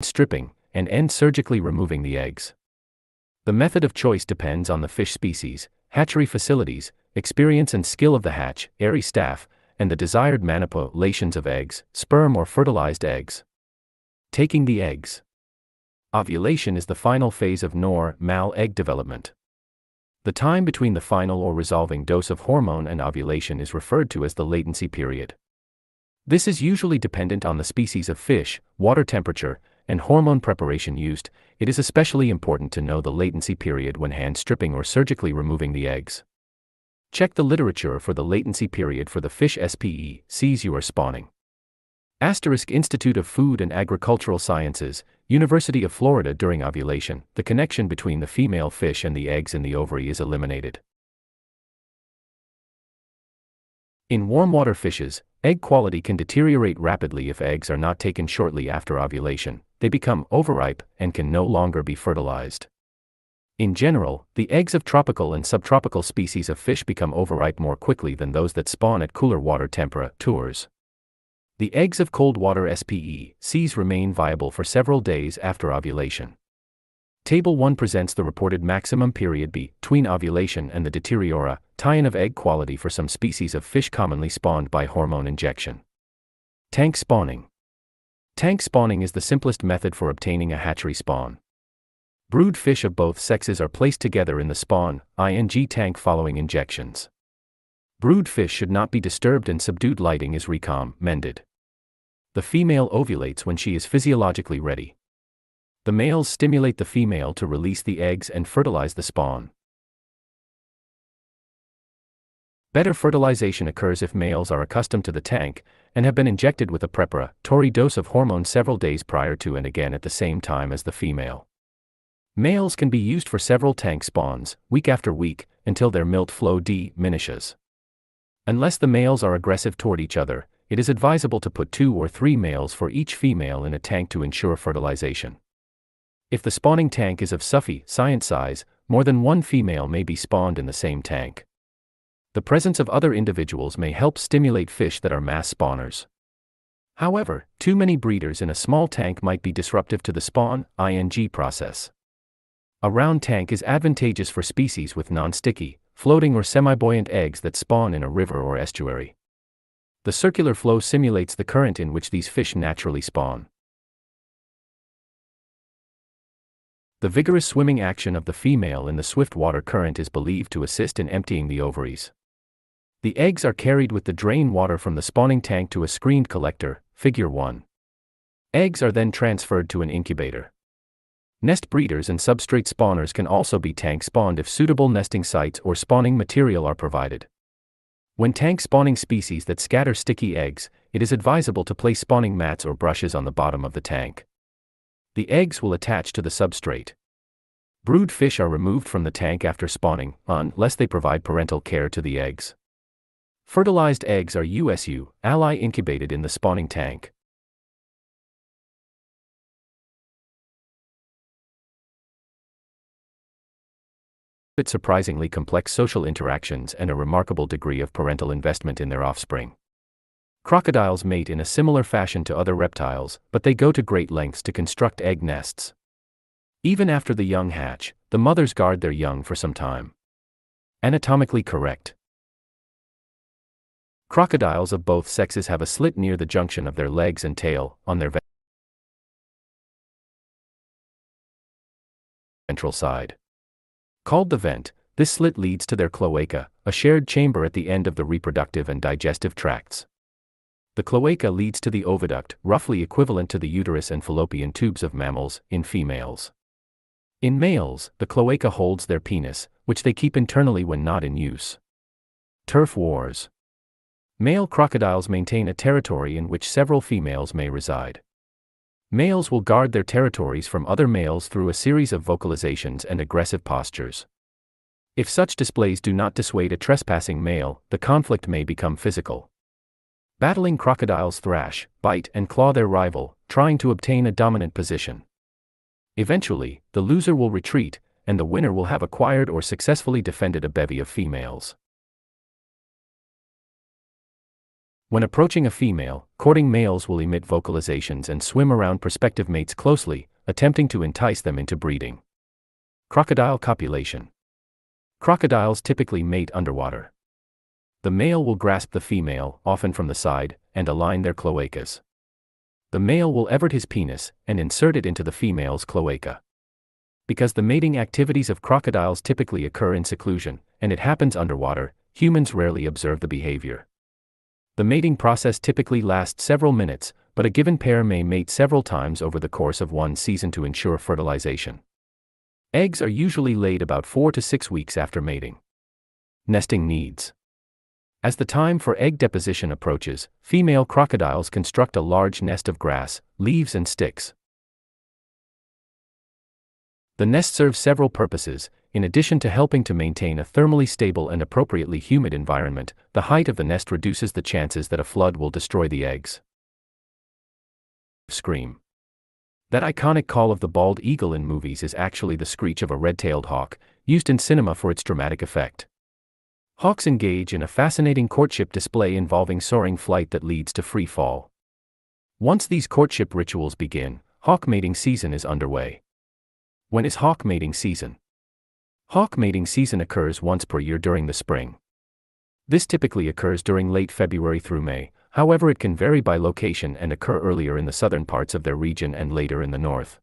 stripping, and end surgically removing the eggs. The method of choice depends on the fish species, hatchery facilities, experience and skill of the hatchery staff, and the desired manipulations of eggs, sperm or fertilized eggs. Taking the eggs. Ovulation is the final phase of normal egg development. The time between the final or resolving dose of hormone and ovulation is referred to as the latency period. This is usually dependent on the species of fish, water temperature, and hormone preparation used. It is especially important to know the latency period when hand stripping or surgically removing the eggs. Check the literature for the latency period for the fish species you are spawning. Institute of Food and Agricultural Sciences, University of Florida. During ovulation, the connection between the female fish and the eggs in the ovary is eliminated. In warm water fishes, egg quality can deteriorate rapidly if eggs are not taken shortly after ovulation. They become overripe and can no longer be fertilized. In general, the eggs of tropical and subtropical species of fish become overripe more quickly than those that spawn at cooler water temperatures. The eggs of cold water species remain viable for several days after ovulation. Table 1 presents the reported maximum period between ovulation and the deterioration of egg quality for some species of fish commonly spawned by hormone injection. Tank spawning. Tank spawning is the simplest method for obtaining a hatchery spawn. Brood fish of both sexes are placed together in the spawn tank following injections. Brood fish should not be disturbed and subdued lighting is recommended. The female ovulates when she is physiologically ready. The males stimulate the female to release the eggs and fertilize the spawn. Better fertilization occurs if males are accustomed to the tank and have been injected with a preparatory dose of hormone several days prior to and again at the same time as the female. Males can be used for several tank spawns, week after week, until their milk flow diminishes. Unless the males are aggressive toward each other, it is advisable to put 2 or 3 males for each female in a tank to ensure fertilization. If the spawning tank is of sufficient size, more than one female may be spawned in the same tank. The presence of other individuals may help stimulate fish that are mass spawners. However, too many breeders in a small tank might be disruptive to the spawn process. A round tank is advantageous for species with non-sticky, floating or semi-buoyant eggs that spawn in a river or estuary. The circular flow simulates the current in which these fish naturally spawn. The vigorous swimming action of the female in the swift water current is believed to assist in emptying the ovaries. The eggs are carried with the drain water from the spawning tank to a screened collector, Figure 1. Eggs are then transferred to an incubator. Nest breeders and substrate spawners can also be tank spawned if suitable nesting sites or spawning material are provided. When tank spawning species that scatter sticky eggs, it is advisable to place spawning mats or brushes on the bottom of the tank. The eggs will attach to the substrate. Brood fish are removed from the tank after spawning, unless they provide parental care to the eggs. Fertilized eggs are usually incubated in the spawning tank. It's surprisingly complex social interactions and a remarkable degree of parental investment in their offspring. Crocodiles mate in a similar fashion to other reptiles, but they go to great lengths to construct egg nests. Even after the young hatch, the mothers guard their young for some time. Anatomically correct. Crocodiles of both sexes have a slit near the junction of their legs and tail, on their ventral side. Called the vent, this slit leads to their cloaca, a shared chamber at the end of the reproductive and digestive tracts. The cloaca leads to the oviduct, roughly equivalent to the uterus and fallopian tubes of mammals, in females. In males, the cloaca holds their penis, which they keep internally when not in use. Turf wars. Male crocodiles maintain a territory in which several females may reside. Males will guard their territories from other males through a series of vocalizations and aggressive postures. If such displays do not dissuade a trespassing male, the conflict may become physical. Battling crocodiles thrash, bite, and claw their rival, trying to obtain a dominant position. Eventually, the loser will retreat, and the winner will have acquired or successfully defended a bevy of females. When approaching a female, courting males will emit vocalizations and swim around prospective mates closely, attempting to entice them into breeding. Crocodile copulation. Crocodiles typically mate underwater. The male will grasp the female, often from the side, and align their cloacas. The male will evert his penis and insert it into the female's cloaca. Because the mating activities of crocodiles typically occur in seclusion, and it happens underwater, humans rarely observe the behavior. The mating process typically lasts several minutes, but a given pair may mate several times over the course of one season to ensure fertilization. Eggs are usually laid about 4 to 6 weeks after mating. Nesting needs. As the time for egg deposition approaches, female crocodiles construct a large nest of grass, leaves and sticks. The nest serves several purposes. In addition to helping to maintain a thermally stable and appropriately humid environment, the height of the nest reduces the chances that a flood will destroy the eggs. Scream. That iconic call of the bald eagle in movies is actually the screech of a red-tailed hawk, used in cinema for its dramatic effect. Hawks engage in a fascinating courtship display involving soaring flight that leads to free fall. Once these courtship rituals begin, hawk mating season is underway. When is hawk mating season? Hawk mating season occurs once per year during the spring. This typically occurs during late February through May, however it can vary by location and occur earlier in the southern parts of their region and later in the north.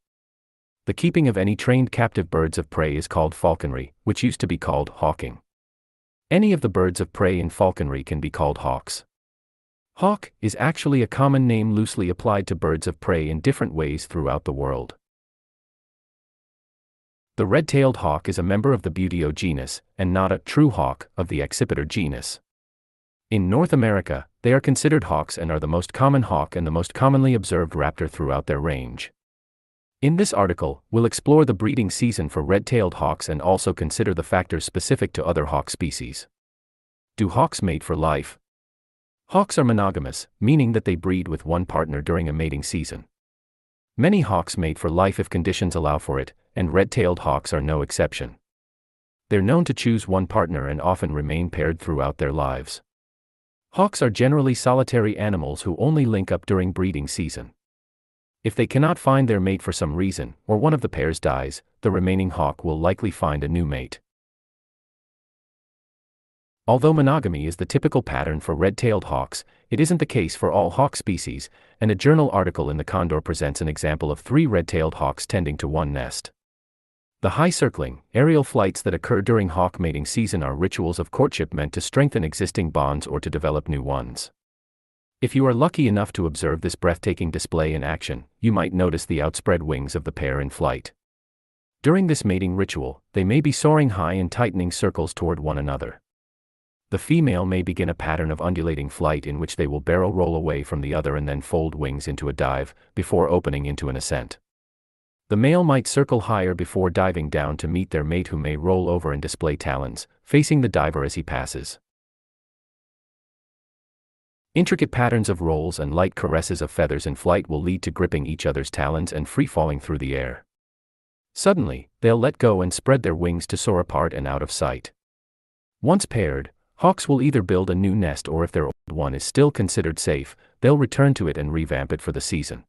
The keeping of any trained captive birds of prey is called falconry, which used to be called hawking. Any of the birds of prey in falconry can be called hawks. Hawk is actually a common name loosely applied to birds of prey in different ways throughout the world. The red-tailed hawk is a member of the Buteo genus, and not a true hawk of the Accipiter genus. In North America, they are considered hawks and are the most common hawk and the most commonly observed raptor throughout their range. In this article, we'll explore the breeding season for red-tailed hawks and also consider the factors specific to other hawk species. Do hawks mate for life? Hawks are monogamous, meaning that they breed with one partner during a mating season. Many hawks mate for life if conditions allow for it, and red-tailed hawks are no exception. They're known to choose one partner and often remain paired throughout their lives. Hawks are generally solitary animals who only link up during breeding season. If they cannot find their mate for some reason, or one of the pairs dies, the remaining hawk will likely find a new mate. Although monogamy is the typical pattern for red-tailed hawks, it isn't the case for all hawk species, and a journal article in the Condor presents an example of 3 red-tailed hawks tending to one nest. The high-circling, aerial flights that occur during hawk mating season are rituals of courtship meant to strengthen existing bonds or to develop new ones. If you are lucky enough to observe this breathtaking display in action, you might notice the outspread wings of the pair in flight. During this mating ritual, they may be soaring high in tightening circles toward one another. The female may begin a pattern of undulating flight in which they will barrel roll away from the other and then fold wings into a dive, before opening into an ascent. The male might circle higher before diving down to meet their mate, who may roll over and display talons, facing the diver as he passes. Intricate patterns of rolls and light caresses of feathers in flight will lead to gripping each other's talons and free-falling through the air. Suddenly, they'll let go and spread their wings to soar apart and out of sight. Once paired, hawks will either build a new nest, or if their old one is still considered safe, they'll return to it and revamp it for the season.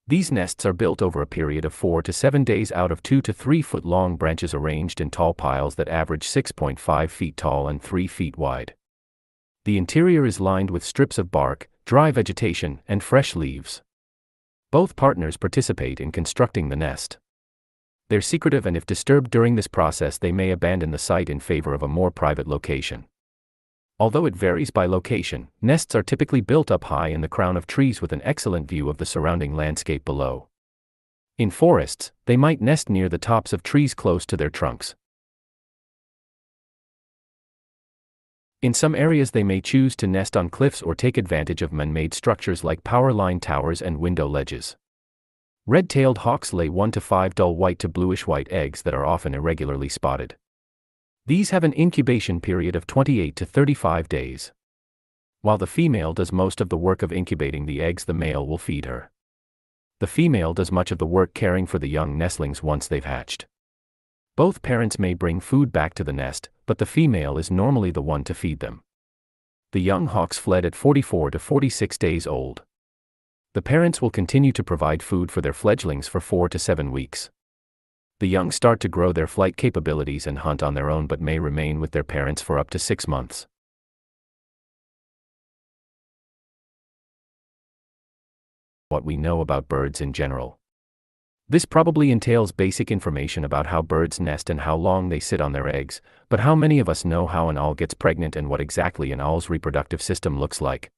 These nests are built over a period of 4 to 7 days out of 2 to 3 foot long branches arranged in tall piles that average 6.5 feet tall and 3 feet wide. The interior is lined with strips of bark, dry vegetation, and fresh leaves. Both partners participate in constructing the nest. They're secretive, and if disturbed during this process, they may abandon the site in favor of a more private location. Although it varies by location, nests are typically built up high in the crown of trees with an excellent view of the surrounding landscape below. In forests, they might nest near the tops of trees close to their trunks. In some areas, they may choose to nest on cliffs or take advantage of man-made structures like power line towers and window ledges. Red-tailed hawks lay 1 to 5 dull white to bluish-white eggs that are often irregularly spotted. These have an incubation period of 28 to 35 days. While the female does most of the work of incubating the eggs, the male will feed her. The female does much of the work caring for the young nestlings once they've hatched. Both parents may bring food back to the nest, but the female is normally the one to feed them. The young hawks fled at 44 to 46 days old. The parents will continue to provide food for their fledglings for 4 to 7 weeks. The young start to grow their flight capabilities and hunt on their own but may remain with their parents for up to 6 months. What we know about birds in general. This probably entails basic information about how birds nest and how long they sit on their eggs, but how many of us know how an owl gets pregnant and what exactly an owl's reproductive system looks like?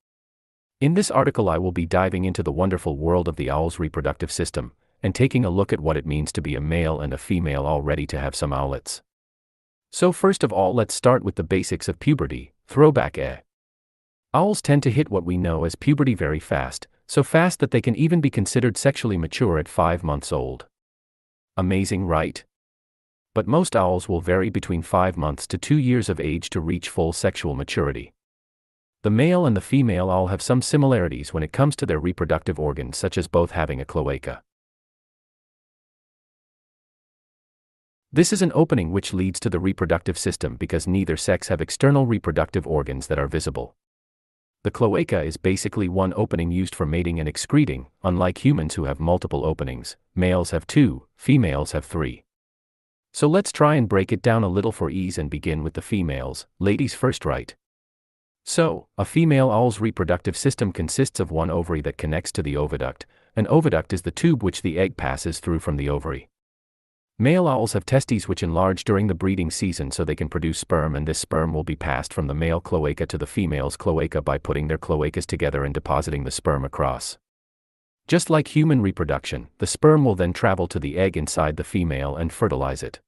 In this article I will be diving into the wonderful world of the owl's reproductive system, and taking a look at what it means to be a male and a female owl ready to have some owlets. So first of all, let's start with the basics of puberty. Throwback. Owls tend to hit what we know as puberty very fast, so fast that they can even be considered sexually mature at 5 months old. Amazing, right? But most owls will vary between 5 months to 2 years of age to reach full sexual maturity. The male and the female owl have some similarities when it comes to their reproductive organs, such as both having a cloaca. This is an opening which leads to the reproductive system because neither sex have external reproductive organs that are visible. The cloaca is basically one opening used for mating and excreting. Unlike humans who have multiple openings, males have 2, females have 3. So let's try and break it down a little for ease and begin with the females. Ladies first, right? So, a female owl's reproductive system consists of one ovary that connects to the oviduct. An oviduct is the tube which the egg passes through from the ovary. Male owls have testes which enlarge during the breeding season so they can produce sperm, and this sperm will be passed from the male cloaca to the female's cloaca by putting their cloacas together and depositing the sperm across. Just like human reproduction, the sperm will then travel to the egg inside the female and fertilize it.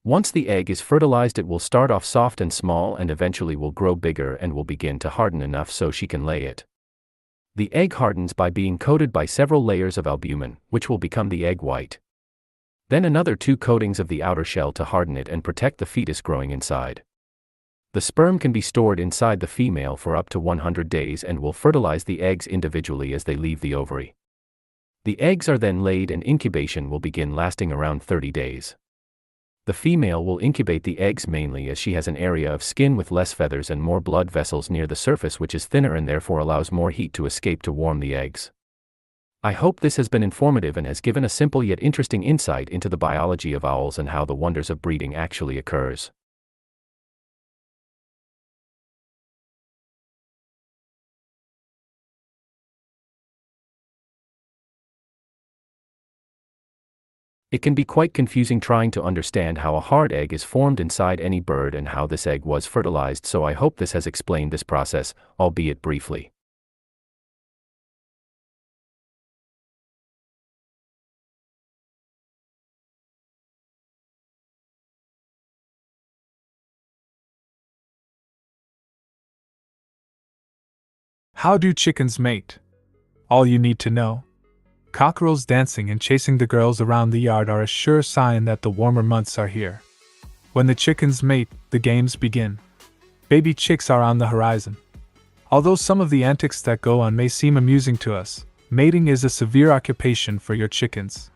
Once the egg is fertilized, it will start off soft and small and eventually will grow bigger and will begin to harden enough so she can lay it. The egg hardens by being coated by several layers of albumin, which will become the egg white. Then another 2 coatings of the outer shell to harden it and protect the fetus growing inside. The sperm can be stored inside the female for up to 100 days and will fertilize the eggs individually as they leave the ovary. The eggs are then laid and incubation will begin, lasting around 30 days. The female will incubate the eggs mainly as she has an area of skin with less feathers and more blood vessels near the surface, which is thinner and therefore allows more heat to escape to warm the eggs. I hope this has been informative and has given a simple yet interesting insight into the biology of owls and how the wonders of breeding actually occurs. It can be quite confusing trying to understand how a hard egg is formed inside any bird and how this egg was fertilized, so I hope this has explained this process, albeit briefly. How do chickens mate? All you need to know. Cockerels dancing and chasing the girls around the yard are a sure sign that the warmer months are here. When the chickens mate, the games begin. Baby chicks are on the horizon. Although some of the antics that go on may seem amusing to us, mating is a severe occupation for your chickens.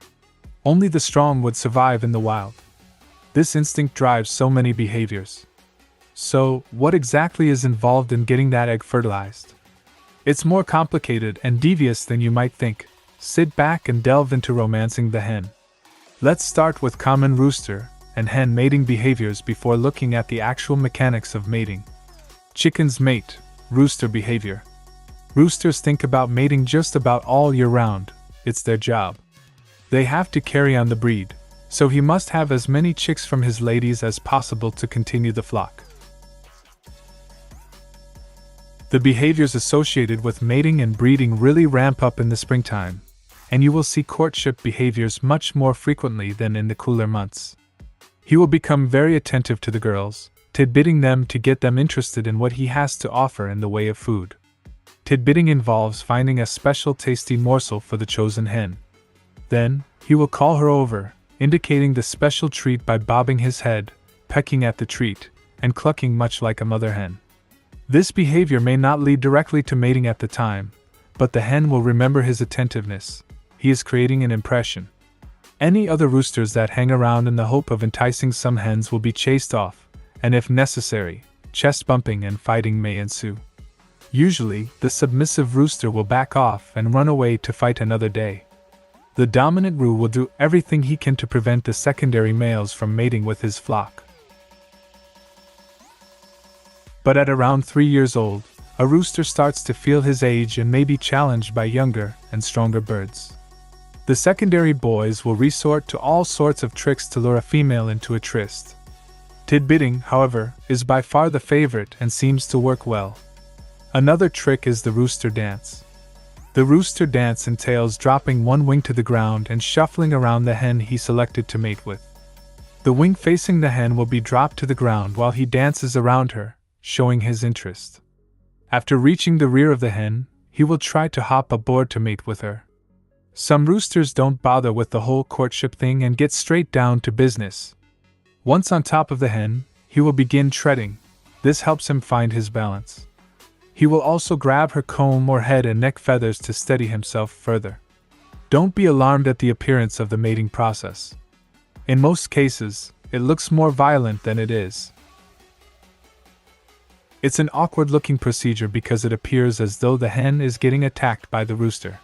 Only the strong would survive in the wild. This instinct drives so many behaviors. So, what exactly is involved in getting that egg fertilized? It's more complicated and devious than you might think. Sit back and delve into romancing the hen. Let's start with common rooster and hen mating behaviors before looking at the actual mechanics of mating. Chickens mate, rooster behavior. Roosters think about mating just about all year round. It's their job. They have to carry on the breed, so he must have as many chicks from his ladies as possible to continue the flock. The behaviors associated with mating and breeding really ramp up in the springtime, and you will see courtship behaviors much more frequently than in the cooler months. He will become very attentive to the girls, tidbitting them to get them interested in what he has to offer in the way of food. Tidbitting involves finding a special tasty morsel for the chosen hen. Then, he will call her over, indicating the special treat by bobbing his head, pecking at the treat, and clucking much like a mother hen. This behavior may not lead directly to mating at the time, but the hen will remember his attentiveness. He is creating an impression. Any other roosters that hang around in the hope of enticing some hens will be chased off, and if necessary, chest bumping and fighting may ensue. Usually, the submissive rooster will back off and run away to fight another day. The dominant roo will do everything he can to prevent the secondary males from mating with his flock. But at around 3 years old, a rooster starts to feel his age and may be challenged by younger and stronger birds. The secondary boys will resort to all sorts of tricks to lure a female into a tryst. Tidbitting, however, is by far the favorite and seems to work well. Another trick is the rooster dance. The rooster dance entails dropping one wing to the ground and shuffling around the hen he selected to mate with. The wing facing the hen will be dropped to the ground while he dances around her, showing his interest. After reaching the rear of the hen, he will try to hop aboard to mate with her. Some roosters don't bother with the whole courtship thing and get straight down to business. Once on top of the hen, he will begin treading. This helps him find his balance. He will also grab her comb or head and neck feathers to steady himself further. Don't be alarmed at the appearance of the mating process. In most cases, it looks more violent than it is. It's an awkward-looking procedure because it appears as though the hen is getting attacked by the rooster.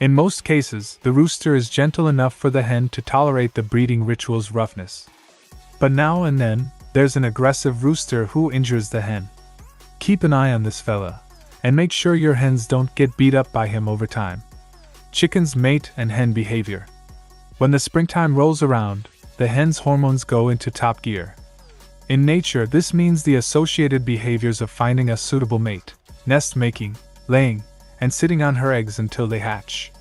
In most cases, the rooster is gentle enough for the hen to tolerate the breeding ritual's roughness. But now and then, there's an aggressive rooster who injures the hen. Keep an eye on this fella, and make sure your hens don't get beat up by him over time. Chickens mate and hen behavior. When the springtime rolls around, the hen's hormones go into top gear. In nature, this means the associated behaviors of finding a suitable mate, nest making, laying, and sitting on her eggs until they hatch.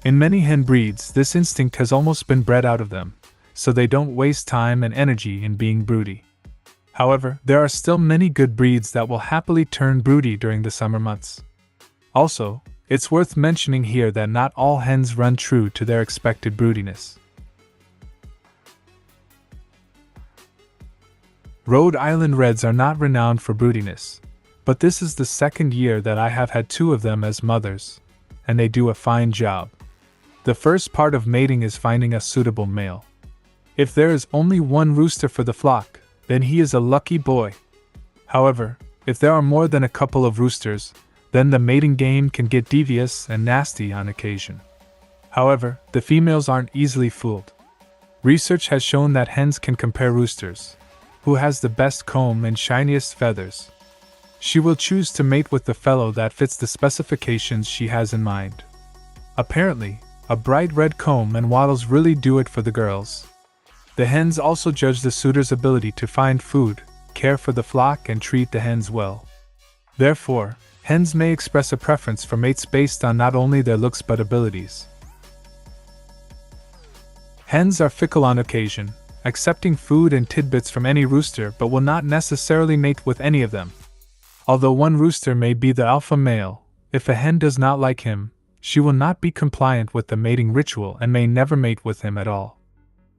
In many hen breeds, this instinct has almost been bred out of them, so they don't waste time and energy in being broody. However, there are still many good breeds that will happily turn broody during the summer months. Also, it's worth mentioning here that not all hens run true to their expected broodiness. Rhode Island Reds are not renowned for broodiness, but this is the second year that I have had 2 of them as mothers, and they do a fine job. The first part of mating is finding a suitable male. If there is only one rooster for the flock, then he is a lucky boy. However, if there are more than a couple of roosters, then the mating game can get devious and nasty on occasion. However, the females aren't easily fooled. Research has shown that hens can compare roosters. Who has the best comb and shiniest feathers? She will choose to mate with the fellow that fits the specifications she has in mind. Apparently, a bright red comb and wattles really do it for the girls. The hens also judge the suitor's ability to find food, care for the flock, and treat the hens well. Therefore, hens may express a preference for mates based on not only their looks but abilities. Hens are fickle on occasion, accepting food and tidbits from any rooster but will not necessarily mate with any of them. Although one rooster may be the alpha male, if a hen does not like him, she will not be compliant with the mating ritual and may never mate with him at all.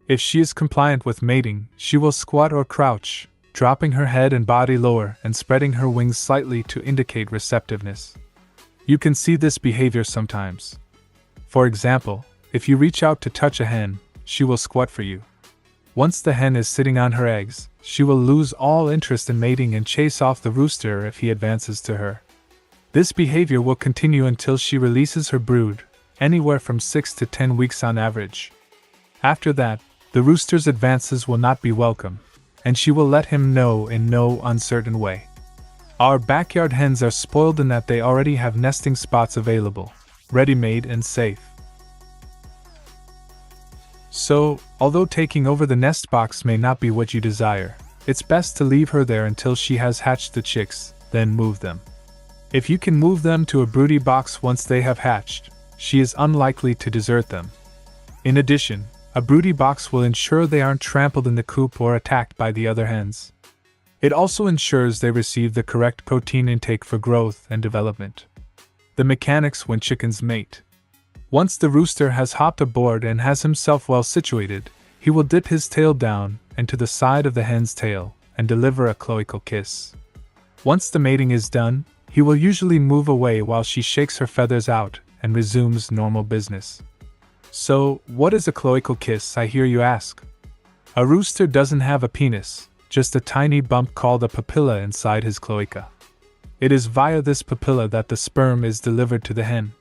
If she is compliant with mating, she will squat or crouch, dropping her head and body lower and spreading her wings slightly to indicate receptiveness. You can see this behavior sometimes. For example, if you reach out to touch a hen, she will squat for you. Once the hen is sitting on her eggs, she will lose all interest in mating and chase off the rooster if he advances to her. This behavior will continue until she releases her brood, anywhere from 6 to 10 weeks on average. After that, the rooster's advances will not be welcome, and she will let him know in no uncertain way. Our backyard hens are spoiled in that they already have nesting spots available, ready-made and safe. So, although taking over the nest box may not be what you desire, it's best to leave her there until she has hatched the chicks, then move them. If you can move them to a broody box once they have hatched, she is unlikely to desert them. In addition, a broody box will ensure they aren't trampled in the coop or attacked by the other hens. It also ensures they receive the correct protein intake for growth and development. The mechanics when chickens mate. Once the rooster has hopped aboard and has himself well situated, he will dip his tail down and to the side of the hen's tail and deliver a cloacal kiss. Once the mating is done, he will usually move away while she shakes her feathers out and resumes normal business. So, what is a cloacal kiss, I hear you ask? A rooster doesn't have a penis, just a tiny bump called a papilla inside his cloaca. It is via this papilla that the sperm is delivered to the hen.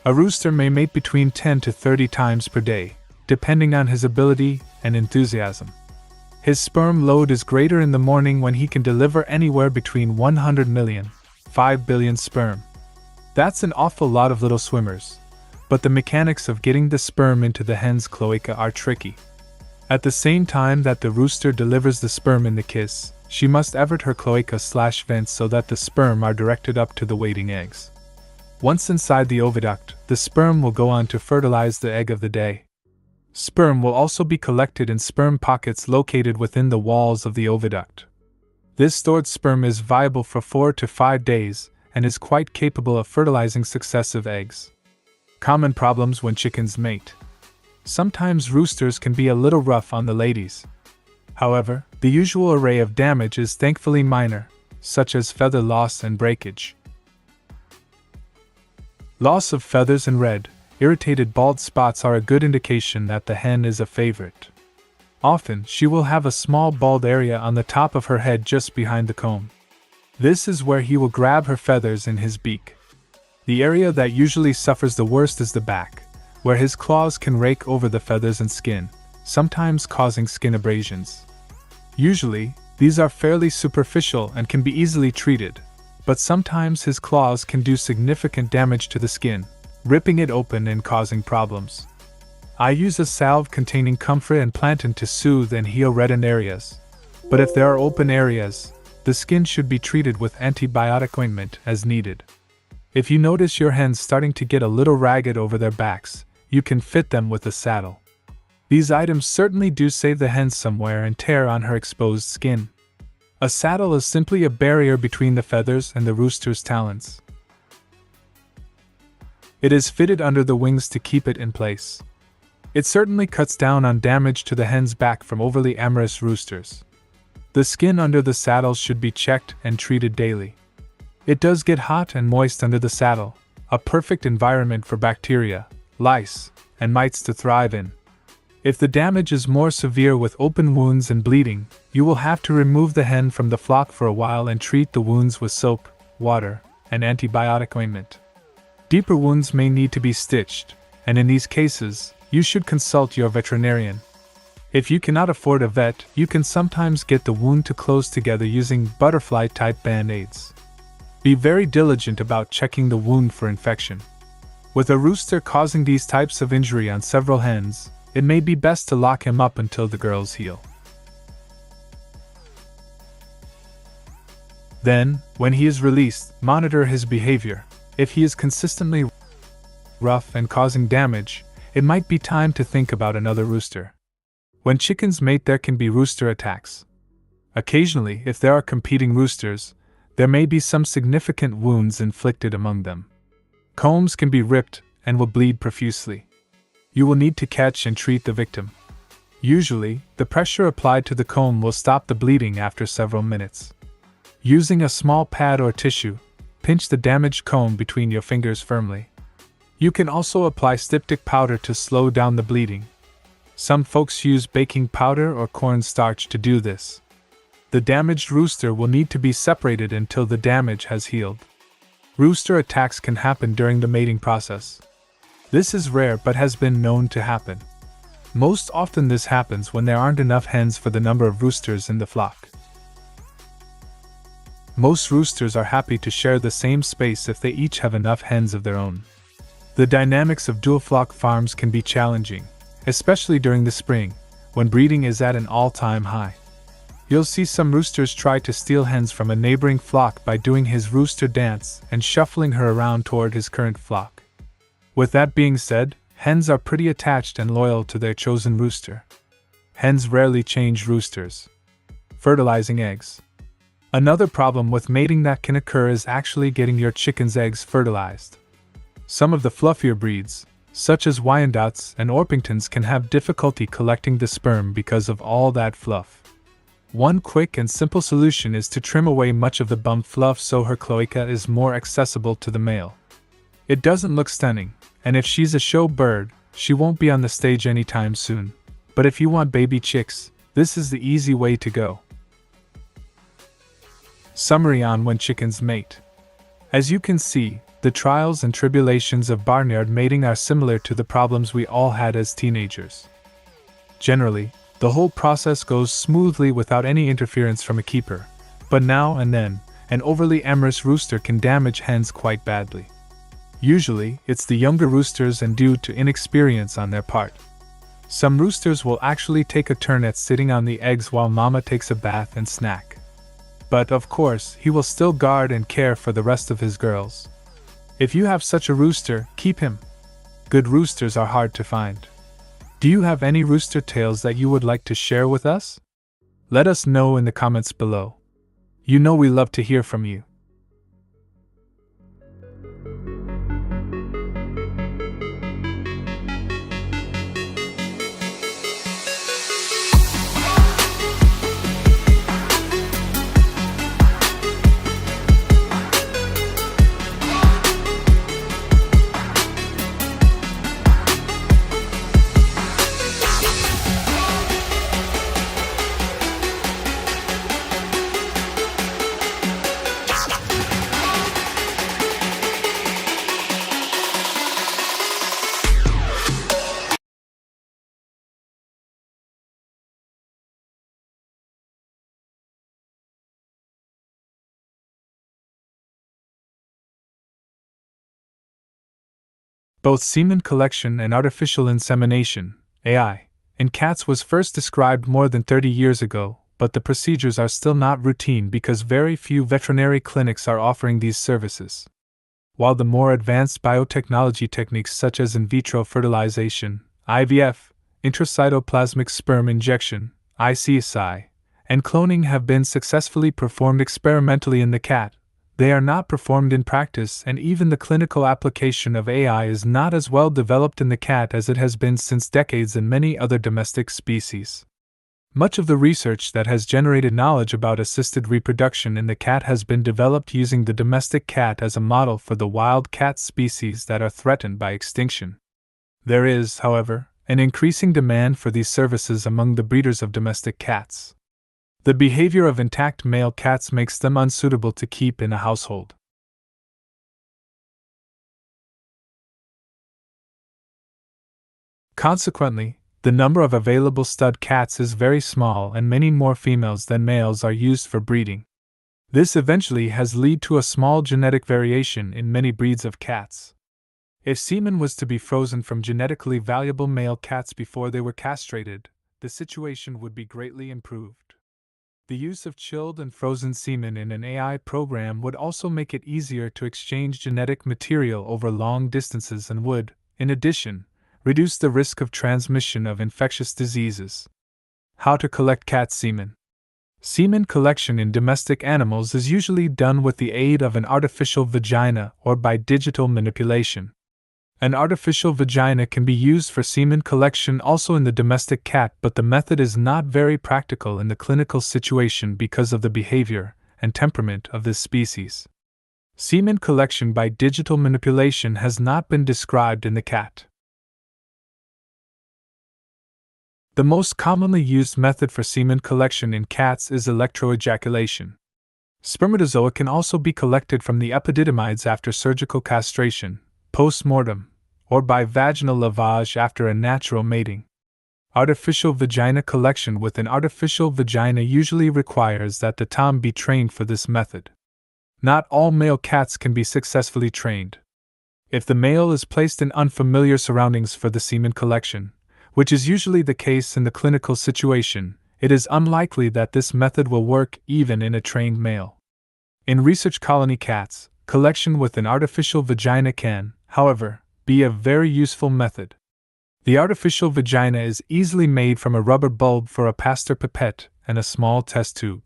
A rooster may mate between 10 to 30 times per day, depending on his ability and enthusiasm. His sperm load is greater in the morning when he can deliver anywhere between 100 million, 5 billion sperm. That's an awful lot of little swimmers, but the mechanics of getting the sperm into the hen's cloaca are tricky. At the same time that the rooster delivers the sperm in the kiss, she must avert her cloaca/vents so that the sperm are directed up to the waiting eggs. Once inside the oviduct, the sperm will go on to fertilize the egg of the day. Sperm will also be collected in sperm pockets located within the walls of the oviduct. This stored sperm is viable for 4 to 5 days and is quite capable of fertilizing successive eggs. Common problems when chickens mate. Sometimes roosters can be a little rough on the ladies. However, the usual array of damage is thankfully minor, such as feather loss and breakage. Loss of feathers and red, irritated bald spots are a good indication that the hen is a favorite. Often, she will have a small bald area on the top of her head just behind the comb. This is where he will grab her feathers in his beak. The area that usually suffers the worst is the back, where his claws can rake over the feathers and skin, sometimes causing skin abrasions. Usually, these are fairly superficial and can be easily treated, but sometimes his claws can do significant damage to the skin, ripping it open and causing problems. I use a salve containing comfrey and plantain to soothe and heal reddened areas, but if there are open areas, the skin should be treated with antibiotic ointment as needed. If you notice your hens starting to get a little ragged over their backs, you can fit them with a saddle. These items certainly do save the hen some wear and tear on her exposed skin. A saddle is simply a barrier between the feathers and the rooster's talons. It is fitted under the wings to keep it in place. It certainly cuts down on damage to the hen's back from overly amorous roosters. The skin under the saddle should be checked and treated daily. It does get hot and moist under the saddle, a perfect environment for bacteria, lice, and mites to thrive in. If the damage is more severe with open wounds and bleeding, you will have to remove the hen from the flock for a while and treat the wounds with soap, water, and antibiotic ointment. Deeper wounds may need to be stitched, and in these cases, you should consult your veterinarian. If you cannot afford a vet, you can sometimes get the wound to close together using butterfly-type band-aids. Be very diligent about checking the wound for infection. With a rooster causing these types of injury on several hens, it may be best to lock him up until the girls heal. Then, when he is released, monitor his behavior. If he is consistently rough and causing damage, it might be time to think about another rooster. When chickens mate, there can be rooster attacks. Occasionally, if there are competing roosters, there may be some significant wounds inflicted among them. Combs can be ripped and will bleed profusely. You will need to catch and treat the victim. Usually, the pressure applied to the comb will stop the bleeding after several minutes. Using a small pad or tissue, pinch the damaged comb between your fingers firmly. You can also apply styptic powder to slow down the bleeding. Some folks use baking powder or cornstarch to do this. The damaged rooster will need to be separated until the damage has healed. Rooster attacks can happen during the mating process. This is rare but has been known to happen. Most often this happens when there aren't enough hens for the number of roosters in the flock. Most roosters are happy to share the same space if they each have enough hens of their own. The dynamics of dual flock farms can be challenging, especially during the spring, when breeding is at an all-time high. You'll see some roosters try to steal hens from a neighboring flock by doing his rooster dance and shuffling her around toward his current flock. With that being said, hens are pretty attached and loyal to their chosen rooster. Hens rarely change roosters. Fertilizing eggs. Another problem with mating that can occur is actually getting your chicken's eggs fertilized. Some of the fluffier breeds, such as Wyandottes and Orpingtons, can have difficulty collecting the sperm because of all that fluff. One quick and simple solution is to trim away much of the bum fluff so her cloaca is more accessible to the male. It doesn't look stunning, and if she's a show bird, she won't be on the stage anytime soon. But if you want baby chicks, this is the easy way to go. Summary on when chickens mate. As you can see, the trials and tribulations of barnyard mating are similar to the problems we all had as teenagers. Generally, the whole process goes smoothly without any interference from a keeper, but now and then, an overly amorous rooster can damage hens quite badly. Usually, it's the younger roosters and due to inexperience on their part. Some roosters will actually take a turn at sitting on the eggs while mama takes a bath and snack. But of course, he will still guard and care for the rest of his girls. If you have such a rooster, keep him. Good roosters are hard to find. Do you have any rooster tales that you would like to share with us? Let us know in the comments below. You know we love to hear from you. Both semen collection and artificial insemination, AI, in cats was first described more than 30 years ago, but the procedures are still not routine because very few veterinary clinics are offering these services. While the more advanced biotechnology techniques such as in vitro fertilization, IVF, intracytoplasmic sperm injection, ICSI, and cloning have been successfully performed experimentally in the cat, they are not performed in practice, and even the clinical application of AI is not as well developed in the cat as it has been since decades in many other domestic species. Much of the research that has generated knowledge about assisted reproduction in the cat has been developed using the domestic cat as a model for the wild cat species that are threatened by extinction. There is, however, an increasing demand for these services among the breeders of domestic cats. The behavior of intact male cats makes them unsuitable to keep in a household. Consequently, the number of available stud cats is very small and many more females than males are used for breeding. This eventually has led to a small genetic variation in many breeds of cats. If semen was to be frozen from genetically valuable male cats before they were castrated, the situation would be greatly improved. The use of chilled and frozen semen in an AI program would also make it easier to exchange genetic material over long distances and would, in addition, reduce the risk of transmission of infectious diseases. How to collect cat semen. Semen collection in domestic animals is usually done with the aid of an artificial vagina or by digital manipulation. An artificial vagina can be used for semen collection also in the domestic cat, but the method is not very practical in the clinical situation because of the behavior and temperament of this species. Semen collection by digital manipulation has not been described in the cat. The most commonly used method for semen collection in cats is electroejaculation. Spermatozoa can also be collected from the epididymides after surgical castration, post-mortem, or by vaginal lavage after a natural mating. Artificial vagina collection with an artificial vagina usually requires that the tom be trained for this method. Not all male cats can be successfully trained. If the male is placed in unfamiliar surroundings for the semen collection, which is usually the case in the clinical situation, it is unlikely that this method will work even in a trained male. In research colony cats, collection with an artificial vagina can, however, be a very useful method. The artificial vagina is easily made from a rubber bulb for a pasteur pipette and a small test tube.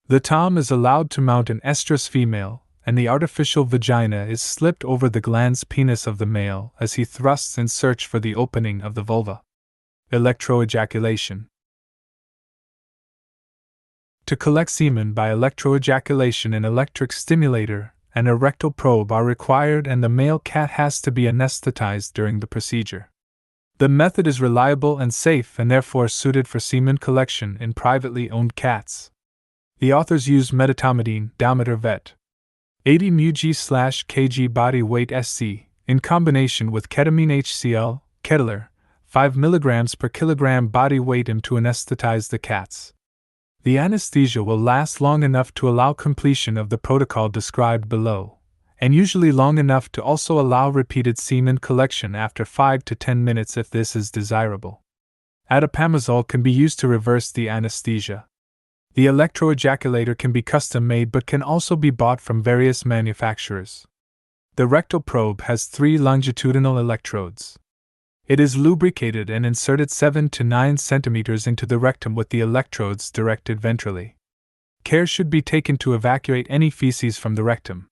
The tom is allowed to mount an estrus female, and the artificial vagina is slipped over the glans penis of the male as he thrusts in search for the opening of the vulva. Electroejaculation. To collect semen by electroejaculation, an electric stimulator and a rectal probe are required, and the male cat has to be anesthetized during the procedure. The method is reliable and safe, and therefore suited for semen collection in privately owned cats. The authors use metatomidine, diameter vet. 80 μg/kg body weight SC, in combination with ketamine HCl, Kettler, 5 mg per kilogram body weight to anesthetize the cats. The anesthesia will last long enough to allow completion of the protocol described below, and usually long enough to also allow repeated semen collection after 5 to 10 minutes if this is desirable. Atipamezole can be used to reverse the anesthesia. The electroejaculator can be custom-made but can also be bought from various manufacturers. The rectal probe has 3 longitudinal electrodes. It is lubricated and inserted 7 to 9 centimeters into the rectum with the electrodes directed ventrally. Care should be taken to evacuate any feces from the rectum.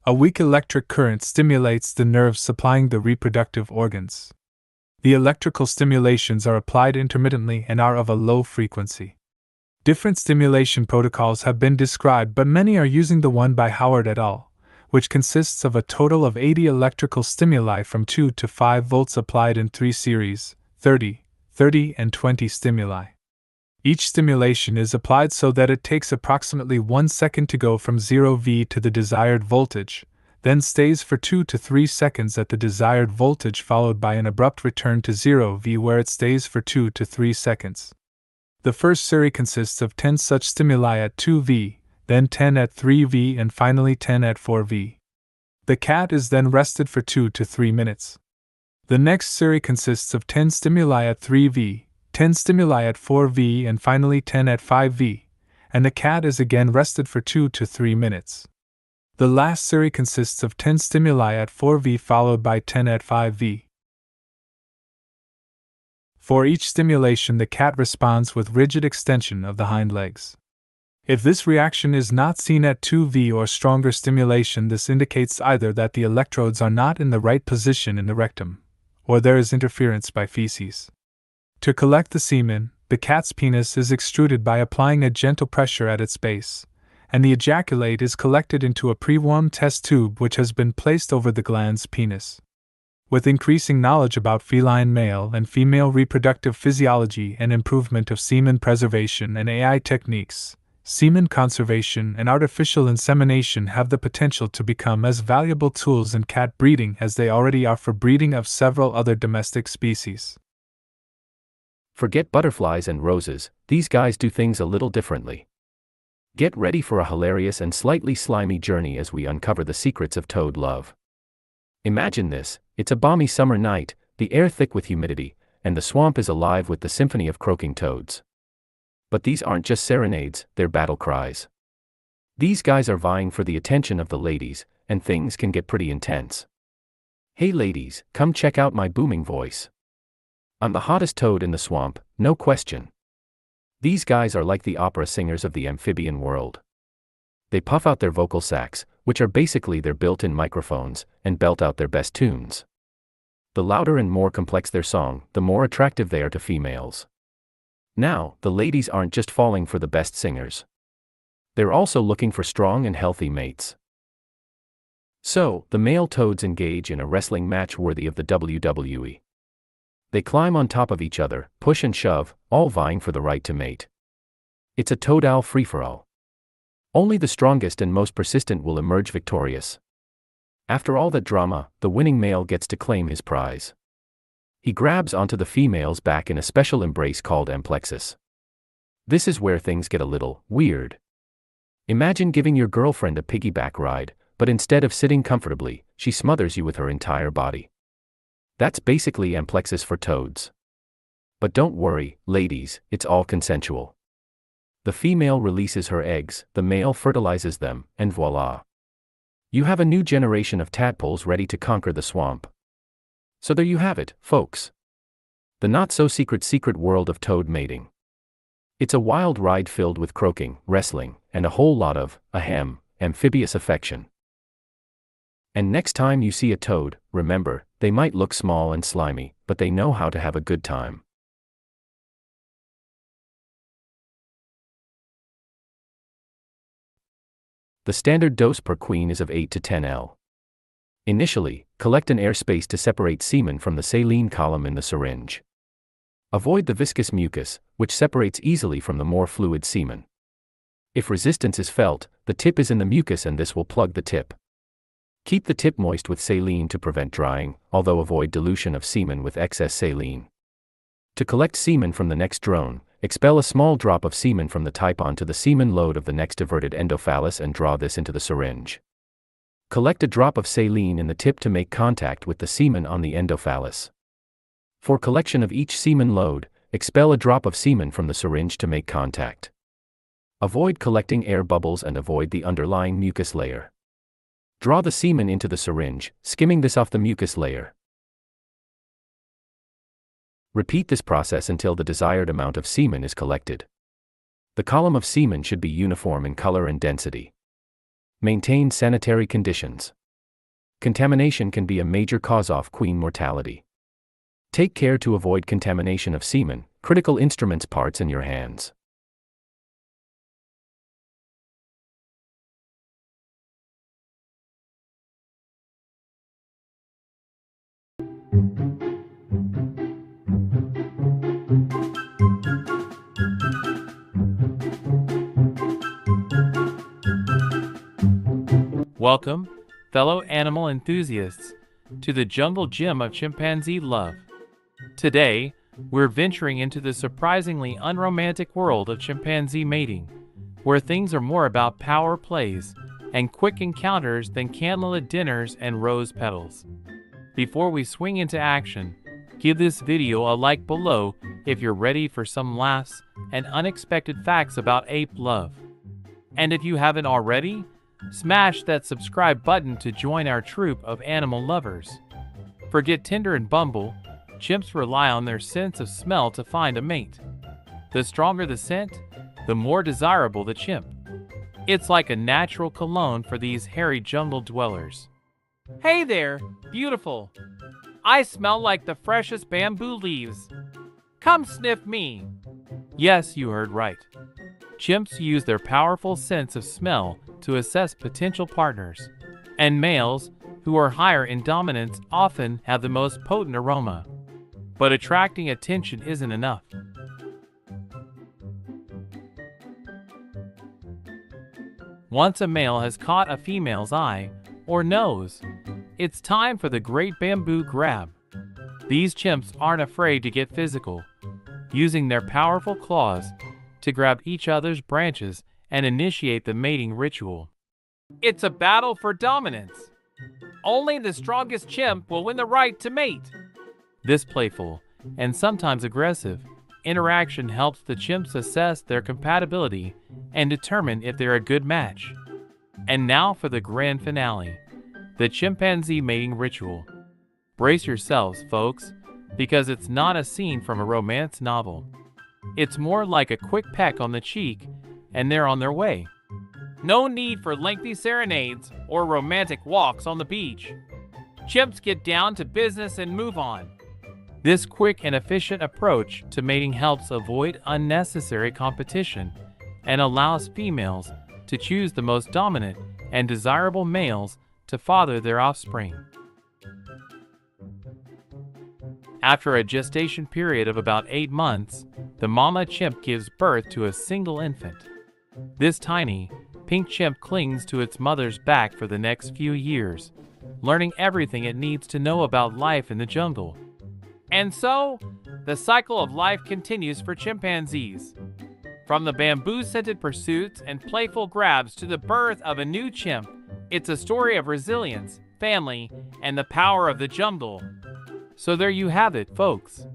A weak electric current stimulates the nerves supplying the reproductive organs. The electrical stimulations are applied intermittently and are of a low frequency. Different stimulation protocols have been described, but many are using the one by Howard et al., which consists of a total of 80 electrical stimuli from 2 to 5 volts applied in 3 series, 30, 30, and 20 stimuli. Each stimulation is applied so that it takes approximately 1 second to go from 0V to the desired voltage, then stays for 2 to 3 seconds at the desired voltage, followed by an abrupt return to 0V where it stays for 2 to 3 seconds. The first series consists of 10 such stimuli at 2V, then 10 at 3V, and finally 10 at 4V. The cat is then rested for 2 to 3 minutes. The next series consists of 10 stimuli at 3V, 10 stimuli at 4V, and finally 10 at 5V, and the cat is again rested for 2 to 3 minutes. The last series consists of 10 stimuli at 4V followed by 10 at 5V. For each stimulation, the cat responds with rigid extension of the hind legs. If this reaction is not seen at 2V or stronger stimulation, this indicates either that the electrodes are not in the right position in the rectum, or there is interference by feces. To collect the semen, the cat's penis is extruded by applying a gentle pressure at its base, and the ejaculate is collected into a pre-warmed test tube which has been placed over the gland's penis. With increasing knowledge about feline male and female reproductive physiology and improvement of semen preservation and AI techniques, semen conservation and artificial insemination have the potential to become as valuable tools in cat breeding as they already are for breeding of several other domestic species. Forget butterflies and roses, these guys do things a little differently. Get ready for a hilarious and slightly slimy journey as we uncover the secrets of toad love. Imagine this: it's a balmy summer night, the air thick with humidity, and the swamp is alive with the symphony of croaking toads. But these aren't just serenades, they're battle cries. These guys are vying for the attention of the ladies, and things can get pretty intense. Hey ladies, come check out my booming voice. I'm the hottest toad in the swamp, no question. These guys are like the opera singers of the amphibian world. They puff out their vocal sacs, which are basically their built-in microphones, and belt out their best tunes. The louder and more complex their song, the more attractive they are to females. Now, the ladies aren't just falling for the best singers. They're also looking for strong and healthy mates. So, the male toads engage in a wrestling match worthy of the WWE. They climb on top of each other, push and shove, all vying for the right to mate. It's a toad-owl free-for-all. Only the strongest and most persistent will emerge victorious. After all that drama, the winning male gets to claim his prize. He grabs onto the female's back in a special embrace called amplexus. This is where things get a little weird. Imagine giving your girlfriend a piggyback ride, but instead of sitting comfortably, she smothers you with her entire body. That's basically amplexus for toads. But don't worry, ladies, it's all consensual. The female releases her eggs, the male fertilizes them, and voila! You have a new generation of tadpoles ready to conquer the swamp. So there you have it, folks. The not-so-secret world of toad mating. It's a wild ride filled with croaking, wrestling, and a whole lot of, amphibious affection. And next time you see a toad, remember, they might look small and slimy, but they know how to have a good time. The standard dose per queen is of 8 to 10 L. Initially, collect an air space to separate semen from the saline column in the syringe. Avoid the viscous mucus, which separates easily from the more fluid semen. If resistance is felt, the tip is in the mucus and this will plug the tip. Keep the tip moist with saline to prevent drying, although avoid dilution of semen with excess saline. To collect semen from the next drone, expel a small drop of semen from the type onto the semen load of the next diverted endophallus and draw this into the syringe. Collect a drop of saline in the tip to make contact with the semen on the endophallus. For collection of each semen load, expel a drop of semen from the syringe to make contact. Avoid collecting air bubbles and avoid the underlying mucus layer. Draw the semen into the syringe, skimming this off the mucus layer. Repeat this process until the desired amount of semen is collected. The column of semen should be uniform in color and density. Maintain sanitary conditions. Contamination can be a major cause of queen mortality. Take care to avoid contamination of semen, critical instruments parts in your hands. Welcome, fellow animal enthusiasts, to the jungle gym of chimpanzee love. Today, we're venturing into the surprisingly unromantic world of chimpanzee mating, where things are more about power plays and quick encounters than candlelit dinners and rose petals. Before we swing into action, give this video a like below if you're ready for some laughs and unexpected facts about ape love. And if you haven't already, smash that subscribe button to join our troop of animal lovers. Forget Tinder and Bumble, chimps rely on their sense of smell to find a mate. The stronger the scent, the more desirable the chimp. It's like a natural cologne for these hairy jungle dwellers. Hey there, beautiful. I smell like the freshest bamboo leaves. Come sniff me. Yes, you heard right. Chimps use their powerful sense of smell to assess potential partners, and males, who are higher in dominance, often have the most potent aroma. But attracting attention isn't enough. Once a male has caught a female's eye or nose, it's time for the great bamboo grab. These chimps aren't afraid to get physical, using their powerful claws to grab each other's branches and initiate the mating ritual. It's a battle for dominance. Only the strongest chimp will win the right to mate. This playful, and sometimes aggressive, interaction helps the chimps assess their compatibility and determine if they're a good match. And now for the grand finale, the chimpanzee mating ritual. Brace yourselves, folks, because it's not a scene from a romance novel. It's more like a quick peck on the cheek, and they're on their way. No need for lengthy serenades or romantic walks on the beach. Chimps get down to business and move on. This quick and efficient approach to mating helps avoid unnecessary competition and allows females to choose the most dominant and desirable males to father their offspring. After a gestation period of about 8 months, the mama chimp gives birth to a single infant. This tiny, pink chimp clings to its mother's back for the next few years, learning everything it needs to know about life in the jungle. And so, the cycle of life continues for chimpanzees. From the bamboo-scented pursuits and playful grabs to the birth of a new chimp, it's a story of resilience, family, and the power of the jungle. So there you have it, folks.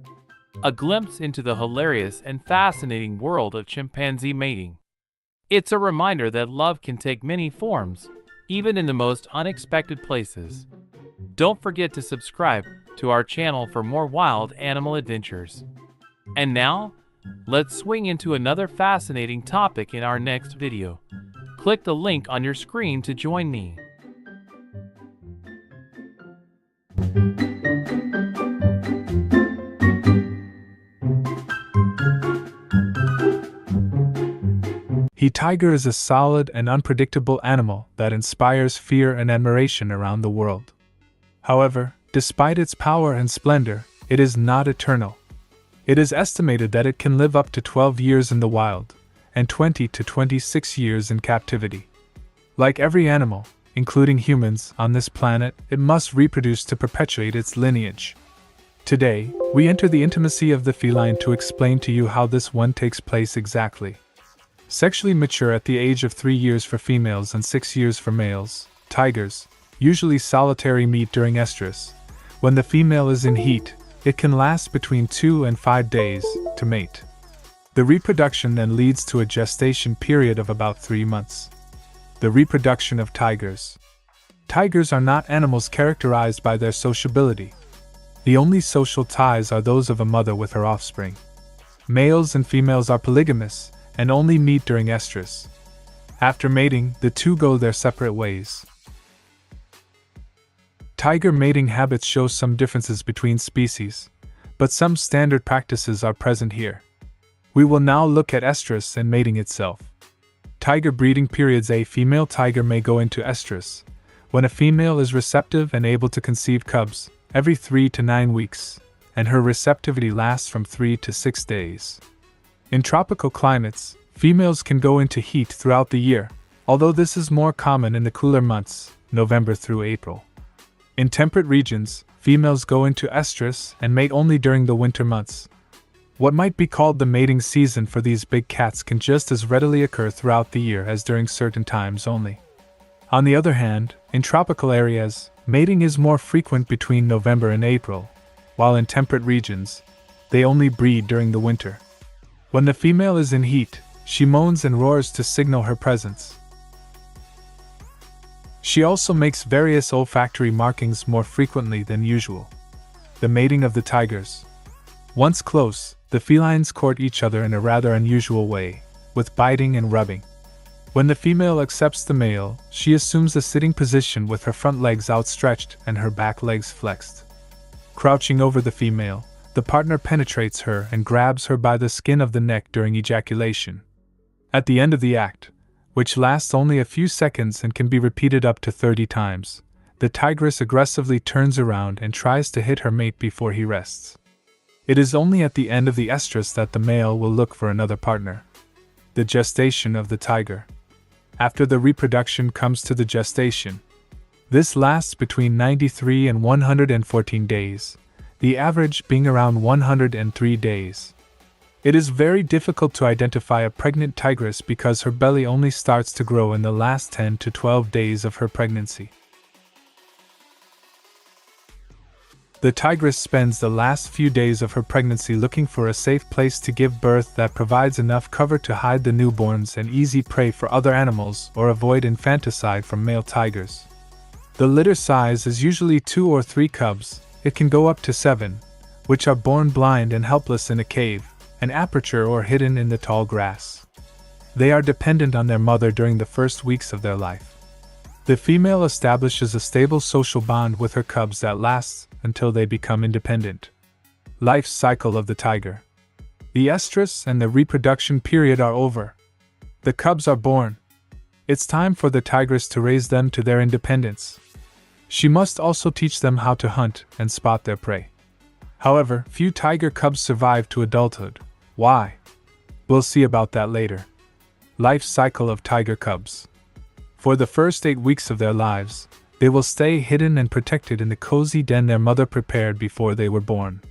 A glimpse into the hilarious and fascinating world of chimpanzee mating. It's a reminder that love can take many forms, even in the most unexpected places. Don't forget to subscribe to our channel for more wild animal adventures. And now, let's swing into another fascinating topic in our next video. Click the link on your screen to join me. He tiger is a solid and unpredictable animal that inspires fear and admiration around the world. However, despite its power and splendor, it is not eternal. It is estimated that it can live up to 12 years in the wild, and 20 to 26 years in captivity. Like every animal, including humans, on this planet, it must reproduce to perpetuate its lineage. Today, we enter the intimacy of the feline to explain to you how this one takes place exactly. Sexually mature at the age of 3 years for females and 6 years for males, tigers usually solitary mate during estrus. When the female is in heat, it can last between 2 and 5 days to mate. The reproduction then leads to a gestation period of about 3 months. The reproduction of tigers. Tigers are not animals characterized by their sociability. The only social ties are those of a mother with her offspring. Males and females are polygamous and only meet during estrus. After mating, the two go their separate ways. Tiger mating habits show some differences between species, but some standard practices are present here. We will now look at estrus and mating itself. Tiger breeding periods. A female tiger may go into estrus when a female is receptive and able to conceive cubs every 3 to 9 weeks, and her receptivity lasts from 3 to 6 days. In tropical climates, females can go into heat throughout the year, although this is more common in the cooler months, November through April. In temperate regions, females go into estrus and mate only during the winter months. What might be called the mating season for these big cats can just as readily occur throughout the year as during certain times only. On the other hand, in tropical areas, mating is more frequent between November and April, while in temperate regions, they only breed during the winter. When the female is in heat, she moans and roars to signal her presence. She also makes various olfactory markings more frequently than usual. The mating of the tigers. Once close, the felines court each other in a rather unusual way, with biting and rubbing. When the female accepts the male, she assumes a sitting position with her front legs outstretched and her back legs flexed. Crouching over the female, the partner penetrates her and grabs her by the skin of the neck during ejaculation. At the end of the act, which lasts only a few seconds and can be repeated up to 30 times, the tigress aggressively turns around and tries to hit her mate before he rests. It is only at the end of the estrus that the male will look for another partner. The gestation of the tiger. After the reproduction comes to the gestation. This lasts between 93 and 114 days, the average being around 103 days. It is very difficult to identify a pregnant tigress because her belly only starts to grow in the last 10 to 12 days of her pregnancy. The tigress spends the last few days of her pregnancy looking for a safe place to give birth that provides enough cover to hide the newborns and easy prey for other animals or avoid infanticide from male tigers. The litter size is usually 2 or 3 cubs. It can go up to 7, which are born blind and helpless in a cave, an aperture or hidden in the tall grass. They are dependent on their mother during the first weeks of their life. The female establishes a stable social bond with her cubs that lasts until they become independent. Life cycle of the tiger. The estrus and the reproduction period are over. The cubs are born. It's time for the tigress to raise them to their independence. She must also teach them how to hunt and spot their prey. However, few tiger cubs survive to adulthood. Why? We'll see about that later. Life cycle of tiger cubs. For the first 8 weeks of their lives, they will stay hidden and protected in the cozy den their mother prepared before they were born.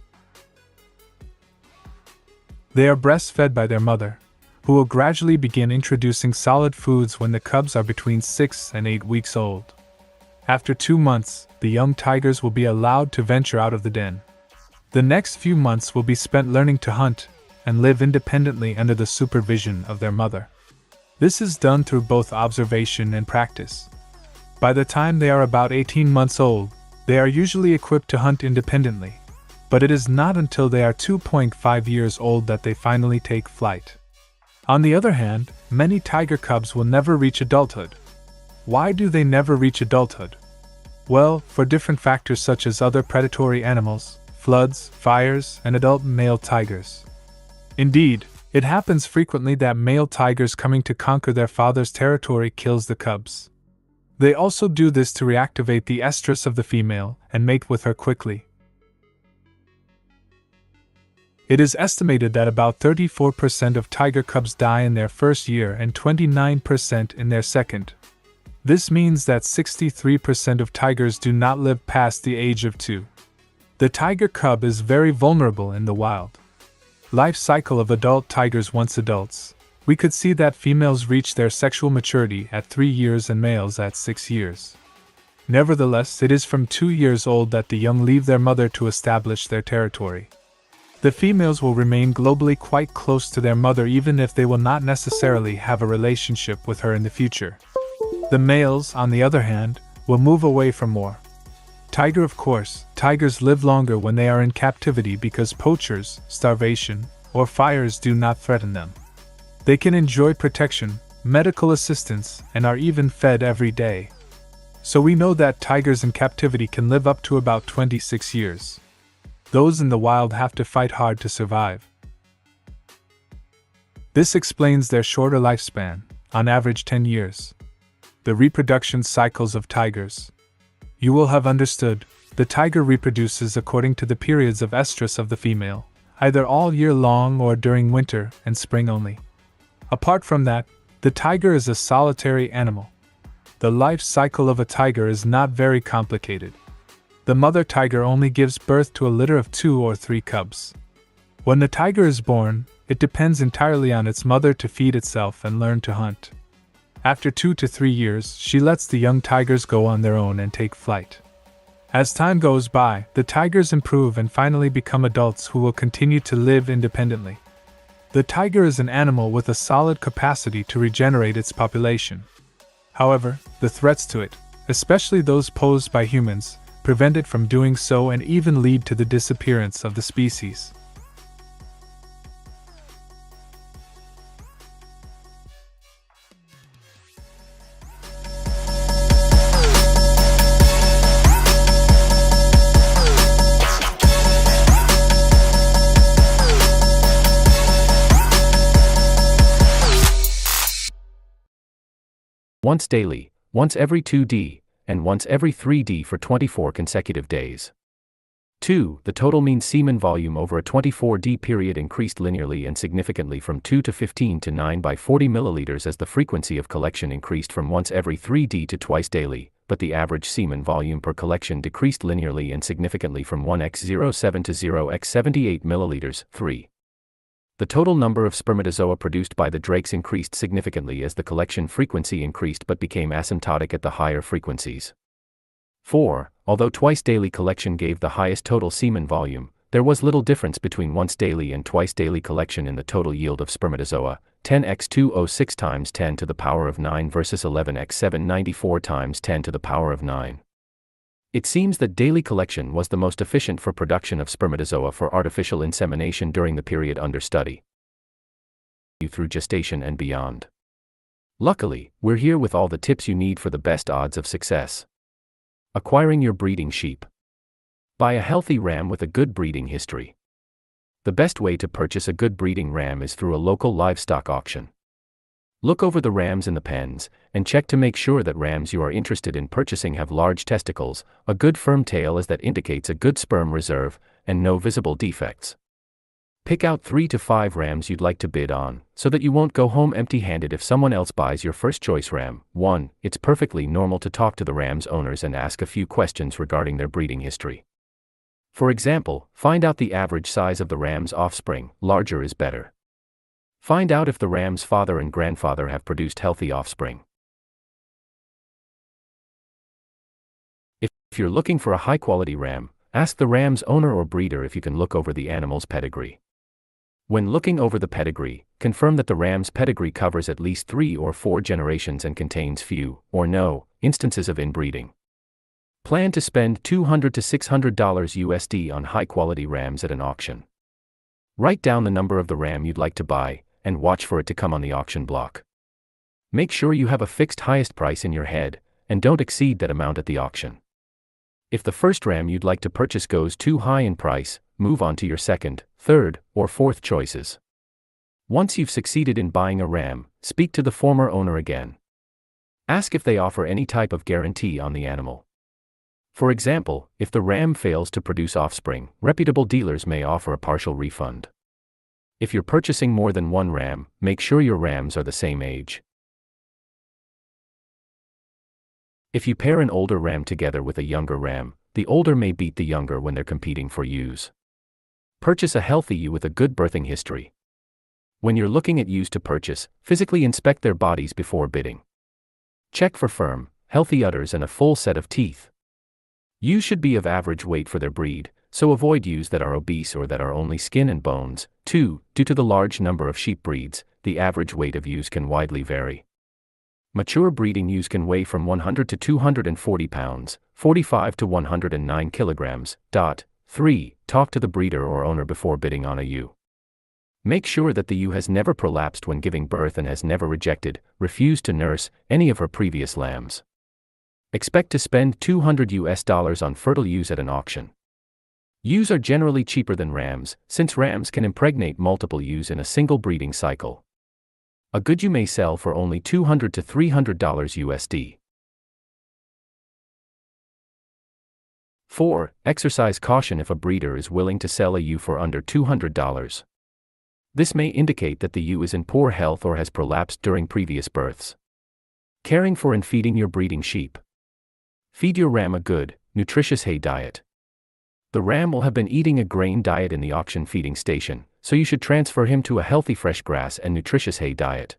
They are breastfed by their mother, who will gradually begin introducing solid foods when the cubs are between 6 and 8 weeks old. After 2 months, the young tigers will be allowed to venture out of the den. The next few months will be spent learning to hunt and live independently under the supervision of their mother. This is done through both observation and practice. By the time they are about 18 months old, they are usually equipped to hunt independently, but it is not until they are 2.5 years old that they finally take flight. On the other hand, many tiger cubs will never reach adulthood. Why do they never reach adulthood? Well, for different factors such as other predatory animals, floods, fires, and adult male tigers. Indeed, It happens frequently that male tigers coming to conquer their father's territory kills the cubs. They also do this to reactivate the estrus of the female and mate with her quickly. It is estimated that about 34% of tiger cubs die in their first year and 29% in their second. This means that 63% of tigers do not live past the age of 2. The tiger cub is very vulnerable in the wild. Life cycle of adult tigers. Once adults, we could see that females reach their sexual maturity at 3 years and males at 6 years. Nevertheless, it is from 2 years old that the young leave their mother to establish their territory. The females will remain globally quite close to their mother even if they will not necessarily have a relationship with her in the future. The males, on the other hand, will move away from more. Of course, tigers live longer when they are in captivity because poachers, starvation, or fires do not threaten them. They can enjoy protection, medical assistance, and are even fed every day. So we know that tigers in captivity can live up to about 26 years. Those in the wild have to fight hard to survive. This explains their shorter lifespan, on average 10 years. The reproduction cycles of tigers. You will have understood, the tiger reproduces according to the periods of estrus of the female, either all year long or during winter and spring only. Apart from that, the tiger is a solitary animal. The life cycle of a tiger is not very complicated. The mother tiger only gives birth to a litter of 2 or 3 cubs. When the tiger is born, it depends entirely on its mother to feed itself and learn to hunt. After 2 to 3 years, she lets the young tigers go on their own and take flight. As time goes by, the tigers improve and finally become adults who will continue to live independently. The tiger is an animal with a solid capacity to regenerate its population. However, the threats to it, especially those posed by humans, prevent it from doing so and even lead to the disappearance of the species. Once daily, once every 2D, and once every 3D for 24 consecutive days. 2. The total mean semen volume over a 24D period increased linearly and significantly from 2 to 15 to 9 by 40 milliliters as the frequency of collection increased from once every 3D to twice daily, but the average semen volume per collection decreased linearly and significantly from 1x07 to 0x78 milliliters. 3. The total number of spermatozoa produced by the drakes increased significantly as the collection frequency increased but became asymptotic at the higher frequencies. 4. Although twice daily collection gave the highest total semen volume, there was little difference between once daily and twice daily collection in the total yield of spermatozoa, 10x206 times 10 to the power of 9 versus 11x794 times 10 to the power of 9. It seems that daily collection was the most efficient for production of spermatozoa for artificial insemination during the period under study, through gestation and beyond. Luckily, we're here with all the tips you need for the best odds of success. Acquiring your breeding sheep. Buy a healthy ram with a good breeding history. The best way to purchase a good breeding ram is through a local livestock auction. Look over the rams in the pens, and check to make sure that rams you are interested in purchasing have large testicles, a good firm tail as that indicates a good sperm reserve, and no visible defects. Pick out 3 to 5 rams you'd like to bid on, so that you won't go home empty-handed if someone else buys your first choice ram. 1. It's perfectly normal to talk to the ram's owners and ask a few questions regarding their breeding history. For example, find out the average size of the ram's offspring, larger is better. Find out if the ram's father and grandfather have produced healthy offspring. If you're looking for a high-quality ram, ask the ram's owner or breeder if you can look over the animal's pedigree. When looking over the pedigree, confirm that the ram's pedigree covers at least 3 or 4 generations and contains few, or no, instances of inbreeding. Plan to spend $200 to $600 USD on high-quality rams at an auction. Write down the number of the ram you'd like to buy, and watch for it to come on the auction block. Make sure you have a fixed highest price in your head, and don't exceed that amount at the auction. If the first ram you'd like to purchase goes too high in price, move on to your second, third, or fourth choices. Once you've succeeded in buying a ram, speak to the former owner again. Ask if they offer any type of guarantee on the animal. For example, if the ram fails to produce offspring, reputable dealers may offer a partial refund. If you're purchasing more than one ram, make sure your rams are the same age. If you pair an older ram together with a younger ram, the older may beat the younger when they're competing for ewes. Purchase a healthy ewe with a good birthing history. When you're looking at ewes to purchase, physically inspect their bodies before bidding. Check for firm, healthy udders and a full set of teeth. Ewes should be of average weight for their breed, so avoid ewes that are obese or that are only skin and bones. 2. Due to the large number of sheep breeds, the average weight of ewes can widely vary. Mature breeding ewes can weigh from 100 to 240 pounds, 45 to 109 kilograms. 3. Talk to the breeder or owner before bidding on a ewe. Make sure that the ewe has never prolapsed when giving birth and has never rejected, refused to nurse, any of her previous lambs. Expect to spend $200 on fertile ewes at an auction. Ewes are generally cheaper than rams, since rams can impregnate multiple ewes in a single breeding cycle. A good ewe may sell for only $200 to $300 USD. 4. Exercise caution if a breeder is willing to sell a ewe for under $200. This may indicate that the ewe is in poor health or has prolapsed during previous births. Caring for and feeding your breeding sheep. Feed your ram a good, nutritious hay diet. The ram will have been eating a grain diet in the auction feeding station, so you should transfer him to a healthy fresh grass and nutritious hay diet.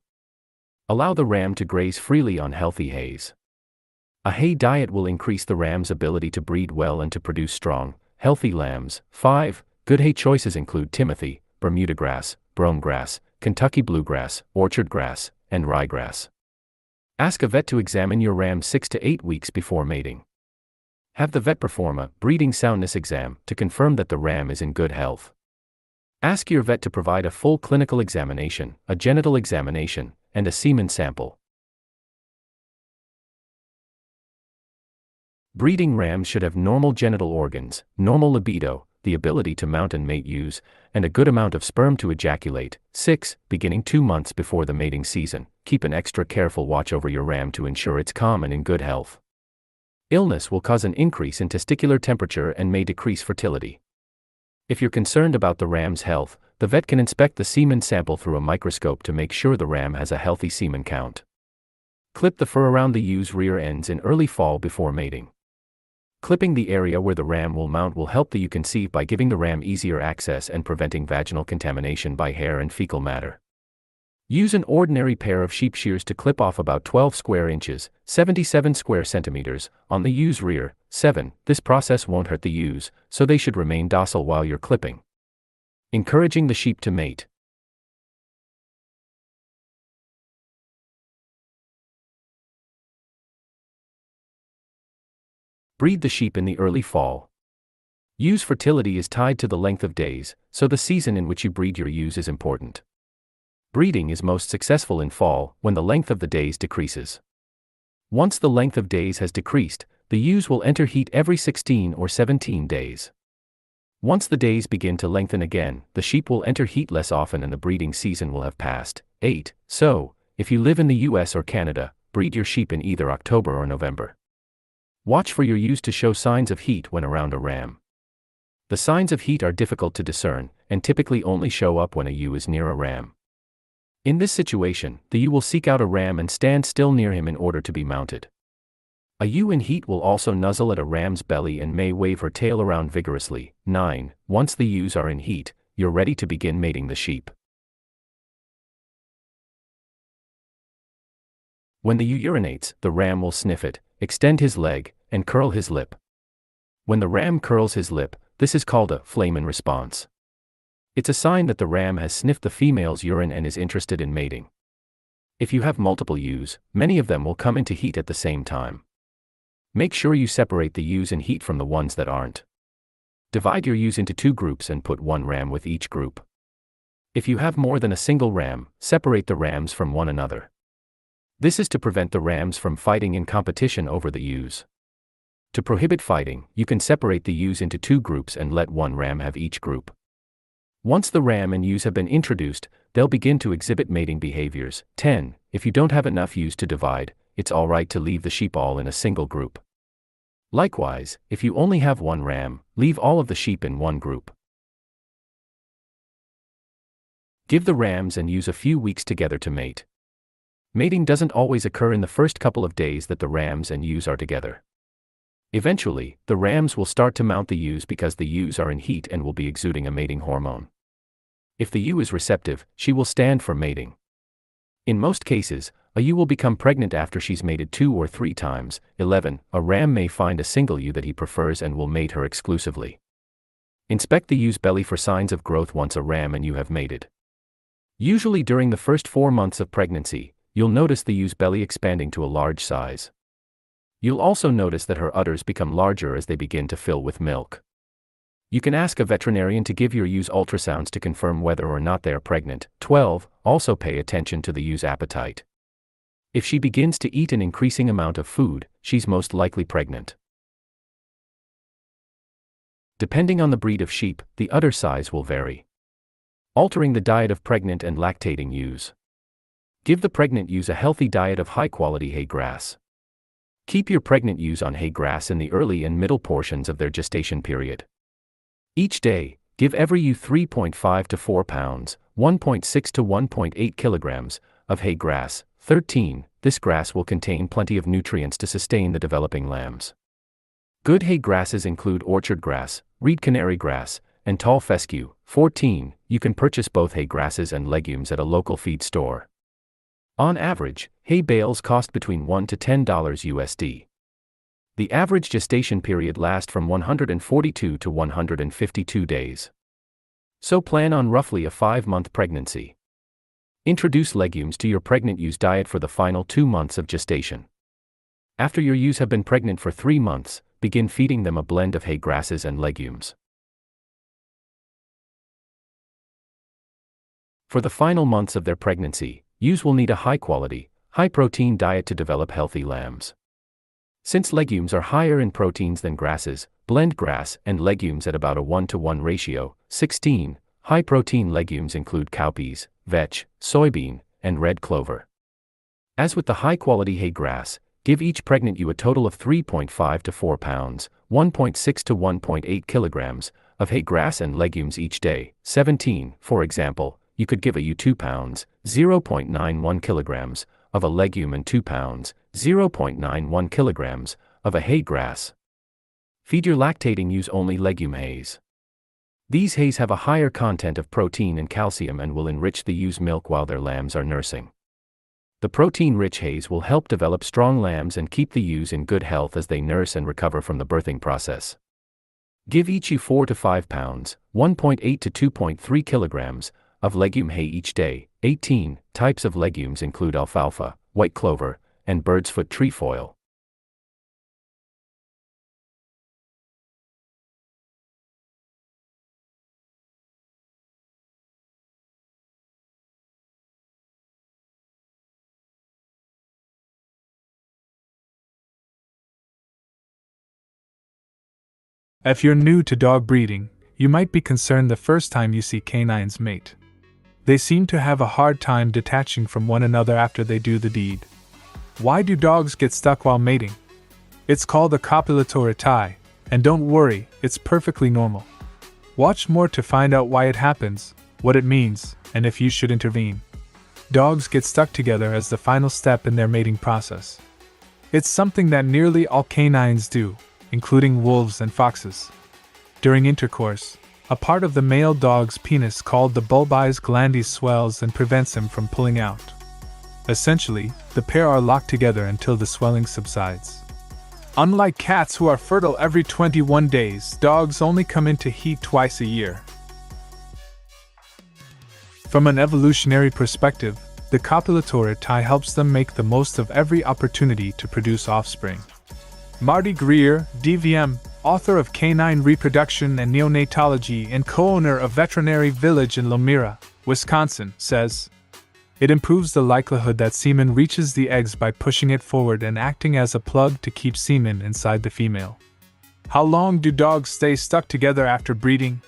Allow the ram to graze freely on healthy hays. A hay diet will increase the ram's ability to breed well and to produce strong, healthy lambs. 5. Good hay choices include timothy, Bermuda grass, brome grass, Kentucky bluegrass, orchard grass, and ryegrass. Ask a vet to examine your ram 6 to 8 weeks before mating. Have the vet perform a breeding soundness exam to confirm that the ram is in good health. Ask your vet to provide a full clinical examination, a genital examination, and a semen sample. Breeding rams should have normal genital organs, normal libido, the ability to mount and mate ewes, and a good amount of sperm to ejaculate. 6. Beginning 2 months before the mating season, keep an extra careful watch over your ram to ensure it's calm and in good health. Illness will cause an increase in testicular temperature and may decrease fertility. If you're concerned about the ram's health, the vet can inspect the semen sample through a microscope to make sure the ram has a healthy semen count. Clip the fur around the ewe's rear ends in early fall before mating. Clipping the area where the ram will mount will help the ewe conceive by giving the ram easier access and preventing vaginal contamination by hair and fecal matter. Use an ordinary pair of sheep shears to clip off about 12 square inches, 77 square centimeters, on the ewe's rear. 7. This process won't hurt the ewes, so they should remain docile while you're clipping. Encouraging the sheep to mate. Breed the sheep in the early fall. Ewe's fertility is tied to the length of days, so the season in which you breed your ewes is important. Breeding is most successful in fall, when the length of the days decreases. Once the length of days has decreased, the ewes will enter heat every 16 or 17 days. Once the days begin to lengthen again, the sheep will enter heat less often and the breeding season will have passed. 8. So, if you live in the US or Canada, breed your sheep in either October or November. Watch for your ewes to show signs of heat when around a ram. The signs of heat are difficult to discern, and typically only show up when a ewe is near a ram. In this situation, the ewe will seek out a ram and stand still near him in order to be mounted. A ewe in heat will also nuzzle at a ram's belly and may wave her tail around vigorously. 9. Once the ewes are in heat, you're ready to begin mating the sheep. When the ewe urinates, the ram will sniff it, extend his leg, and curl his lip. When the ram curls his lip, this is called a flamen response. It's a sign that the ram has sniffed the female's urine and is interested in mating. If you have multiple ewes, many of them will come into heat at the same time. Make sure you separate the ewes in heat from the ones that aren't. Divide your ewes into 2 groups and put 1 ram with each group. If you have more than a single ram, separate the rams from one another. This is to prevent the rams from fighting in competition over the ewes. To prohibit fighting, you can separate the ewes into 2 groups and let 1 ram have each group. Once the ram and ewes have been introduced, they'll begin to exhibit mating behaviors. 10. If you don't have enough ewes to divide, it's alright to leave the sheep all in a single group. Likewise, if you only have one ram, leave all of the sheep in one group. Give the rams and ewes a few weeks together to mate. Mating doesn't always occur in the first couple of days that the rams and ewes are together. Eventually, the rams will start to mount the ewes because the ewes are in heat and will be exuding a mating hormone. If the ewe is receptive, she will stand for mating. In most cases, a ewe will become pregnant after she's mated 2 or 3 times. 11. A ram may find a single ewe that he prefers and will mate her exclusively. Inspect the ewe's belly for signs of growth once a ram and ewe have mated. Usually during the first 4 months of pregnancy, you'll notice the ewe's belly expanding to a large size. You'll also notice that her udders become larger as they begin to fill with milk. You can ask a veterinarian to give your ewes ultrasounds to confirm whether or not they are pregnant. 12. Also pay attention to the ewe's appetite. If she begins to eat an increasing amount of food, she's most likely pregnant. Depending on the breed of sheep, the udder size will vary. Altering the diet of pregnant and lactating ewes. Give the pregnant ewes a healthy diet of high-quality hay grass. Keep your pregnant ewes on hay grass in the early and middle portions of their gestation period. Each day, give every ewe 3.5 to 4 pounds, 1.6 to 1.8 kilograms, of hay grass. 13. This grass will contain plenty of nutrients to sustain the developing lambs. Good hay grasses include orchard grass, reed canary grass, and tall fescue. 14. You can purchase both hay grasses and legumes at a local feed store. On average, hay bales cost between $1 to $10 USD. The average gestation period lasts from 142 to 152 days. So plan on roughly a 5-month pregnancy. Introduce legumes to your pregnant ewe's diet for the final 2 months of gestation. After your ewes have been pregnant for 3 months, begin feeding them a blend of hay grasses and legumes. For the final months of their pregnancy, ewes will need a high-quality, high-protein diet to develop healthy lambs. Since legumes are higher in proteins than grasses, blend grass and legumes at about a 1-to-1 ratio. 16. High-protein legumes include cowpeas, vetch, soybean, and red clover. As with the high-quality hay grass, give each pregnant ewe a total of 3.5 to 4 pounds, 1.6 to 1.8 kilograms, of hay grass and legumes each day. 17. For example, you could give a ewe 2 pounds, 0.91 kilograms, of a legume and 2 pounds, 0.91 kilograms, of a hay grass. Feed your lactating ewes only legume hays. These hays have a higher content of protein and calcium and will enrich the ewe's milk while their lambs are nursing. The protein-rich hays will help develop strong lambs and keep the ewes in good health as they nurse and recover from the birthing process. Give each ewe 4 to 5 pounds, 1.8 to 2.3 kilograms, of legume hay each day. 18. Types of legumes include alfalfa, white clover, and bird's foot trefoil. If you're new to dog breeding, you might be concerned the first time you see canines mate. They seem to have a hard time detaching from one another after they do the deed. Why do dogs get stuck while mating? It's called a copulatory tie, and don't worry, it's perfectly normal. Watch more to find out why it happens, what it means, and if you should intervene. Dogs get stuck together as the final step in their mating process. It's something that nearly all canines do, including wolves and foxes. During intercourse, a part of the male dog's penis called the bulbis glandis swells and prevents him from pulling out. Essentially, the pair are locked together until the swelling subsides. Unlike cats who are fertile every 21 days, dogs only come into heat twice a year. From an evolutionary perspective, the copulatory tie helps them make the most of every opportunity to produce offspring. Marty Greer, DVM, author of Canine Reproduction and Neonatology and co-owner of Veterinary Village in Lomira, Wisconsin, says, "It improves the likelihood that semen reaches the eggs by pushing it forward and acting as a plug to keep semen inside the female." How long do dogs stay stuck together after breeding?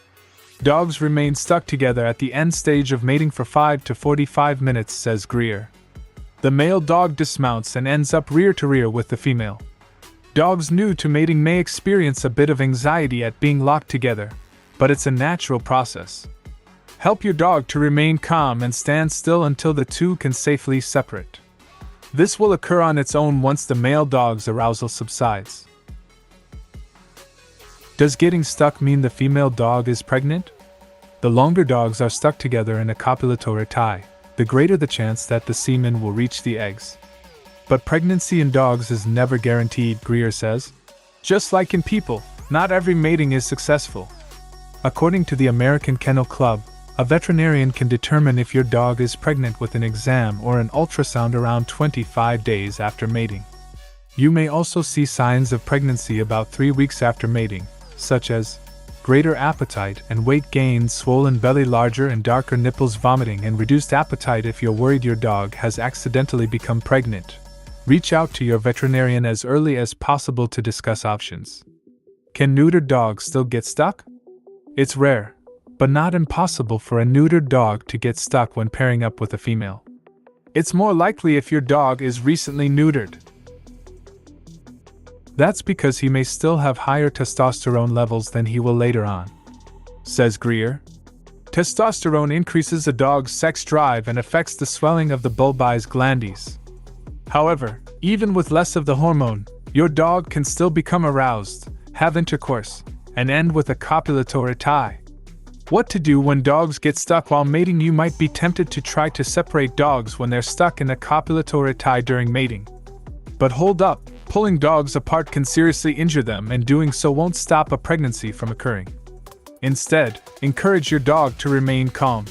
Dogs remain stuck together at the end stage of mating for 5 to 45 minutes, says Greer. The male dog dismounts and ends up rear to rear with the female. Dogs new to mating may experience a bit of anxiety at being locked together, but it's a natural process. Help your dog to remain calm and stand still until the two can safely separate. This will occur on its own once the male dog's arousal subsides. Does getting stuck mean the female dog is pregnant? The longer dogs are stuck together in a copulatory tie, the greater the chance that the semen will reach the eggs. But pregnancy in dogs is never guaranteed, Greer says. Just like in people, not every mating is successful. According to the American Kennel Club, a veterinarian can determine if your dog is pregnant with an exam or an ultrasound around 25 days after mating. You may also see signs of pregnancy about 3 weeks after mating, such as greater appetite and weight gain, swollen belly, larger and darker nipples, vomiting, and reduced appetite. If you're worried your dog has accidentally become pregnant, reach out to your veterinarian as early as possible to discuss options. Can neutered dogs still get stuck? It's rare, but not impossible for a neutered dog to get stuck when pairing up with a female. It's more likely if your dog is recently neutered. That's because he may still have higher testosterone levels than he will later on, says Greer. Testosterone increases a dog's sex drive and affects the swelling of the bulbous glandes. However, even with less of the hormone, your dog can still become aroused, have intercourse, and end with a copulatory tie. What to do when dogs get stuck while mating? You might be tempted to try to separate dogs when they're stuck in a copulatory tie during mating. But hold up. Pulling dogs apart can seriously injure them, and doing so won't stop a pregnancy from occurring. Instead, encourage your dog to remain calm.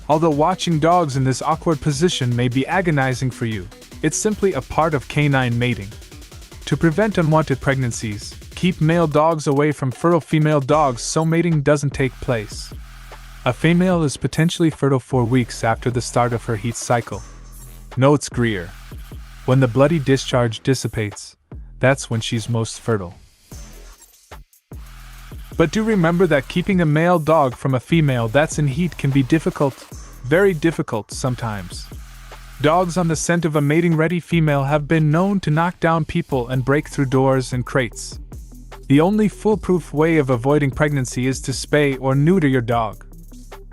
Although watching dogs in this awkward position may be agonizing for you, it's simply a part of canine mating. To prevent unwanted pregnancies, keep male dogs away from fertile female dogs so mating doesn't take place. A female is potentially fertile 4 weeks after the start of her heat cycle. Notes Greer. When the bloody discharge dissipates, that's when she's most fertile. But do remember that keeping a male dog from a female that's in heat can be difficult, very difficult sometimes. Dogs on the scent of a mating-ready female have been known to knock down people and break through doors and crates. The only foolproof way of avoiding pregnancy is to spay or neuter your dog.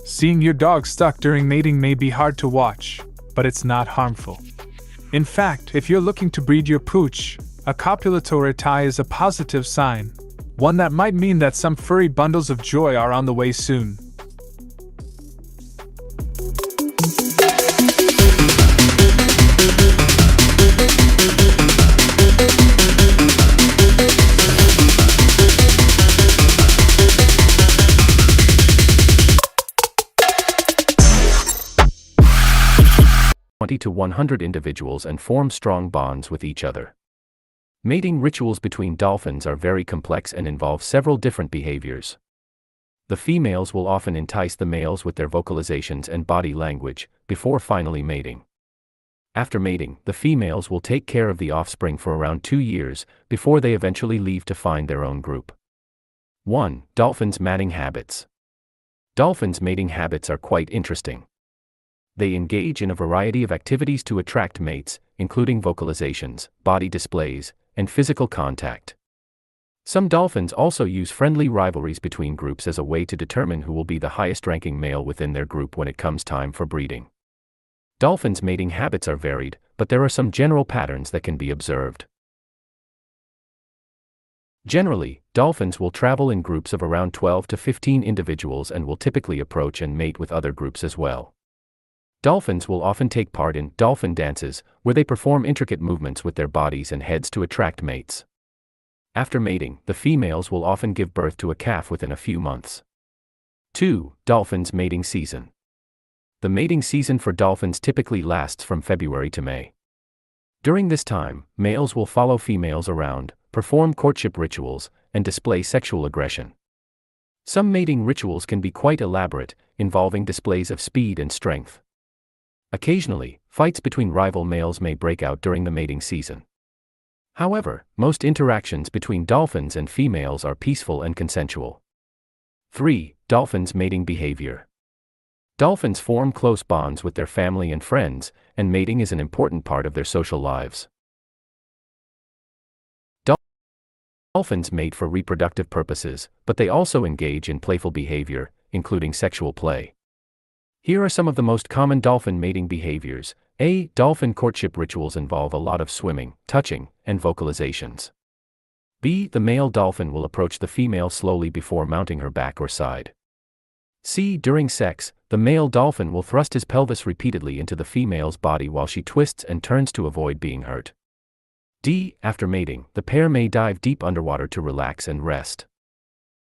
Seeing your dog stuck during mating may be hard to watch, but it's not harmful. In fact, if you're looking to breed your pooch, a copulatory tie is a positive sign, one that might mean that some furry bundles of joy are on the way soon. To 100 individuals and form strong bonds with each other. Mating rituals between dolphins are very complex and involve several different behaviors. The females will often entice the males with their vocalizations and body language, before finally mating. After mating, the females will take care of the offspring for around 2 years, before they eventually leave to find their own group. 1. Dolphins' mating habits. Dolphins' mating habits are quite interesting. They engage in a variety of activities to attract mates, including vocalizations, body displays, and physical contact. Some dolphins also use friendly rivalries between groups as a way to determine who will be the highest-ranking male within their group when it comes time for breeding. Dolphins' mating habits are varied, but there are some general patterns that can be observed. Generally, dolphins will travel in groups of around 12 to 15 individuals and will typically approach and mate with other groups as well. Dolphins will often take part in dolphin dances, where they perform intricate movements with their bodies and heads to attract mates. After mating, the females will often give birth to a calf within a few months. 2. Dolphins' mating season. The mating season for dolphins typically lasts from February to May. During this time, males will follow females around, perform courtship rituals, and display sexual aggression. Some mating rituals can be quite elaborate, involving displays of speed and strength. Occasionally, fights between rival males may break out during the mating season. However, most interactions between dolphins and females are peaceful and consensual. 3. Dolphins' mating behavior. Dolphins form close bonds with their family and friends, and mating is an important part of their social lives. Dolphins mate for reproductive purposes, but they also engage in playful behavior, including sexual play. Here are some of the most common dolphin mating behaviors. A. Dolphin courtship rituals involve a lot of swimming, touching, and vocalizations. B. The male dolphin will approach the female slowly before mounting her back or side. C. During sex, the male dolphin will thrust his pelvis repeatedly into the female's body while she twists and turns to avoid being hurt. D. After mating, the pair may dive deep underwater to relax and rest.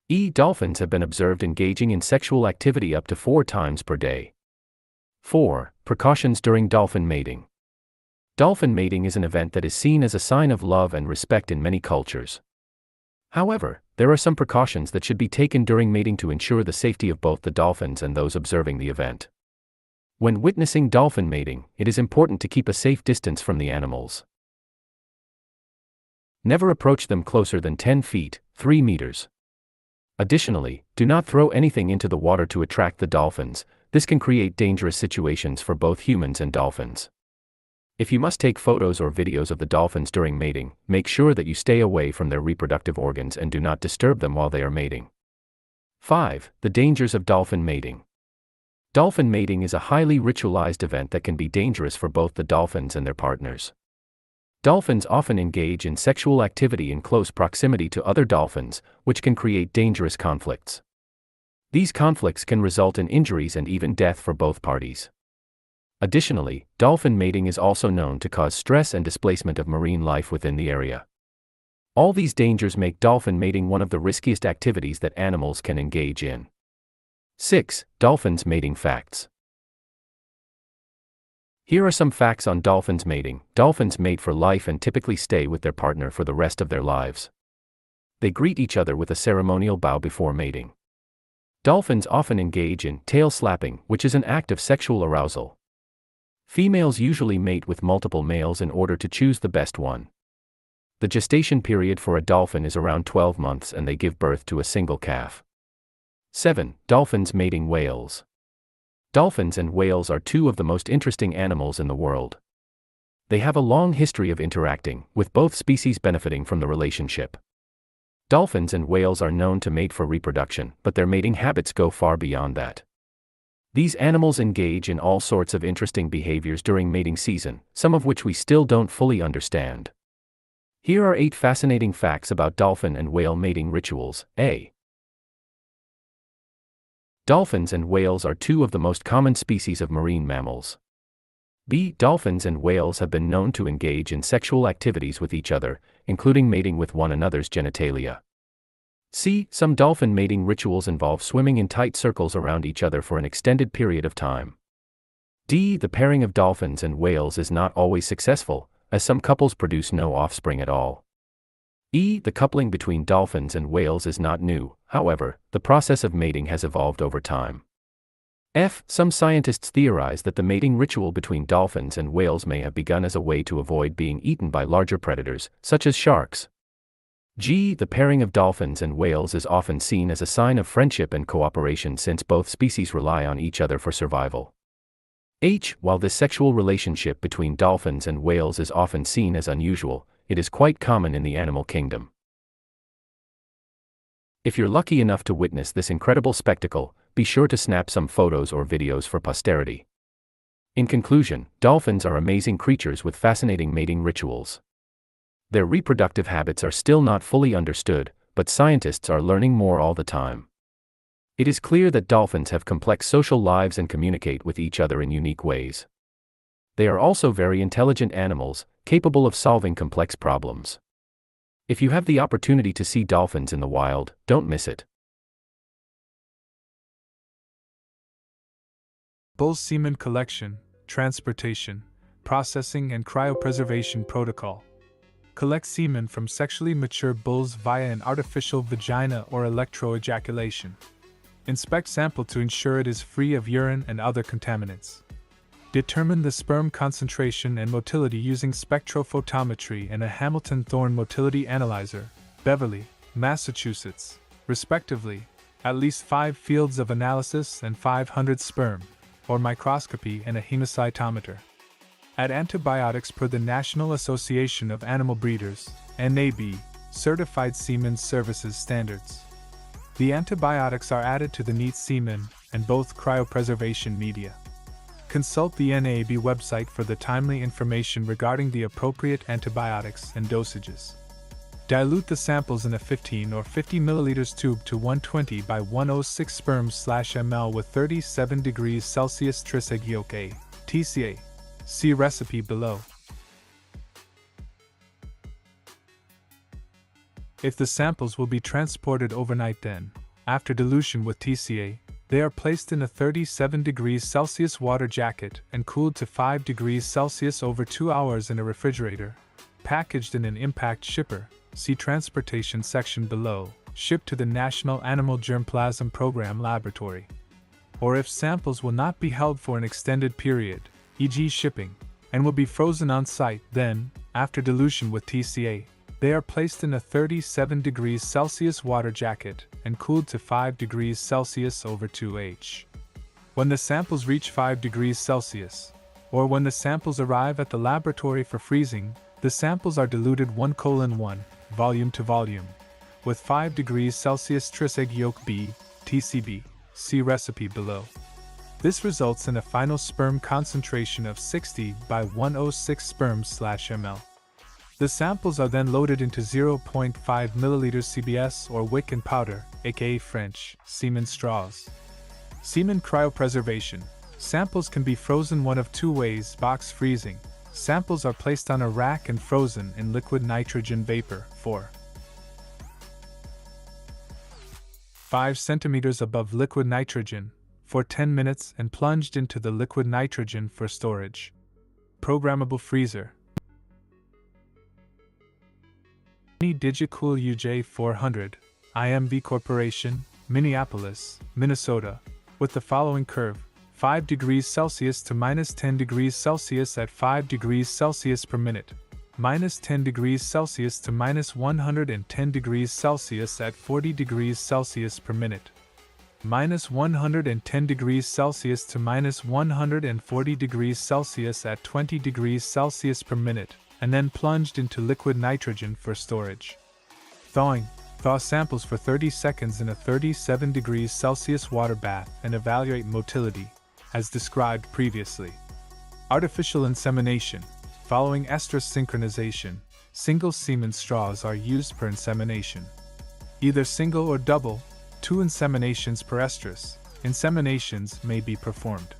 E. Dolphins have been observed engaging in sexual activity up to 4 times per day. 4. Precautions during dolphin mating. Dolphin mating is an event that is seen as a sign of love and respect in many cultures. However, there are some precautions that should be taken during mating to ensure the safety of both the dolphins and those observing the event. When witnessing dolphin mating, it is important to keep a safe distance from the animals. Never approach them closer than 10 feet, 3 meters. Additionally, do not throw anything into the water to attract the dolphins. This can create dangerous situations for both humans and dolphins. If you must take photos or videos of the dolphins during mating, make sure that you stay away from their reproductive organs and do not disturb them while they are mating. 5. The dangers of dolphin mating. Dolphin mating is a highly ritualized event that can be dangerous for both the dolphins and their partners. Dolphins often engage in sexual activity in close proximity to other dolphins, which can create dangerous conflicts. These conflicts can result in injuries and even death for both parties. Additionally, dolphin mating is also known to cause stress and displacement of marine life within the area. All these dangers make dolphin mating one of the riskiest activities that animals can engage in. 6. Dolphins mating facts. Here are some facts on dolphins mating. Dolphins mate for life and typically stay with their partner for the rest of their lives. They greet each other with a ceremonial bow before mating. Dolphins often engage in tail slapping, which is an act of sexual arousal. Females usually mate with multiple males in order to choose the best one. The gestation period for a dolphin is around 12 months and they give birth to a single calf. 7. Dolphins mating whales. Dolphins and whales are two of the most interesting animals in the world. They have a long history of interacting, with both species benefiting from the relationship. Dolphins and whales are known to mate for reproduction, but their mating habits go far beyond that. These animals engage in all sorts of interesting behaviors during mating season, some of which we still don't fully understand. Here are 8 fascinating facts about dolphin and whale mating rituals. A. Dolphins and whales are two of the most common species of marine mammals. B. Dolphins and whales have been known to engage in sexual activities with each other, including mating with one another's genitalia. C. Some dolphin mating rituals involve swimming in tight circles around each other for an extended period of time. D. The pairing of dolphins and whales is not always successful, as some couples produce no offspring at all. E. The coupling between dolphins and whales is not new, however, the process of mating has evolved over time. F. Some scientists theorize that the mating ritual between dolphins and whales may have begun as a way to avoid being eaten by larger predators, such as sharks. G. The pairing of dolphins and whales is often seen as a sign of friendship and cooperation since both species rely on each other for survival. H. While this sexual relationship between dolphins and whales is often seen as unusual, it is quite common in the animal kingdom. If you're lucky enough to witness this incredible spectacle, be sure to snap some photos or videos for posterity. In conclusion, dolphins are amazing creatures with fascinating mating rituals. Their reproductive habits are still not fully understood, but scientists are learning more all the time. It is clear that dolphins have complex social lives and communicate with each other in unique ways. They are also very intelligent animals, capable of solving complex problems. If you have the opportunity to see dolphins in the wild, don't miss it. Bull semen collection, transportation, processing and cryopreservation protocol. Collect semen from sexually mature bulls via an artificial vagina or electroejaculation. Inspect sample to ensure it is free of urine and other contaminants. Determine the sperm concentration and motility using spectrophotometry and a Hamilton-Thorne motility analyzer, Beverly, Massachusetts, respectively. at least 5 fields of analysis and 500 sperm, or microscopy and a hemocytometer. Add antibiotics per the National Association of Animal Breeders, NAB, Certified Semen Services Standards. The antibiotics are added to the neat semen and both cryopreservation media. Consult the NAB website for the timely information regarding the appropriate antibiotics and dosages. Dilute the samples in a 15 or 50 ml tube to 120 by 106 sperms/ml with 37 degrees Celsius tris egg yolk A, TCA. See recipe below. If the samples will be transported overnight, then, after dilution with TCA, they are placed in a 37 degrees Celsius water jacket and cooled to 5 degrees Celsius over 2 hours in a refrigerator, packaged in an impact shipper. See transportation section below, shipped to the National Animal Germplasm Program Laboratory. Or if samples will not be held for an extended period, e.g. shipping, and will be frozen on site, then, after dilution with TCA, they are placed in a 37 degrees Celsius water jacket and cooled to 5 degrees Celsius over 2H. When the samples reach 5 degrees Celsius, or when the samples arrive at the laboratory for freezing, the samples are diluted 1:1, volume to volume, with 5 degrees Celsius tris egg yolk B, TCB. See recipe below. This results in a final sperm concentration of 60 by 106 sperms/ml. The samples are then loaded into 0.5 ml CBS or wick and powder, aka French, semen straws. Semen cryopreservation. Samples can be frozen one of two ways: box freezing. Samples are placed on a rack and frozen in liquid nitrogen vapor for 5 centimeters above liquid nitrogen for 10 minutes and plunged into the liquid nitrogen for storage. Programmable freezer. Digicool UJ400, IMV Corporation, Minneapolis, Minnesota, with the following curve: 5 degrees Celsius to minus 10 degrees Celsius at 5 degrees Celsius per minute, minus 10 degrees Celsius to minus 110 degrees Celsius at 40 degrees Celsius per minute, minus 110 degrees Celsius to minus 140 degrees Celsius at 20 degrees Celsius per minute, and then plunged into liquid nitrogen for storage. Thawing. Thaw samples for 30 seconds in a 37 degrees Celsius water bath and evaluate motility, as described previously. Artificial insemination. Following estrus synchronization, single semen straws are used per insemination. Either single or double, 2 inseminations per estrus, inseminations may be performed.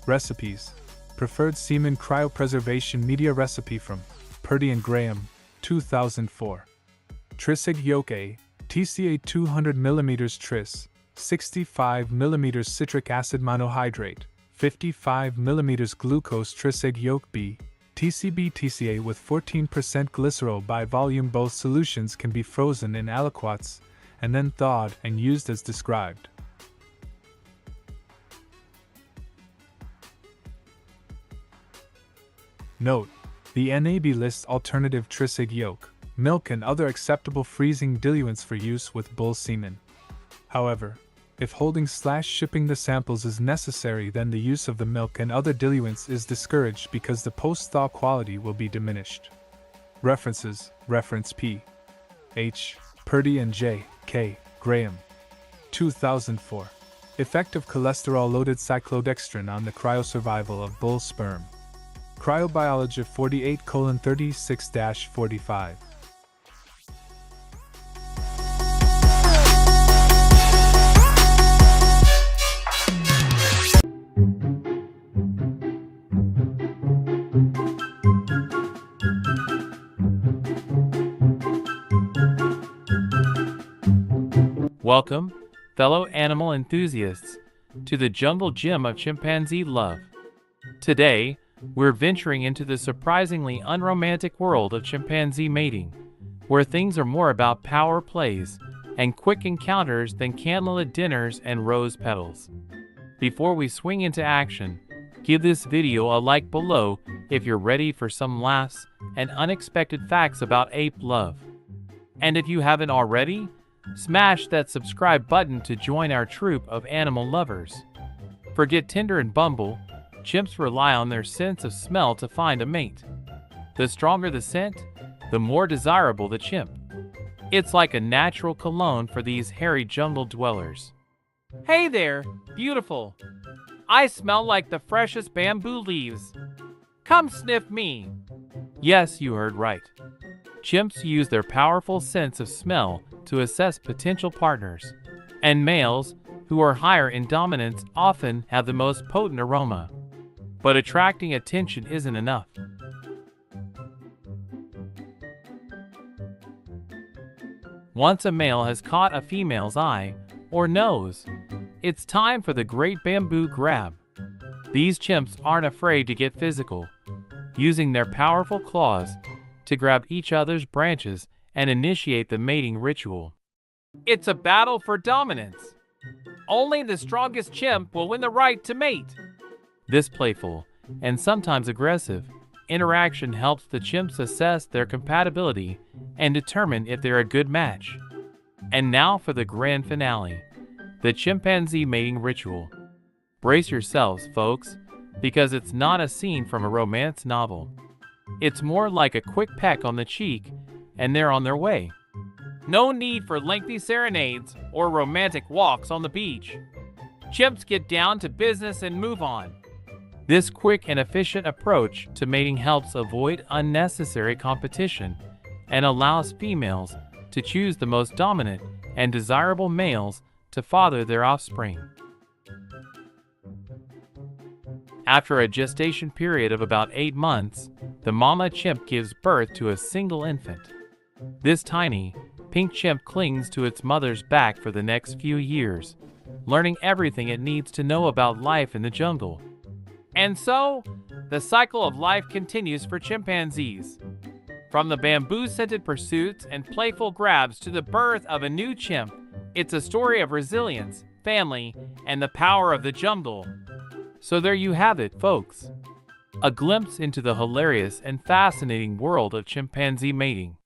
Recipes. Preferred semen cryopreservation media recipe from Purdy and Graham, 2004. Tris egg yolk A, TCA 200 mm tris, 65 mm citric acid monohydrate, 55 mm glucose tris egg yolk B, TCB TCA with 14% glycerol by volume. Both solutions can be frozen in aliquots and then thawed and used as described. Note: the NAB lists alternative tris egg yolk, milk and other acceptable freezing diluents for use with bull semen. However, if holding/shipping the samples is necessary, then the use of the milk and other diluents is discouraged because the post-thaw quality will be diminished. References: Reference P. H. Purdy and J. K. Graham. 2004. Effect of cholesterol-loaded cyclodextrin on the cryosurvival of bull sperm. Cryobiology 48:36-45. Welcome, fellow animal enthusiasts, to the jungle gym of chimpanzee love. Today, we're venturing into the surprisingly unromantic world of chimpanzee mating, where things are more about power plays and quick encounters than candlelit dinners and rose petals. Before we swing into action, give this video a like below if you're ready for some laughs and unexpected facts about ape love. And if you haven't already, Smash that subscribe button to join our troop of animal lovers. Forget Tinder and Bumble, chimps rely on their sense of smell to find a mate. The stronger the scent, the more desirable the chimp. It's like a natural cologne for these hairy jungle dwellers. Hey there, beautiful. I smell like the freshest bamboo leaves. Come sniff me. Yes, you heard right. Chimps use their powerful sense of smell to assess potential partners, and males, who are higher in dominance, often have the most potent aroma. But attracting attention isn't enough. Once a male has caught a female's eye or nose, it's time for the great bamboo grab. These chimps aren't afraid to get physical, using their powerful claws to grab each other's branches and initiate the mating ritual. It's a battle for dominance. Only the strongest chimp will win the right to mate. This playful, and sometimes aggressive, interaction helps the chimps assess their compatibility and determine if they're a good match. And now for the grand finale, the chimpanzee mating ritual. Brace yourselves, folks, because it's not a scene from a romance novel. It's more like a quick peck on the cheek, and they're on their way. No need for lengthy serenades or romantic walks on the beach. Chimps get down to business and move on. This quick and efficient approach to mating helps avoid unnecessary competition and allows females to choose the most dominant and desirable males to father their offspring. After a gestation period of about 8 months, the mama chimp gives birth to a single infant. This tiny, pink chimp clings to its mother's back for the next few years, learning everything it needs to know about life in the jungle. And so, the cycle of life continues for chimpanzees. From the bamboo-scented pursuits and playful grabs to the birth of a new chimp, it's a story of resilience, family, and the power of the jungle. So there you have it, folks. A glimpse into the hilarious and fascinating world of chimpanzee mating.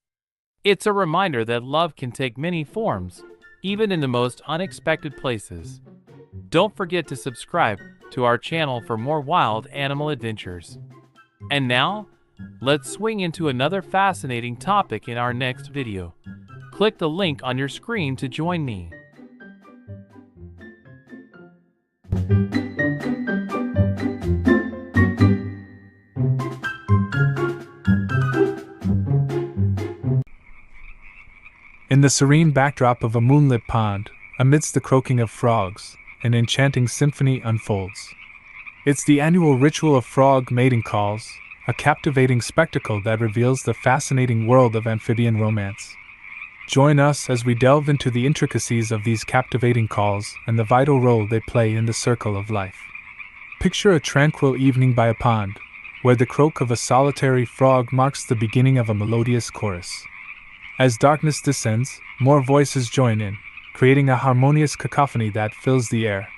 It's a reminder that love can take many forms, even in the most unexpected places. Don't forget to subscribe to our channel for more wild animal adventures. And now, let's swing into another fascinating topic in our next video. Click the link on your screen to join me. In the serene backdrop of a moonlit pond, amidst the croaking of frogs, an enchanting symphony unfolds. It's the annual ritual of frog mating calls, a captivating spectacle that reveals the fascinating world of amphibian romance. Join us as we delve into the intricacies of these captivating calls and the vital role they play in the circle of life. Picture a tranquil evening by a pond, where the croak of a solitary frog marks the beginning of a melodious chorus. As darkness descends, more voices join in, creating a harmonious cacophony that fills the air.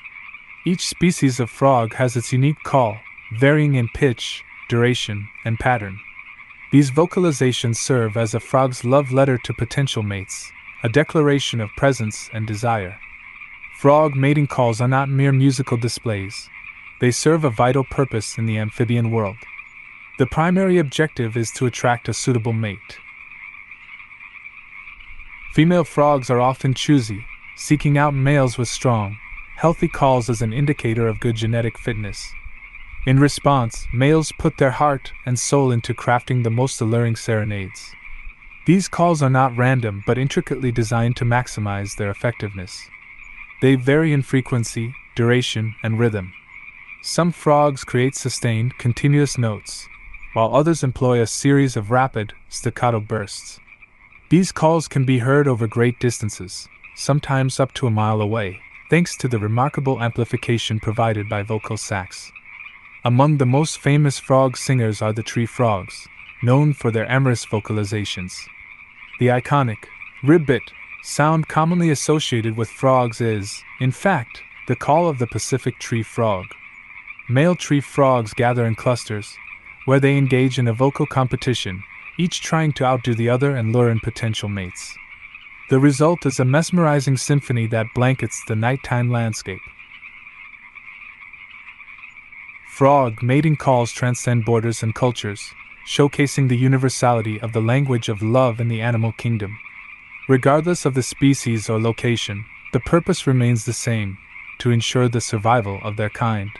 Each species of frog has its unique call, varying in pitch, duration, and pattern. These vocalizations serve as a frog's love letter to potential mates, a declaration of presence and desire. Frog mating calls are not mere musical displays. They serve a vital purpose in the amphibian world. The primary objective is to attract a suitable mate. Female frogs are often choosy, seeking out males with strong, healthy calls as an indicator of good genetic fitness. In response, males put their heart and soul into crafting the most alluring serenades. These calls are not random but intricately designed to maximize their effectiveness. They vary in frequency, duration, and rhythm. Some frogs create sustained, continuous notes, while others employ a series of rapid, staccato bursts. These calls can be heard over great distances, sometimes up to a mile away, thanks to the remarkable amplification provided by vocal sacs. Among the most famous frog singers are the tree frogs, known for their amorous vocalizations. The iconic ribbit sound commonly associated with frogs is, in fact, the call of the Pacific tree frog. Male tree frogs gather in clusters, where they engage in a vocal competition, each trying to outdo the other and lure in potential mates. The result is a mesmerizing symphony that blankets the nighttime landscape. Frog mating calls transcend borders and cultures, showcasing the universality of the language of love in the animal kingdom. Regardless of the species or location, the purpose remains the same: to ensure the survival of their kind.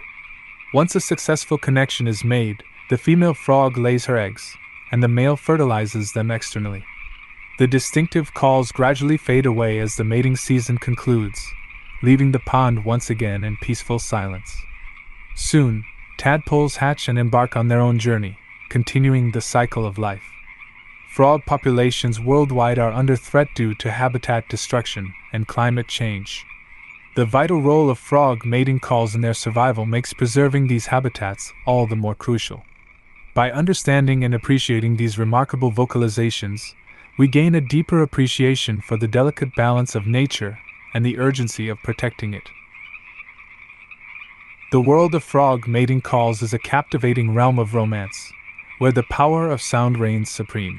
Once a successful connection is made, the female frog lays her eggs, and the male fertilizes them externally. The distinctive calls gradually fade away as the mating season concludes, leaving the pond once again in peaceful silence. Soon, tadpoles hatch and embark on their own journey, continuing the cycle of life. Frog populations worldwide are under threat due to habitat destruction and climate change. The vital role of frog mating calls in their survival makes preserving these habitats all the more crucial. By understanding and appreciating these remarkable vocalizations, we gain a deeper appreciation for the delicate balance of nature and the urgency of protecting it. The world of frog mating calls is a captivating realm of romance, where the power of sound reigns supreme.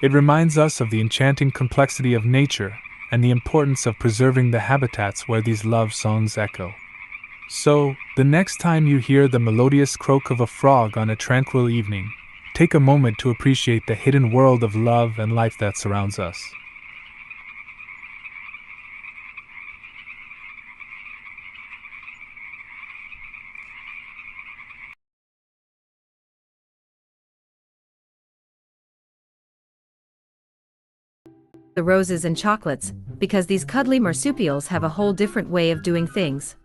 It reminds us of the enchanting complexity of nature and the importance of preserving the habitats where these love songs echo. So, the next time you hear the melodious croak of a frog on a tranquil evening, take a moment to appreciate the hidden world of love and life that surrounds us. The roses and chocolates, because these cuddly marsupials have a whole different way of doing things.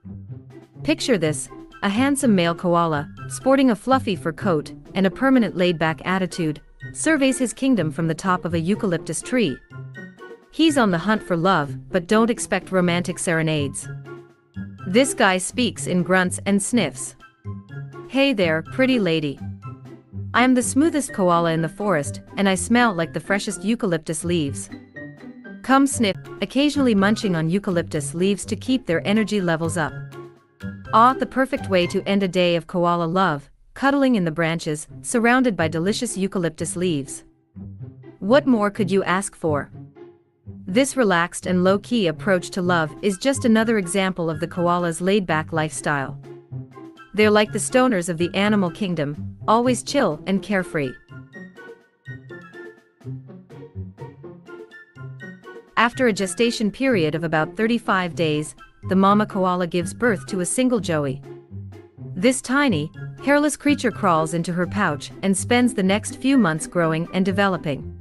Picture this: a handsome male koala, sporting a fluffy fur coat and a permanent laid-back attitude, surveys his kingdom from the top of a eucalyptus tree. He's on the hunt for love, but don't expect romantic serenades. This guy speaks in grunts and sniffs. "Hey there, pretty lady. I am the smoothest koala in the forest, and I smell like the freshest eucalyptus leaves. Come sniff," occasionally munching on eucalyptus leaves to keep their energy levels up. Ah, the perfect way to end a day of koala love, cuddling in the branches, surrounded by delicious eucalyptus leaves. What more could you ask for? This relaxed and low-key approach to love is just another example of the koala's laid-back lifestyle. They're like the stoners of the animal kingdom, always chill and carefree. After a gestation period of about 35 days, the mama koala gives birth to a single joey. This tiny, hairless creature crawls into her pouch and spends the next few months growing and developing.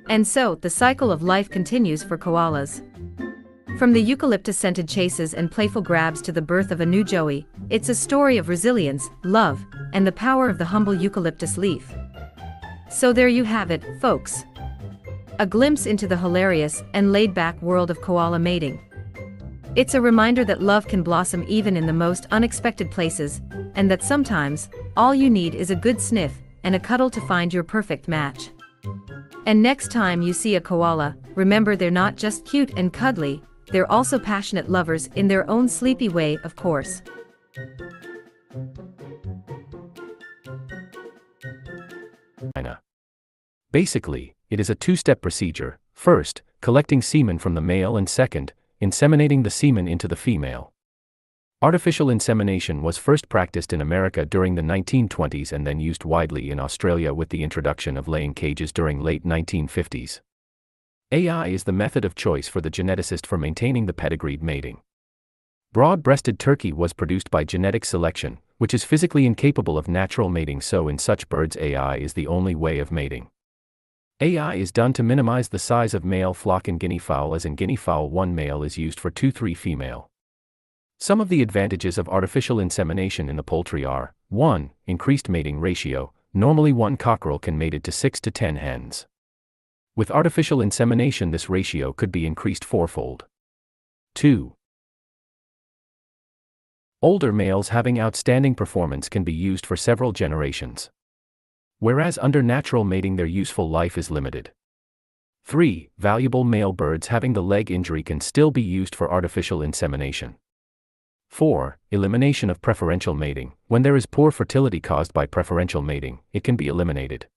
And so, the cycle of life continues for koalas. From the eucalyptus-scented chases and playful grabs to the birth of a new joey, it's a story of resilience, love, and the power of the humble eucalyptus leaf. So there you have it, folks. A glimpse into the hilarious and laid-back world of koala mating. It's a reminder that love can blossom even in the most unexpected places, and that sometimes, all you need is a good sniff and a cuddle to find your perfect match. And next time you see a koala, remember they're not just cute and cuddly, they're also passionate lovers in their own sleepy way, of course. Basically, it is a two-step procedure: first, collecting semen from the male, and second, inseminating the semen into the female. Artificial insemination was first practiced in America during the 1920s and then used widely in Australia with the introduction of laying cages during late 1950s. AI is the method of choice for the geneticist for maintaining the pedigreed mating. Broad-breasted turkey was produced by genetic selection, which is physically incapable of natural mating, so in such birds AI is the only way of mating. AI is done to minimize the size of male flock in guinea fowl, as in guinea fowl 1 male is used for 2-3 female. Some of the advantages of artificial insemination in the poultry are: 1. Increased mating ratio. Normally 1 cockerel can mate to 6 to 10 hens. With artificial insemination this ratio could be increased 4-fold. 2. Older males having outstanding performance can be used for several generations, whereas under natural mating their useful life is limited. 3. Valuable male birds having the leg injury can still be used for artificial insemination. 4. Elimination of preferential mating. When there is poor fertility caused by preferential mating, it can be eliminated.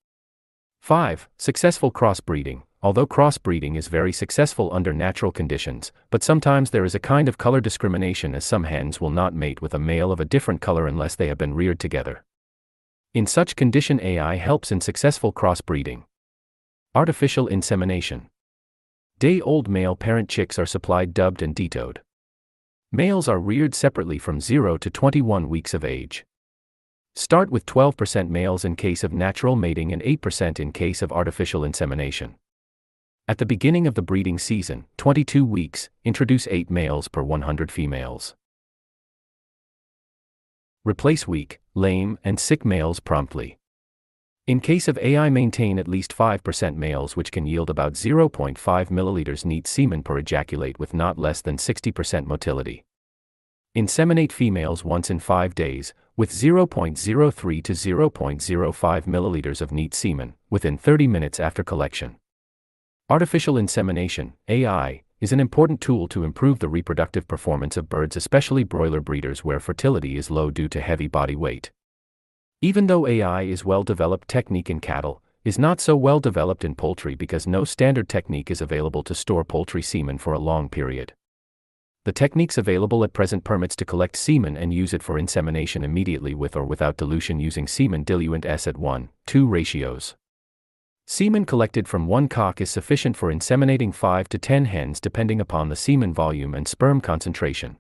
5. Successful crossbreeding. although crossbreeding is very successful under natural conditions, but sometimes there is a kind of color discrimination, as some hens will not mate with a male of a different color unless they have been reared together. In such condition, AI helps in successful crossbreeding. Artificial insemination. Day-old male parent chicks are supplied dubbed and detoed. Males are reared separately from 0 to 21 weeks of age. Start with 12% males in case of natural mating and 8% in case of artificial insemination. At the beginning of the breeding season, 22 weeks, introduce 8 males per 100 females. Replace weak, lame, and sick males promptly. In case of AI, maintain at least 5% males, which can yield about 0.5 milliliters neat semen per ejaculate with not less than 60% motility. Inseminate females once in 5 days, with 0.03 to 0.05 milliliters of neat semen, within 30 minutes after collection. Artificial insemination, AI, is an important tool to improve the reproductive performance of birds, especially broiler breeders where fertility is low due to heavy body weight. Even though AI is well-developed technique in cattle, is not so well developed in poultry because no standard technique is available to store poultry semen for a long period. The techniques available at present permits to collect semen and use it for insemination immediately with or without dilution using semen diluent S at 1:2 ratios. Semen collected from one cock is sufficient for inseminating 5 to 10 hens depending upon the semen volume and sperm concentration.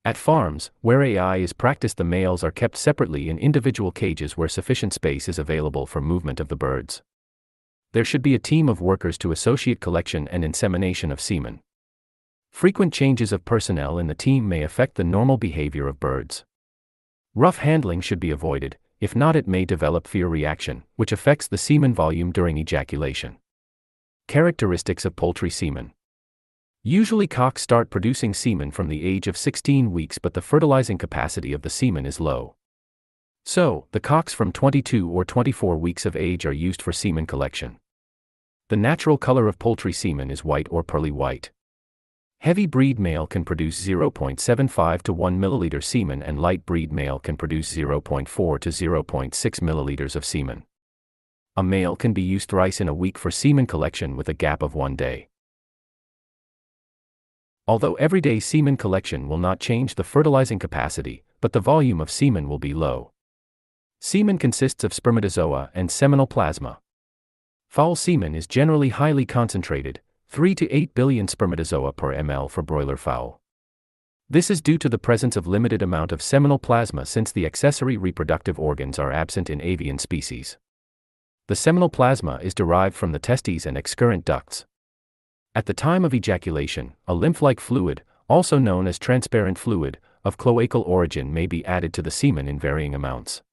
At farms, where AI is practiced, the males are kept separately in individual cages where sufficient space is available for movement of the birds. There should be a team of workers to associate collection and insemination of semen. Frequent changes of personnel in the team may affect the normal behavior of birds. Rough handling should be avoided, if not it may develop fear reaction, which affects the semen volume during ejaculation. Characteristics of poultry semen. Usually cocks start producing semen from the age of 16 weeks, but the fertilizing capacity of the semen is low. So, the cocks from 22 or 24 weeks of age are used for semen collection. The natural color of poultry semen is white or pearly white. Heavy breed male can produce 0.75 to 1 milliliter semen, and light breed male can produce 0.4 to 0.6 milliliters of semen. A male can be used thrice in a week for semen collection with a gap of 1 day. Although everyday semen collection will not change the fertilizing capacity, but the volume of semen will be low. Semen consists of spermatozoa and seminal plasma. Fowl semen is generally highly concentrated, 3 to 8 billion spermatozoa per ml for broiler fowl. This is due to the presence of limited amount of seminal plasma since the accessory reproductive organs are absent in avian species. The seminal plasma is derived from the testes and excurrent ducts. At the time of ejaculation, a lymph-like fluid, also known as transparent fluid, of cloacal origin may be added to the semen in varying amounts.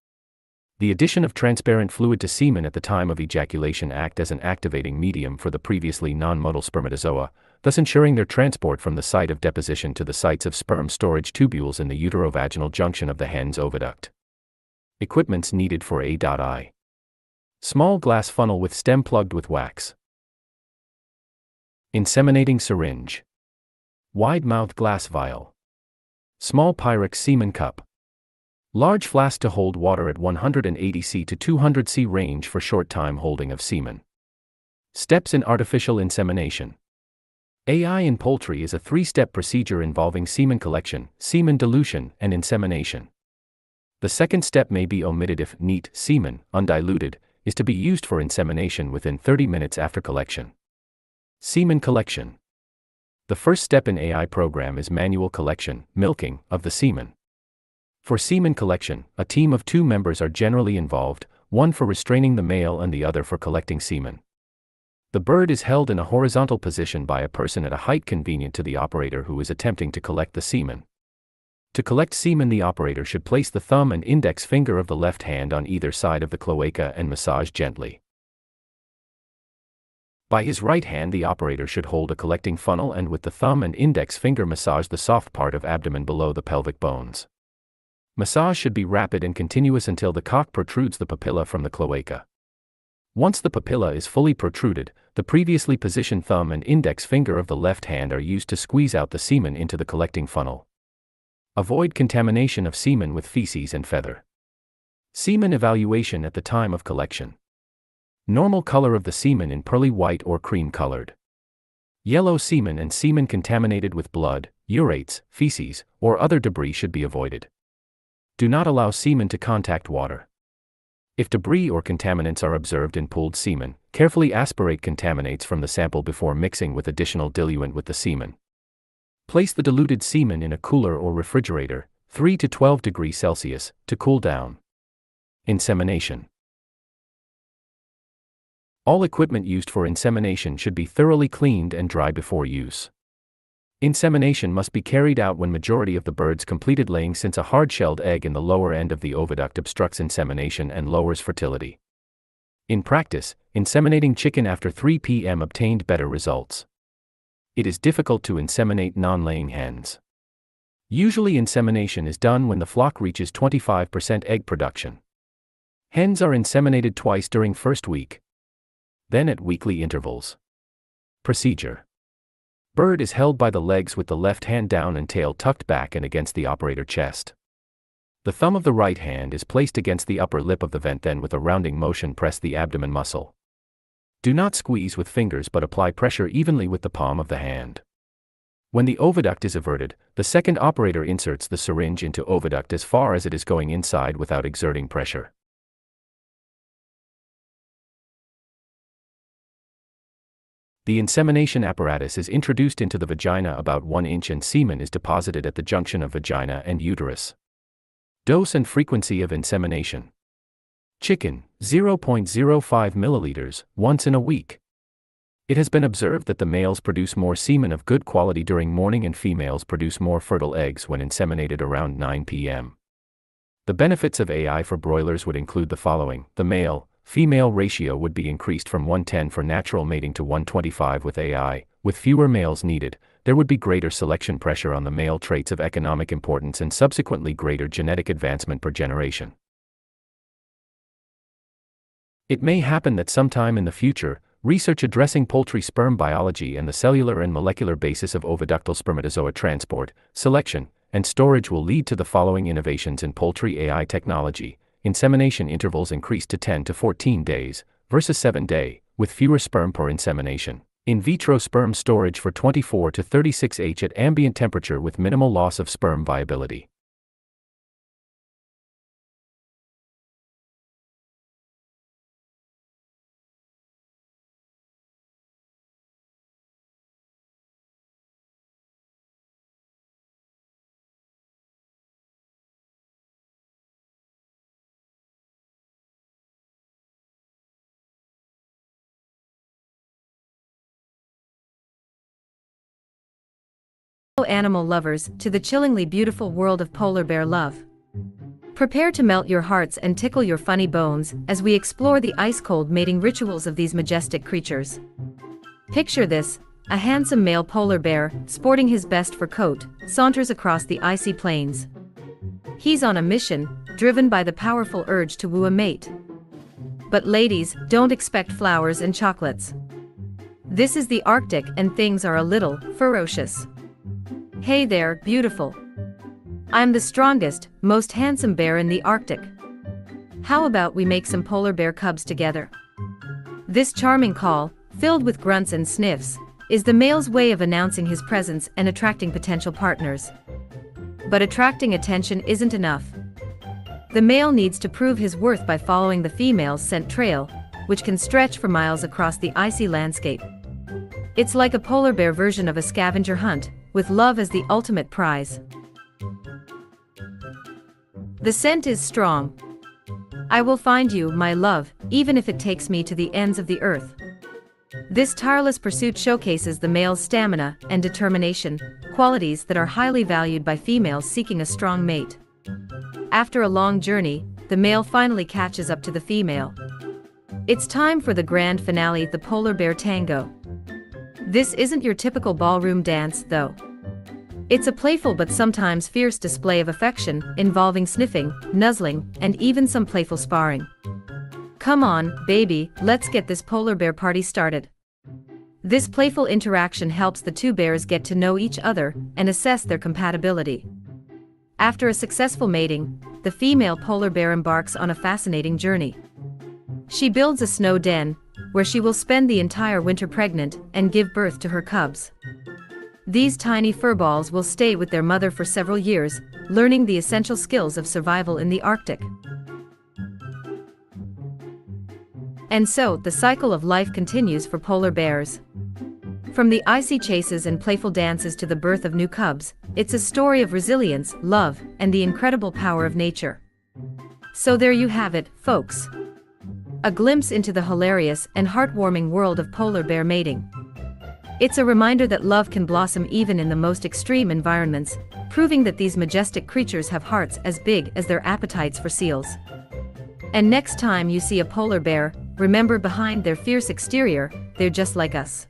The addition of transparent fluid to semen at the time of ejaculation acts as an activating medium for the previously non-motile spermatozoa, thus ensuring their transport from the site of deposition to the sites of sperm storage tubules in the uterovaginal junction of the hen's oviduct. Equipments needed for A.I. Small glass funnel with stem plugged with wax. Inseminating syringe. Wide-mouthed glass vial. Small Pyrex semen cup. Large flask to hold water at 180 C to 200 C range for short time holding of semen. Steps in artificial insemination. AI in poultry is a 3-step procedure involving semen collection, semen dilution, and insemination. The second step may be omitted if neat semen, undiluted, is to be used for insemination within 30 minutes after collection. Semen collection. The first step in AI program is manual collection, milking, of the semen. For semen collection, a team of 2 members are generally involved, one for restraining the male and the other for collecting semen. The bird is held in a horizontal position by a person at a height convenient to the operator who is attempting to collect the semen. To collect semen, the operator should place the thumb and index finger of the left hand on either side of the cloaca and massage gently. By his right hand, the operator should hold a collecting funnel and with the thumb and index finger massage the soft part of abdomen below the pelvic bones. Massage should be rapid and continuous until the cock protrudes the papilla from the cloaca. Once the papilla is fully protruded, the previously positioned thumb and index finger of the left hand are used to squeeze out the semen into the collecting funnel. Avoid contamination of semen with feces and feather. Semen evaluation at the time of collection. Normal color of the semen in pearly white or cream colored. Yellow semen and semen contaminated with blood, urates, feces, or other debris should be avoided. Do not allow semen to contact water. If debris or contaminants are observed in pooled semen, carefully aspirate contaminants from the sample before mixing with additional diluent with the semen. Place the diluted semen in a cooler or refrigerator, 3 to 12 degrees Celsius, to cool down. Insemination. All equipment used for insemination should be thoroughly cleaned and dry before use. Insemination must be carried out when majority of the birds completed laying, since a hard-shelled egg in the lower end of the oviduct obstructs insemination and lowers fertility. In practice, inseminating chicken after 3 p.m. obtained better results. It is difficult to inseminate non-laying hens. Usually insemination is done when the flock reaches 25% egg production. Hens are inseminated twice during first week, then at weekly intervals. Procedure. Bird is held by the legs with the left hand down and tail tucked back and against the operator chest. The thumb of the right hand is placed against the upper lip of the vent, then with a rounding motion press the abdomen muscle. Do not squeeze with fingers but apply pressure evenly with the palm of the hand. When the oviduct is averted, the second operator inserts the syringe into oviduct as far as it is going inside without exerting pressure. The insemination apparatus is introduced into the vagina about 1 inch and semen is deposited at the junction of vagina and uterus. Dose and frequency of insemination. Chicken, 0.05 milliliters, once in a week. It has been observed that the males produce more semen of good quality during morning and females produce more fertile eggs when inseminated around 9 p.m. The benefits of AI for broilers would include the following. The male-female ratio would be increased from 1:10 for natural mating to 1:25 with AI. With fewer males needed, there would be greater selection pressure on the male traits of economic importance and subsequently greater genetic advancement per generation. It may happen that sometime in the future, research addressing poultry sperm biology and the cellular and molecular basis of oviductal spermatozoa transport, selection, and storage will lead to the following innovations in poultry AI technology. Insemination intervals increased to 10 to 14 days, versus 7 days, with fewer sperm per insemination. In vitro sperm storage for 24 to 36 H at ambient temperature with minimal loss of sperm viability. Animal lovers, to the chillingly beautiful world of polar bear love. Prepare to melt your hearts and tickle your funny bones as we explore the ice-cold mating rituals of these majestic creatures. Picture this: a handsome male polar bear, sporting his best fur coat, saunters across the icy plains. He's on a mission, driven by the powerful urge to woo a mate. But ladies, don't expect flowers and chocolates. This is the Arctic and things are a little ferocious. Hey there, beautiful. I'm the strongest, most handsome bear in the Arctic. How about we make some polar bear cubs together? This charming call, filled with grunts and sniffs, is the male's way of announcing his presence and attracting potential partners. But attracting attention isn't enough. The male needs to prove his worth by following the female's scent trail, which can stretch for miles across the icy landscape. It's like a polar bear version of a scavenger hunt, with love as the ultimate prize. The scent is strong. I will find you, my love, even if it takes me to the ends of the earth. This tireless pursuit showcases the male's stamina and determination, qualities that are highly valued by females seeking a strong mate. After a long journey, the male finally catches up to the female. It's time for the grand finale, the polar bear tango. This isn't your typical ballroom dance, though. It's a playful but sometimes fierce display of affection, involving sniffing, nuzzling, and even some playful sparring. Come on, baby, let's get this polar bear party started. This playful interaction helps the two bears get to know each other and assess their compatibility. After a successful mating, the female polar bear embarks on a fascinating journey. She builds a snow den, where she will spend the entire winter pregnant and give birth to her cubs. These tiny furballs will stay with their mother for several years, learning the essential skills of survival in the Arctic. And so, the cycle of life continues for polar bears. From the icy chases and playful dances to the birth of new cubs, it's a story of resilience, love, and the incredible power of nature. So there you have it, folks. A glimpse into the hilarious and heartwarming world of polar bear mating. It's a reminder that love can blossom even in the most extreme environments, proving that these majestic creatures have hearts as big as their appetites for seals. And next time you see a polar bear, remember, behind their fierce exterior, they're just like us.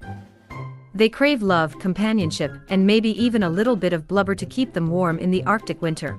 They crave love, companionship, and maybe even a little bit of blubber to keep them warm in the Arctic winter.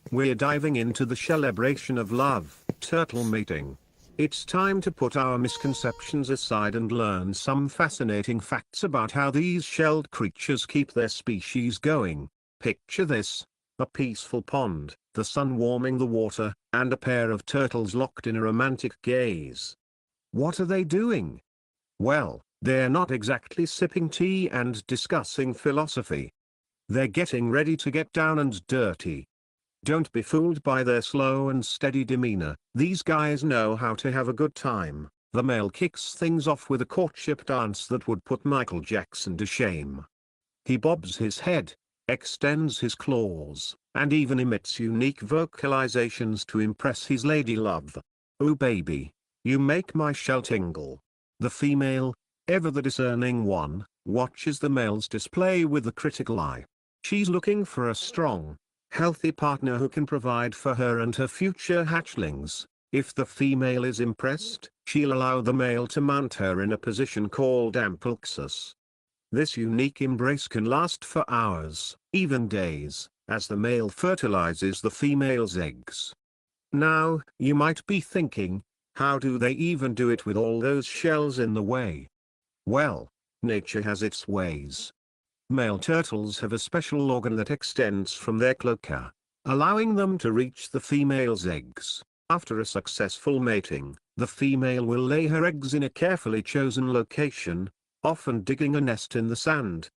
We're diving into the celebration of love, turtle mating. It's time to put our misconceptions aside and learn some fascinating facts about how these shelled creatures keep their species going. Picture this: a peaceful pond, the sun warming the water, and a pair of turtles locked in a romantic gaze. What are they doing? Well, they're not exactly sipping tea and discussing philosophy. They're getting ready to get down and dirty. Don't be fooled by their slow and steady demeanor. These guys know how to have a good time. The male kicks things off with a courtship dance that would put Michael Jackson to shame. He bobs his head, extends his claws, and even emits unique vocalizations to impress his lady love. "Oh baby, you make my shell tingle." The female, ever the discerning one, watches the male's display with a critical eye. She's looking for a strong, healthy partner who can provide for her and her future hatchlings. If the female is impressed, she'll allow the male to mount her in a position called ampelxus. This unique embrace can last for hours, even days, as the male fertilizes the female's eggs. Now, you might be thinking, how do they even do it with all those shells in the way? Well, nature has its ways. Male turtles have a special organ that extends from their cloaca, allowing them to reach the female's eggs. After a successful mating, the female will lay her eggs in a carefully chosen location, often digging a nest in the sand.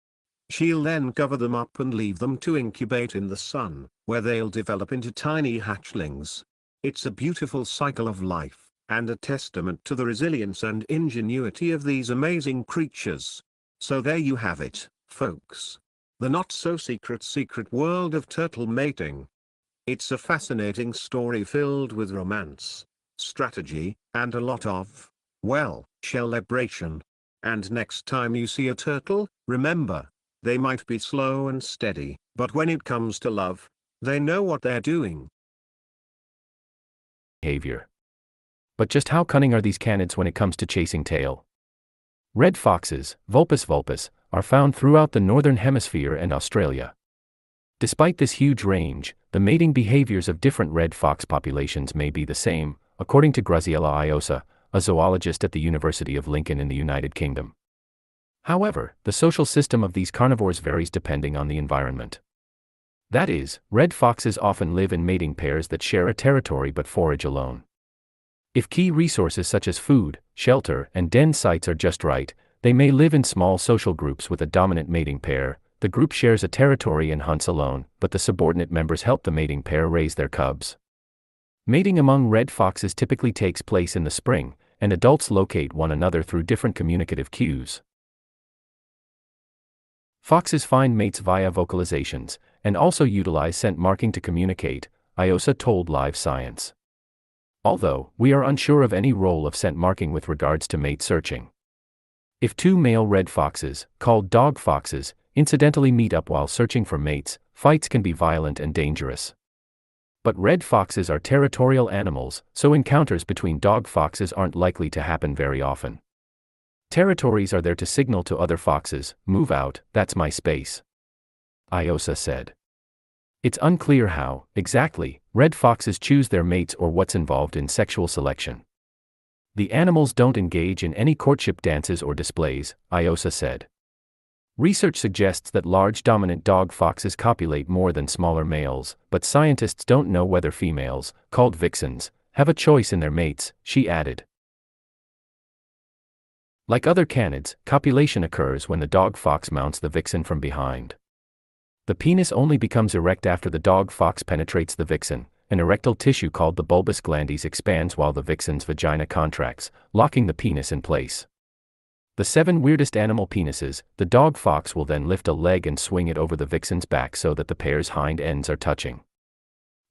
She'll then cover them up and leave them to incubate in the sun, where they'll develop into tiny hatchlings. It's a beautiful cycle of life, and a testament to the resilience and ingenuity of these amazing creatures. So there you have it, folks. The not-so-secret world of turtle mating. It's a fascinating story filled with romance, strategy, and a lot of, well, celebration. And next time you see a turtle, remember, they might be slow and steady, but when it comes to love, they know what they're doing. Behavior. But just how cunning are these canids when it comes to chasing tail? Red foxes, Vulpes vulpes, are found throughout the northern hemisphere and Australia. Despite this huge range, the mating behaviors of different red fox populations may be the same, according to Graziella Iosa, a zoologist at the University of Lincoln in the United Kingdom. However, the social system of these carnivores varies depending on the environment. That is, red foxes often live in mating pairs that share a territory but forage alone. If key resources such as food, shelter, and den sites are just right, they may live in small social groups with a dominant mating pair. The group shares a territory and hunts alone, but the subordinate members help the mating pair raise their cubs. Mating among red foxes typically takes place in the spring, and adults locate one another through different communicative cues. Foxes find mates via vocalizations, and also utilize scent marking to communicate, Iosa told Live Science. Although, we are unsure of any role of scent marking with regards to mate searching. If two male red foxes, called dog foxes, incidentally meet up while searching for mates, fights can be violent and dangerous. But red foxes are territorial animals, so encounters between dog foxes aren't likely to happen very often. Territories are there to signal to other foxes, "Move out, that's my space," Iosa said. It's unclear how, exactly, red foxes choose their mates or what's involved in sexual selection. The animals don't engage in any courtship dances or displays, Iosa said. Research suggests that large dominant dog foxes copulate more than smaller males, but scientists don't know whether females, called vixens, have a choice in their mates, she added. Like other canids, copulation occurs when the dog fox mounts the vixen from behind. The penis only becomes erect after the dog fox penetrates the vixen. An erectile tissue called the bulbus glandis expands while the vixen's vagina contracts, locking the penis in place. The 7 weirdest animal penises, the dog fox will then lift a leg and swing it over the vixen's back so that the pair's hind ends are touching.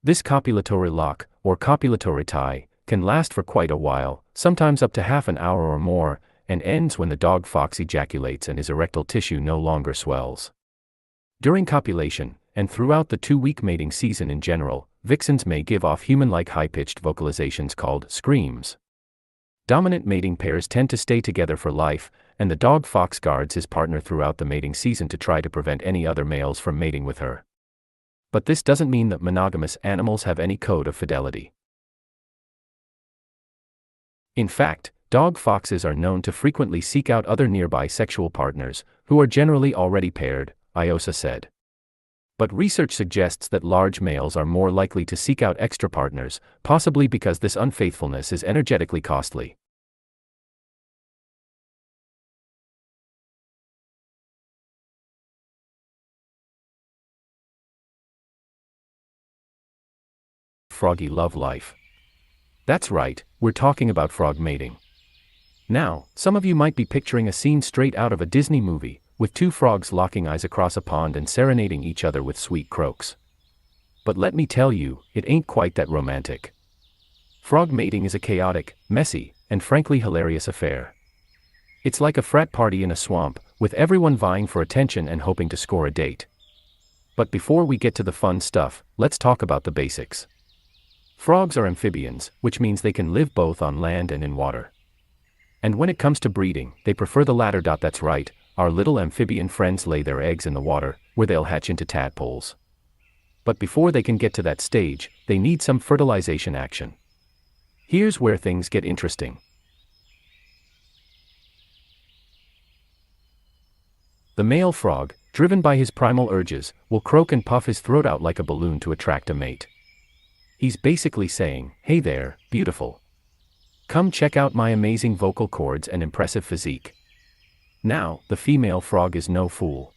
This copulatory lock, or copulatory tie, can last for quite a while, sometimes up to half an hour or more, and ends when the dog fox ejaculates and his erectile tissue no longer swells. During copulation, and throughout the 2-week mating season in general, vixens may give off human-like high-pitched vocalizations called screams. Dominant mating pairs tend to stay together for life, and the dog fox guards his partner throughout the mating season to try to prevent any other males from mating with her. But this doesn't mean that monogamous animals have any code of fidelity. In fact, dog foxes are known to frequently seek out other nearby sexual partners, who are generally already paired, Iosa said. But research suggests that large males are more likely to seek out extra partners, possibly because this unfaithfulness is energetically costly. Froggy love life. That's right, we're talking about frog mating. Now, some of you might be picturing a scene straight out of a Disney movie, with 2 frogs locking eyes across a pond and serenading each other with sweet croaks. But let me tell you, it ain't quite that romantic. Frog mating is a chaotic, messy, and frankly hilarious affair. It's like a frat party in a swamp, with everyone vying for attention and hoping to score a date. But before we get to the fun stuff, let's talk about the basics. Frogs are amphibians, which means they can live both on land and in water. And when it comes to breeding, they prefer the latter. That's right, our little amphibian friends lay their eggs in the water, where they'll hatch into tadpoles. But before they can get to that stage, they need some fertilization action. Here's where things get interesting. The male frog, driven by his primal urges, will croak and puff his throat out like a balloon to attract a mate. He's basically saying, "Hey there, beautiful. Come check out my amazing vocal cords and impressive physique." Now, the female frog is no fool.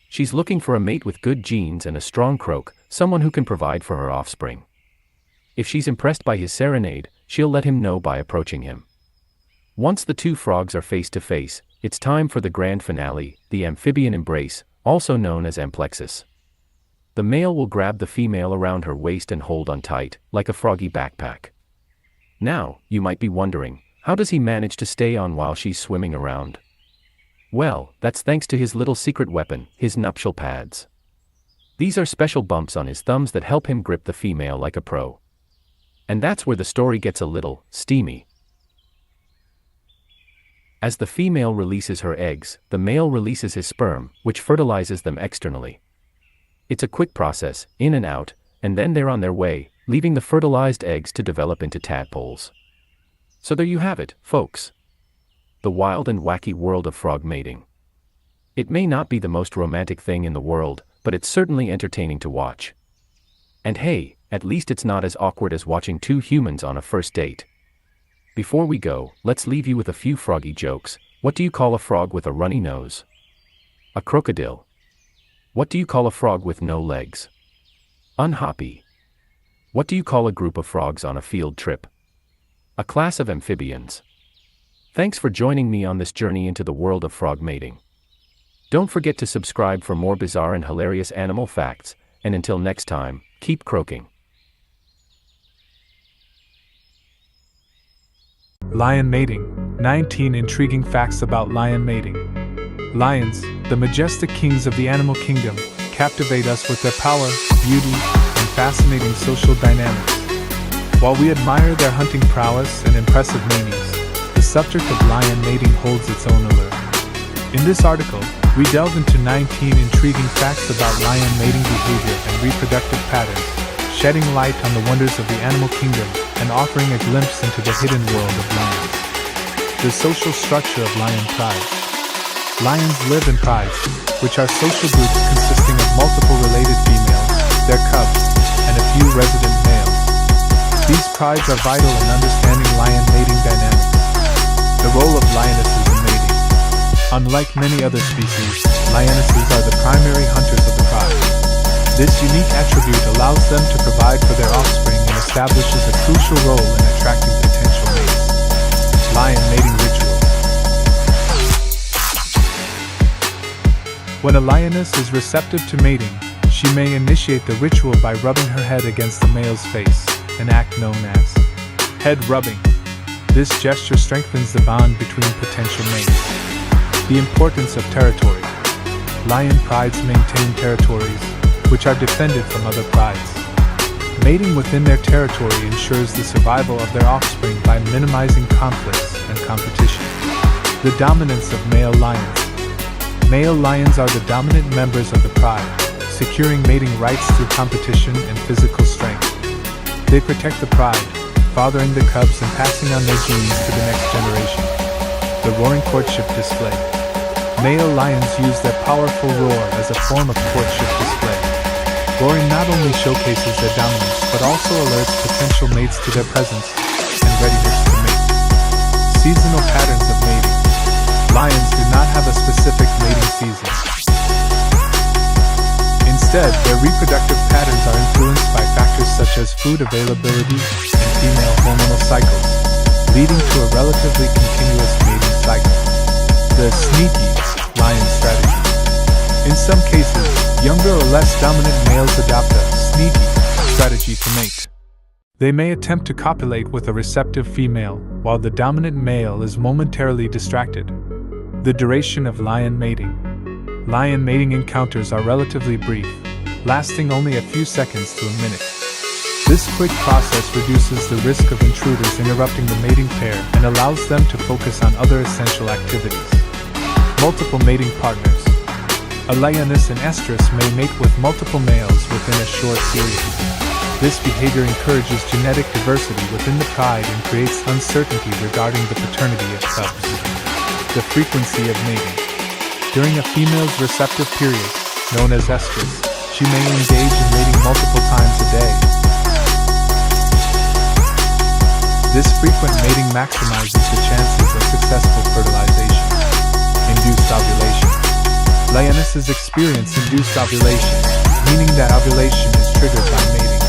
She's looking for a mate with good genes and a strong croak, someone who can provide for her offspring. If she's impressed by his serenade, she'll let him know by approaching him. Once the 2 frogs are face to face, it's time for the grand finale, the amphibian embrace, also known as amplexus. The male will grab the female around her waist and hold on tight, like a froggy backpack. Now, you might be wondering, how does he manage to stay on while she's swimming around? Well, that's thanks to his little secret weapon, his nuptial pads. These are special bumps on his thumbs that help him grip the female like a pro. And that's where the story gets a little steamy. As the female releases her eggs, the male releases his sperm, which fertilizes them externally. It's a quick process, in and out, and then they're on their way, leaving the fertilized eggs to develop into tadpoles. So there you have it, folks. The wild and wacky world of frog mating. It may not be the most romantic thing in the world, but it's certainly entertaining to watch. And hey, at least it's not as awkward as watching 2 humans on a first date. Before we go, let's leave you with a few froggy jokes. What do you call a frog with a runny nose? A crocodile. What do you call a frog with no legs? Unhoppy. What do you call a group of frogs on a field trip? A class of amphibians. Thanks for joining me on this journey into the world of frog mating. Don't forget to subscribe for more bizarre and hilarious animal facts, and until next time, keep croaking. Lion mating. 19 intriguing facts about lion mating. Lions, the majestic kings of the animal kingdom, captivate us with their power, beauty, and fascinating social dynamics. While we admire their hunting prowess and impressive maimings, the subject of lion mating holds its own allure. In this article, we delve into 19 intriguing facts about lion mating behavior and reproductive patterns, shedding light on the wonders of the animal kingdom and offering a glimpse into the hidden world of lions. The social structure of lion tribes. Lions live in prides, which are social groups consisting of multiple related females, their cubs, and a few resident males. These prides are vital in understanding lion mating dynamics. The role of lionesses in mating. Unlike many other species, lionesses are the primary hunters of the pride. This unique attribute allows them to provide for their offspring and establishes a crucial role in attracting potential mates. Lion mating ritual. When a lioness is receptive to mating, she may initiate the ritual by rubbing her head against the male's face, an act known as head rubbing. This gesture strengthens the bond between potential mates. The importance of territory. Lion prides maintain territories, which are defended from other prides. Mating within their territory ensures the survival of their offspring by minimizing conflicts and competition. The dominance of male lions. Male lions are the dominant members of the pride, securing mating rights through competition and physical strength. They protect the pride, fathering the cubs and passing on their genes to the next generation. The roaring courtship display. Male lions use their powerful roar as a form of courtship display. Roaring not only showcases their dominance but also alerts potential mates to their presence and readiness to mate. Seasonal patterns of mating. Lions do not have a specific mating season. Instead, their reproductive patterns are influenced by factors such as food availability and female hormonal cycles, leading to a relatively continuous mating cycle. The sneaky lion strategy. In some cases, younger or less dominant males adopt a sneaky strategy to mate. They may attempt to copulate with a receptive female, while the dominant male is momentarily distracted. The duration of lion mating. Lion mating encounters are relatively brief, lasting only a few seconds to a minute. This quick process reduces the risk of intruders interrupting the mating pair and allows them to focus on other essential activities. Multiple mating partners. A lioness and estrus may mate with multiple males within a short period. This behavior encourages genetic diversity within the pride and creates uncertainty regarding the paternity of cubs. The frequency of mating. During a female's receptive period, known as estrus, she may engage in mating multiple times a day. This frequent mating maximizes the chances of successful fertilization. Induced ovulation. Lionesses experience induced ovulation, meaning that ovulation is triggered by mating.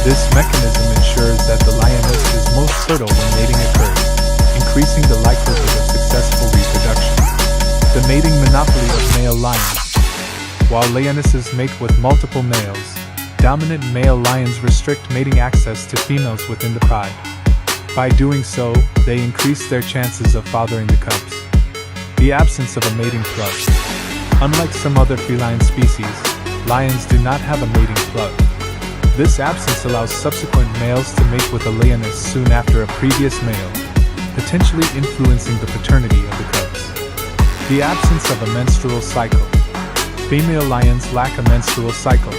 This mechanism ensures that the lioness is most fertile when mating occurs, increasing the likelihood of successful reproduction. The mating monopoly of male lions. While lionesses mate with multiple males, dominant male lions restrict mating access to females within the pride. By doing so, they increase their chances of fathering the cubs. The absence of a mating plug. Unlike some other feline species, lions do not have a mating plug. This absence allows subsequent males to mate with a lioness soon after a previous male, potentially influencing the paternity of the cubs. The absence of a menstrual cycle. Female lions lack a menstrual cycle,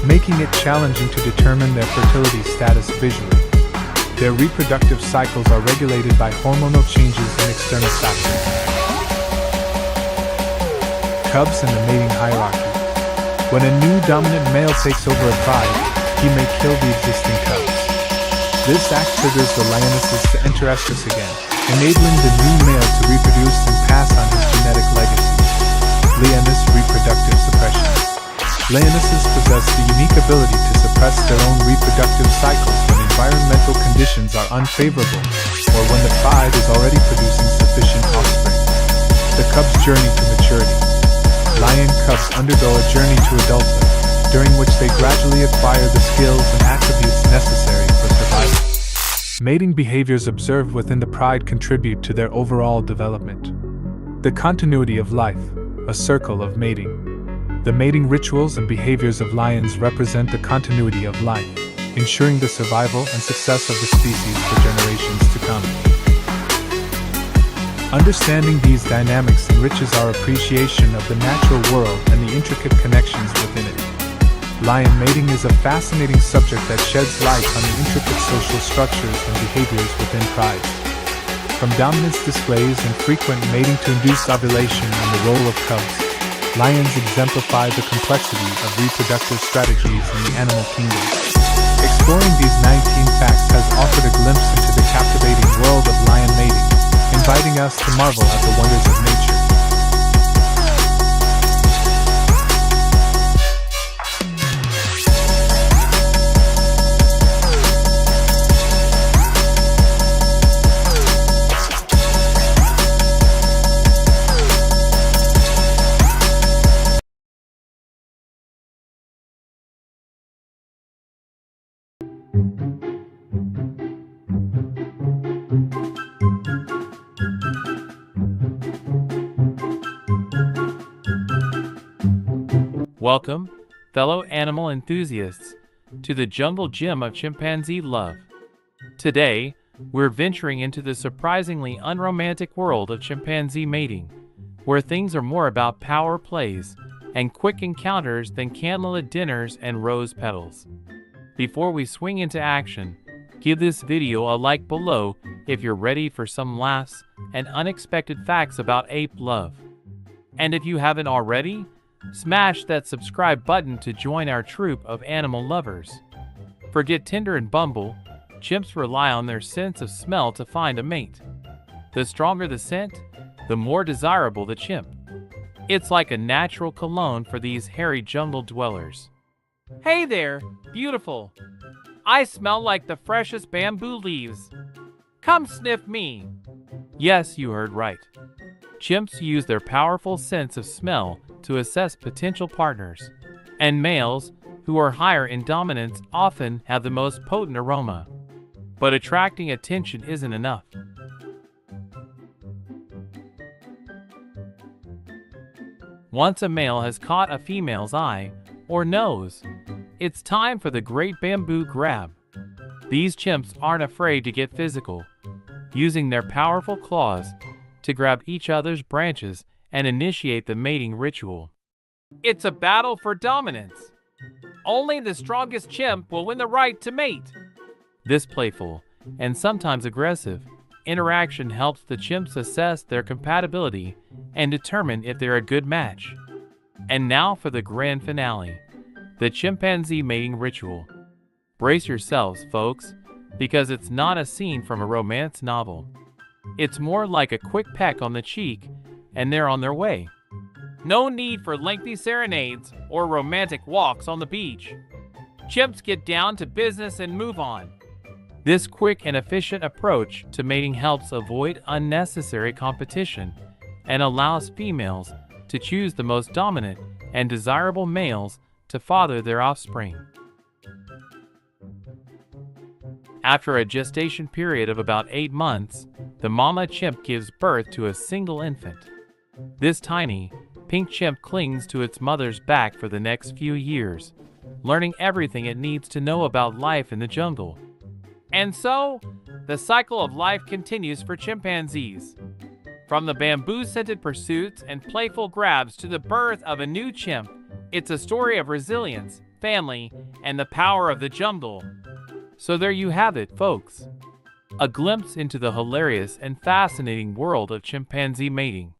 making it challenging to determine their fertility status visually. Their reproductive cycles are regulated by hormonal changes and external factors. Cubs and the mating hierarchy. When a new dominant male takes over a pride, he may kill the existing cubs. This act triggers the lionesses to enter estrus again, enabling the new male to reproduce and pass on his genetic legacy. Lioness reproductive suppression. Lionesses possess the unique ability to suppress their own reproductive cycles when environmental conditions are unfavorable, or when the pride is already producing sufficient offspring. The cub's journey to maturity. Lion cubs undergo a journey to adulthood, during which they gradually acquire the skills and attributes necessary for survival. Mating behaviors observed within the pride contribute to their overall development. The continuity of life, a circle of mating. The mating rituals and behaviors of lions represent the continuity of life, ensuring the survival and success of the species for generations to come. Understanding these dynamics enriches our appreciation of the natural world and the intricate connections within it. Lion mating is a fascinating subject that sheds light on the intricate social structures and behaviors within prides. From dominance displays and frequent mating to induced ovulation and the role of cubs, lions exemplify the complexity of reproductive strategies in the animal kingdom. Exploring these 19 facts has offered a glimpse into the captivating world of lion mating, inviting us to marvel at the wonders of nature. Welcome, fellow animal enthusiasts, to the jungle gym of chimpanzee love. Today, we're venturing into the surprisingly unromantic world of chimpanzee mating, where things are more about power plays and quick encounters than candlelit dinners and rose petals. Before we swing into action, give this video a like below if you're ready for some laughs and unexpected facts about ape love. And if you haven't already, smash that subscribe button to join our troop of animal lovers. Forget Tinder and Bumble, chimps rely on their sense of smell to find a mate. The stronger the scent, the more desirable the chimp. It's like a natural cologne for these hairy jungle dwellers. Hey there, beautiful. I smell like the freshest bamboo leaves. Come sniff me. Yes, you heard right. Chimps use their powerful sense of smell to assess potential partners, and males, who are higher in dominance, often have the most potent aroma. But attracting attention isn't enough. Once a male has caught a female's eye or nose, it's time for the great bamboo grab. These chimps aren't afraid to get physical, using their powerful claws to grab each other's branches and initiate the mating ritual. It's a battle for dominance. Only the strongest chimp will win the right to mate. This playful, and sometimes aggressive, interaction helps the chimps assess their compatibility and determine if they're a good match. And now for the grand finale, the chimpanzee mating ritual. Brace yourselves, folks, because it's not a scene from a romance novel. It's more like a quick peck on the cheek, and they're on their way. No need for lengthy serenades or romantic walks on the beach. Chimps get down to business and move on. This quick and efficient approach to mating helps avoid unnecessary competition and allows females to choose the most dominant and desirable males to father their offspring. After a gestation period of about 8 months, the mama chimp gives birth to a single infant. This tiny, pink chimp clings to its mother's back for the next few years, learning everything it needs to know about life in the jungle. And so, the cycle of life continues for chimpanzees. From the bamboo-scented pursuits and playful grabs to the birth of a new chimp, it's a story of resilience, family, and the power of the jungle. So there you have it, folks. A glimpse into the hilarious and fascinating world of chimpanzee mating.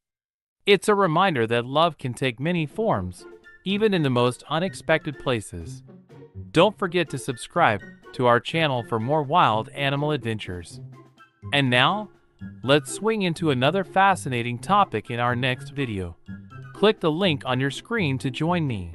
It's a reminder that love can take many forms, even in the most unexpected places. Don't forget to subscribe to our channel for more wild animal adventures. And now, let's swing into another fascinating topic in our next video. Click the link on your screen to join me.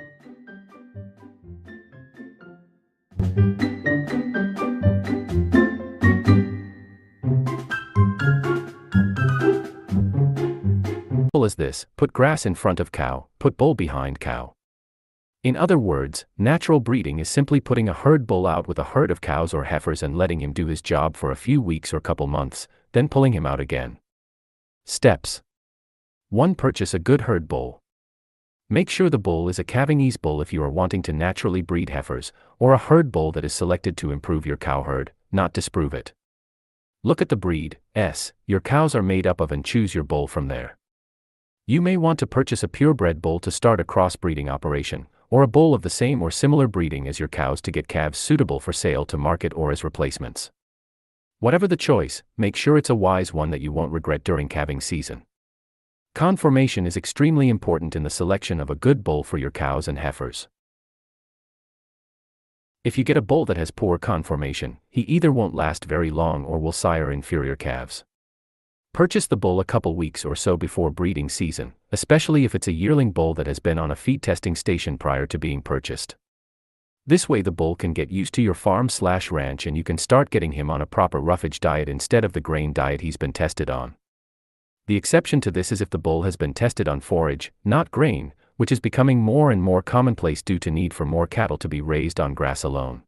Simple as this: put grass in front of cow, put bull behind cow. In other words, natural breeding is simply putting a herd bull out with a herd of cows or heifers and letting him do his job for a few weeks or couple months, then pulling him out again. Steps. 1. Purchase a good herd bull. Make sure the bull is a calving-ease bull if you are wanting to naturally breed heifers, or a herd bull that is selected to improve your cow herd, not disprove it. Look at the breed your cows are made up of and choose your bull from there. You may want to purchase a purebred bull to start a crossbreeding operation, or a bull of the same or similar breeding as your cows to get calves suitable for sale to market or as replacements. Whatever the choice, make sure it's a wise one that you won't regret during calving season. Conformation is extremely important in the selection of a good bull for your cows and heifers. If you get a bull that has poor conformation, he either won't last very long or will sire inferior calves. Purchase the bull a couple weeks or so before breeding season, especially if it's a yearling bull that has been on a feed testing station prior to being purchased. This way the bull can get used to your farm/ranch and you can start getting him on a proper roughage diet instead of the grain diet he's been tested on. The exception to this is if the bull has been tested on forage, not grain, which is becoming more and more commonplace due to need for more cattle to be raised on grass alone.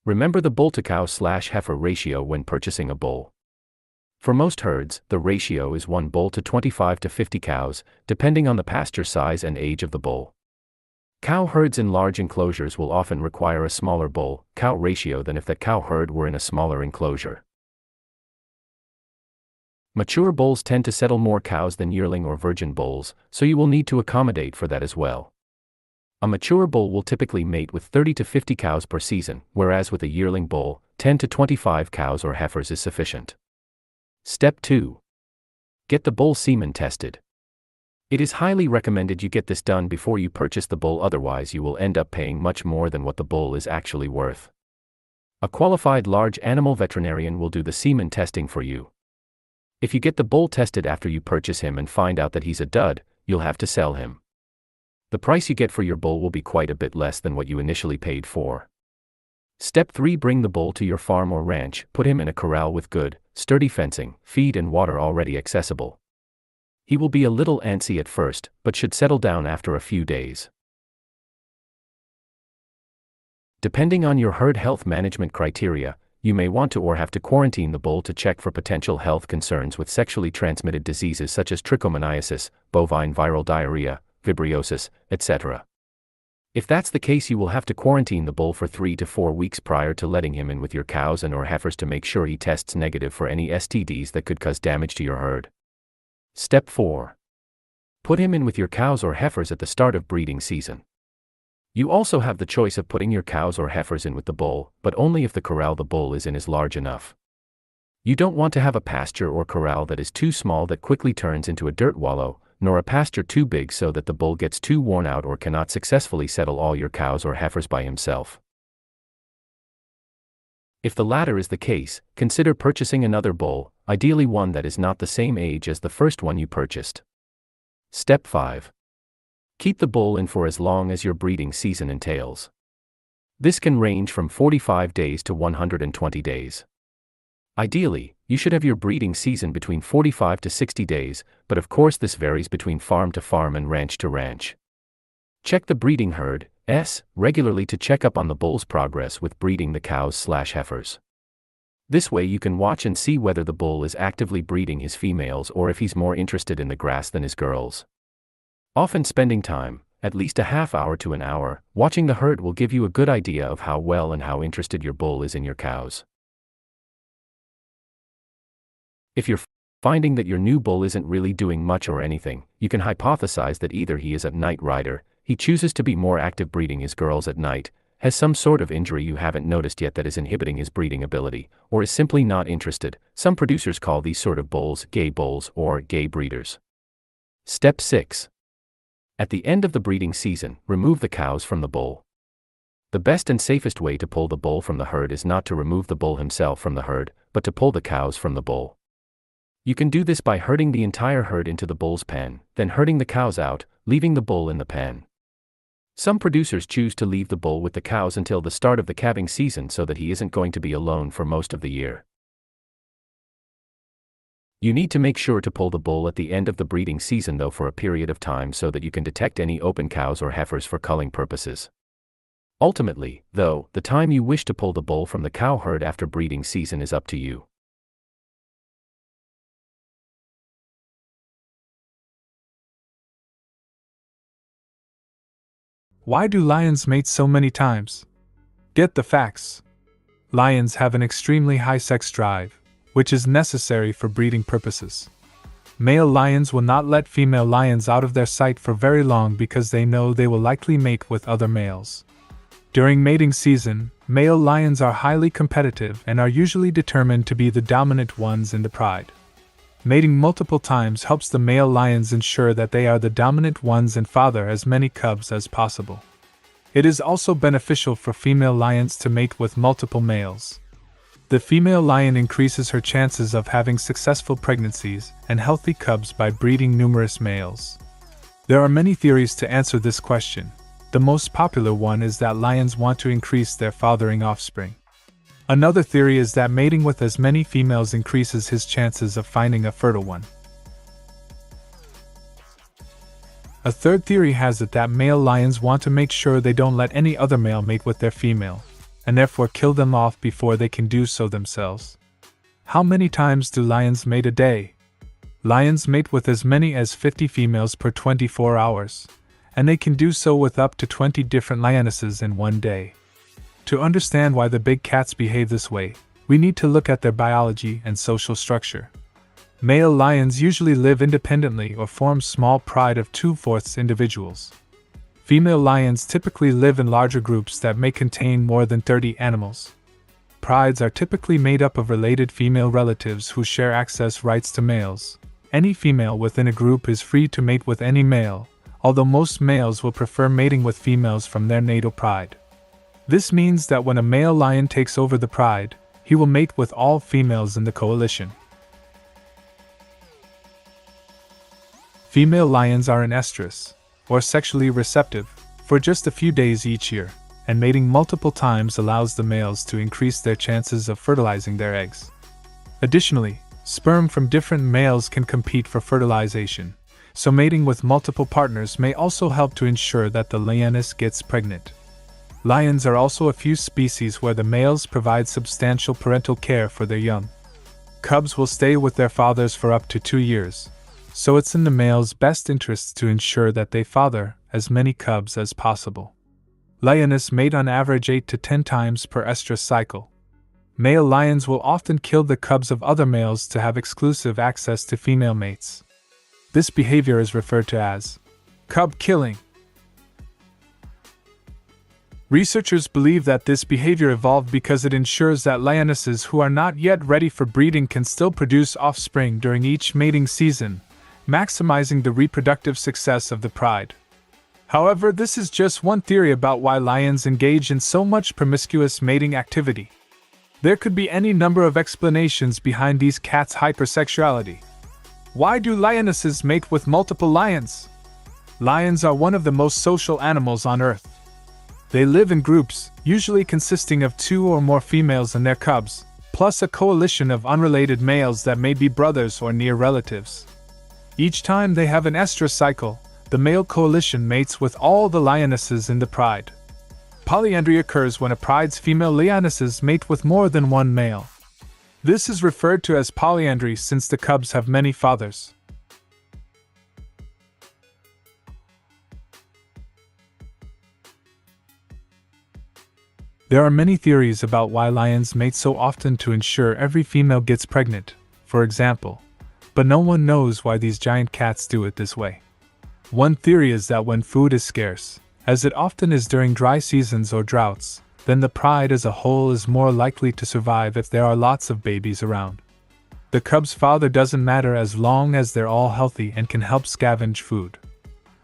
Remember the bull-to-cow/heifer ratio when purchasing a bull. For most herds, the ratio is 1 bull to 25 to 50 cows, depending on the pasture size and age of the bull. Cow herds in large enclosures will often require a smaller bull-cow ratio than if that cow herd were in a smaller enclosure. Mature bulls tend to settle more cows than yearling or virgin bulls, so you will need to accommodate for that as well. A mature bull will typically mate with 30 to 50 cows per season, whereas with a yearling bull, 10 to 25 cows or heifers is sufficient. Step 2. Get the bull semen tested. It is highly recommended you get this done before you purchase the bull, otherwise you will end up paying much more than what the bull is actually worth. A qualified large animal veterinarian will do the semen testing for you. If you get the bull tested after you purchase him and find out that he's a dud, you'll have to sell him. The price you get for your bull will be quite a bit less than what you initially paid for. Step 3. Bring the bull to your farm or ranch, put him in a corral with good, sturdy fencing, feed and water already accessible. He will be a little antsy at first, but should settle down after a few days. Depending on your herd health management criteria, you may want to or have to quarantine the bull to check for potential health concerns with sexually transmitted diseases such as trichomoniasis, bovine viral diarrhea, vibriosis, etc. If that's the case, you will have to quarantine the bull for 3 to 4 weeks prior to letting him in with your cows and or heifers to make sure he tests negative for any STDs that could cause damage to your herd. Step 4. Put him in with your cows or heifers at the start of breeding season. You also have the choice of putting your cows or heifers in with the bull, but only if the corral the bull is in is large enough. You don't want to have a pasture or corral that is too small that quickly turns into a dirt wallow, nor a pasture too big so that the bull gets too worn out or cannot successfully settle all your cows or heifers by himself. If the latter is the case, consider purchasing another bull, ideally one that is not the same age as the first one you purchased. Step 5. Keep the bull in for as long as your breeding season entails. This can range from 45 days to 120 days. Ideally, you should have your breeding season between 45 to 60 days, but of course this varies between farm to farm and ranch to ranch. Check the breeding herd regularly to check up on the bull's progress with breeding the cows/heifers. This way you can watch and see whether the bull is actively breeding his females or if he's more interested in the grass than his girls. Often spending time, at least a half hour to an hour, watching the herd will give you a good idea of how well and how interested your bull is in your cows. If you're finding that your new bull isn't really doing much or anything, you can hypothesize that either he is a night rider, he chooses to be more active breeding his girls at night, has some sort of injury you haven't noticed yet that is inhibiting his breeding ability, or is simply not interested. Some producers call these sort of bulls gay bulls or gay breeders. Step 6. At the end of the breeding season, remove the cows from the bull. The best and safest way to pull the bull from the herd is not to remove the bull himself from the herd, but to pull the cows from the bull. You can do this by herding the entire herd into the bull's pen, then herding the cows out, leaving the bull in the pen. Some producers choose to leave the bull with the cows until the start of the calving season so that he isn't going to be alone for most of the year. You need to make sure to pull the bull at the end of the breeding season though for a period of time so that you can detect any open cows or heifers for culling purposes. Ultimately, though, the time you wish to pull the bull from the cow herd after breeding season is up to you. Why do lions mate so many times? Get the facts. Lions have an extremely high sex drive, which is necessary for breeding purposes. Male lions will not let female lions out of their sight for very long because they know they will likely mate with other males. During mating season, male lions are highly competitive and are usually determined to be the dominant ones in the pride. Mating multiple times helps the male lions ensure that they are the dominant ones and father as many cubs as possible. It is also beneficial for female lions to mate with multiple males. The female lion increases her chances of having successful pregnancies and healthy cubs by breeding numerous males. There are many theories to answer this question. The most popular one is that lions want to increase their fathering offspring. Another theory is that mating with as many females increases his chances of finding a fertile one. A third theory has it that male lions want to make sure they don't let any other male mate with their female, and therefore kill them off before they can do so themselves. How many times do lions mate a day? Lions mate with as many as 50 females per 24 hours, and they can do so with up to 20 different lionesses in one day. To understand why the big cats behave this way, we need to look at their biology and social structure. Male lions usually live independently or form small pride of 2/4 individuals. Female lions typically live in larger groups that may contain more than 30 animals. Prides are typically made up of related female relatives who share access rights to males. Any female within a group is free to mate with any male, although most males will prefer mating with females from their natal pride. This means that when a male lion takes over the pride, he will mate with all females in the coalition. Female lions are in estrus, or sexually receptive, for just a few days each year, and mating multiple times allows the males to increase their chances of fertilizing their eggs. Additionally, sperm from different males can compete for fertilization, so mating with multiple partners may also help to ensure that the lioness gets pregnant. Lions are also a few species where the males provide substantial parental care for their young. Cubs will stay with their fathers for up to 2 years, so it's in the male's best interests to ensure that they father as many cubs as possible. Lioness mate on average 8 to 10 times per estrus cycle. Male lions will often kill the cubs of other males to have exclusive access to female mates. This behavior is referred to as cub killing. Researchers believe that this behavior evolved because it ensures that lionesses who are not yet ready for breeding can still produce offspring during each mating season, maximizing the reproductive success of the pride. However, this is just one theory about why lions engage in so much promiscuous mating activity. There could be any number of explanations behind these cats' hypersexuality. Why do lionesses mate with multiple lions? Lions are one of the most social animals on Earth. They live in groups, usually consisting of 2 or more females and their cubs, plus a coalition of unrelated males that may be brothers or near relatives. Each time they have an estrus cycle, the male coalition mates with all the lionesses in the pride. Polyandry occurs when a pride's female lionesses mate with more than one male. This is referred to as polyandry since the cubs have many fathers. There are many theories about why lions mate so often to ensure every female gets pregnant, for example, but no one knows why these giant cats do it this way. One theory is that when food is scarce, as it often is during dry seasons or droughts, then the pride as a whole is more likely to survive if there are lots of babies around. The cub's father doesn't matter as long as they're all healthy and can help scavenge food.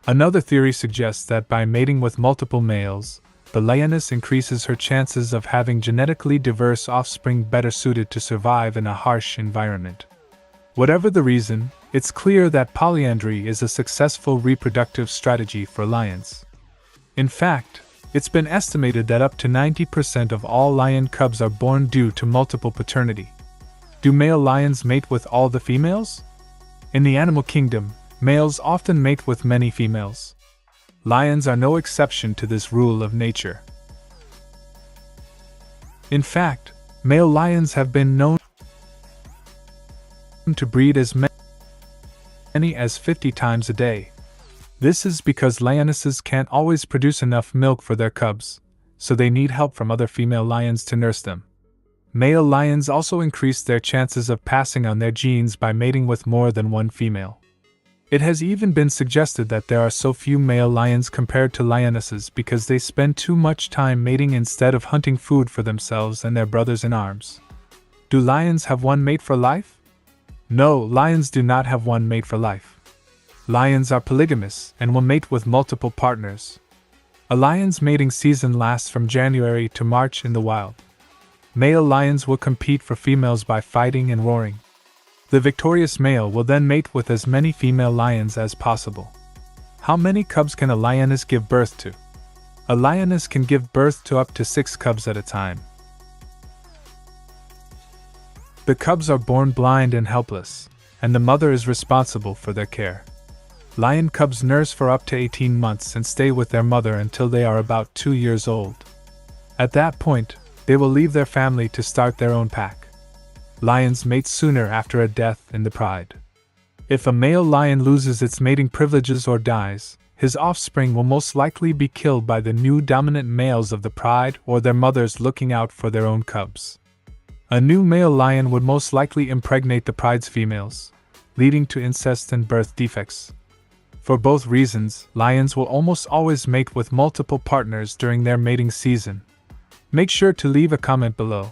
Another theory suggests that by mating with multiple males, the lioness increases her chances of having genetically diverse offspring better suited to survive in a harsh environment. Whatever the reason, it's clear that polyandry is a successful reproductive strategy for lions. In fact, it's been estimated that up to 90% of all lion cubs are born due to multiple paternity. Do male lions mate with all the females? In the animal kingdom, males often mate with many females. Lions are no exception to this rule of nature. In fact, male lions have been known to breed as many as 50 times a day. This is because lionesses can't always produce enough milk for their cubs, so they need help from other female lions to nurse them. Male lions also increase their chances of passing on their genes by mating with more than one female. It has even been suggested that there are so few male lions compared to lionesses because they spend too much time mating instead of hunting food for themselves and their brothers in arms. Do lions have one mate for life? No, lions do not have one mate for life. Lions are polygamous and will mate with multiple partners. A lion's mating season lasts from January to March in the wild. Male lions will compete for females by fighting and roaring. The victorious male will then mate with as many female lions as possible. How many cubs can a lioness give birth to? A lioness can give birth to up to 6 cubs at a time. The cubs are born blind and helpless, and the mother is responsible for their care. Lion cubs nurse for up to 18 months and stay with their mother until they are about 2 years old. At that point, they will leave their family to start their own pack. Lions mate sooner after a death in the pride. If a male lion loses its mating privileges or dies, his offspring will most likely be killed by the new dominant males of the pride or their mothers looking out for their own cubs. A new male lion would most likely impregnate the pride's females, leading to incest and birth defects. For both reasons, lions will almost always mate with multiple partners during their mating season. Make sure to leave a comment below.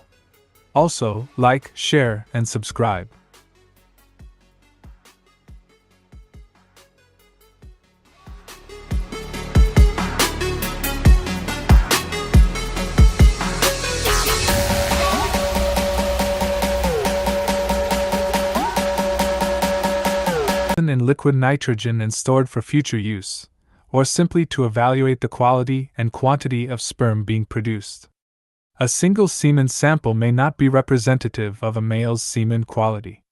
Also, like, share, and subscribe. In liquid nitrogen and stored for future use, or simply to evaluate the quality and quantity of sperm being produced. A single semen sample may not be representative of a male's semen quality.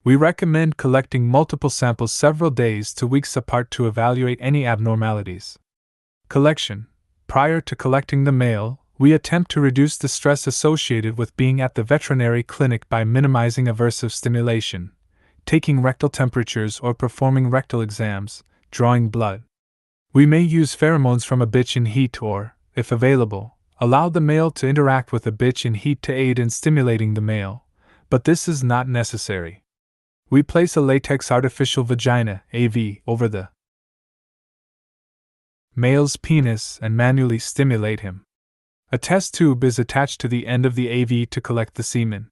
We recommend collecting multiple samples several days to weeks apart to evaluate any abnormalities. Collection. Prior to collecting the male, we attempt to reduce the stress associated with being at the veterinary clinic by minimizing aversive stimulation, taking rectal temperatures or performing rectal exams, drawing blood. We may use pheromones from a bitch in heat or, if available, allow the male to interact with a bitch in heat to aid in stimulating the male, but this is not necessary. We place a latex artificial vagina, AV, over the male's penis and manually stimulate him. A test tube is attached to the end of the AV to collect the semen.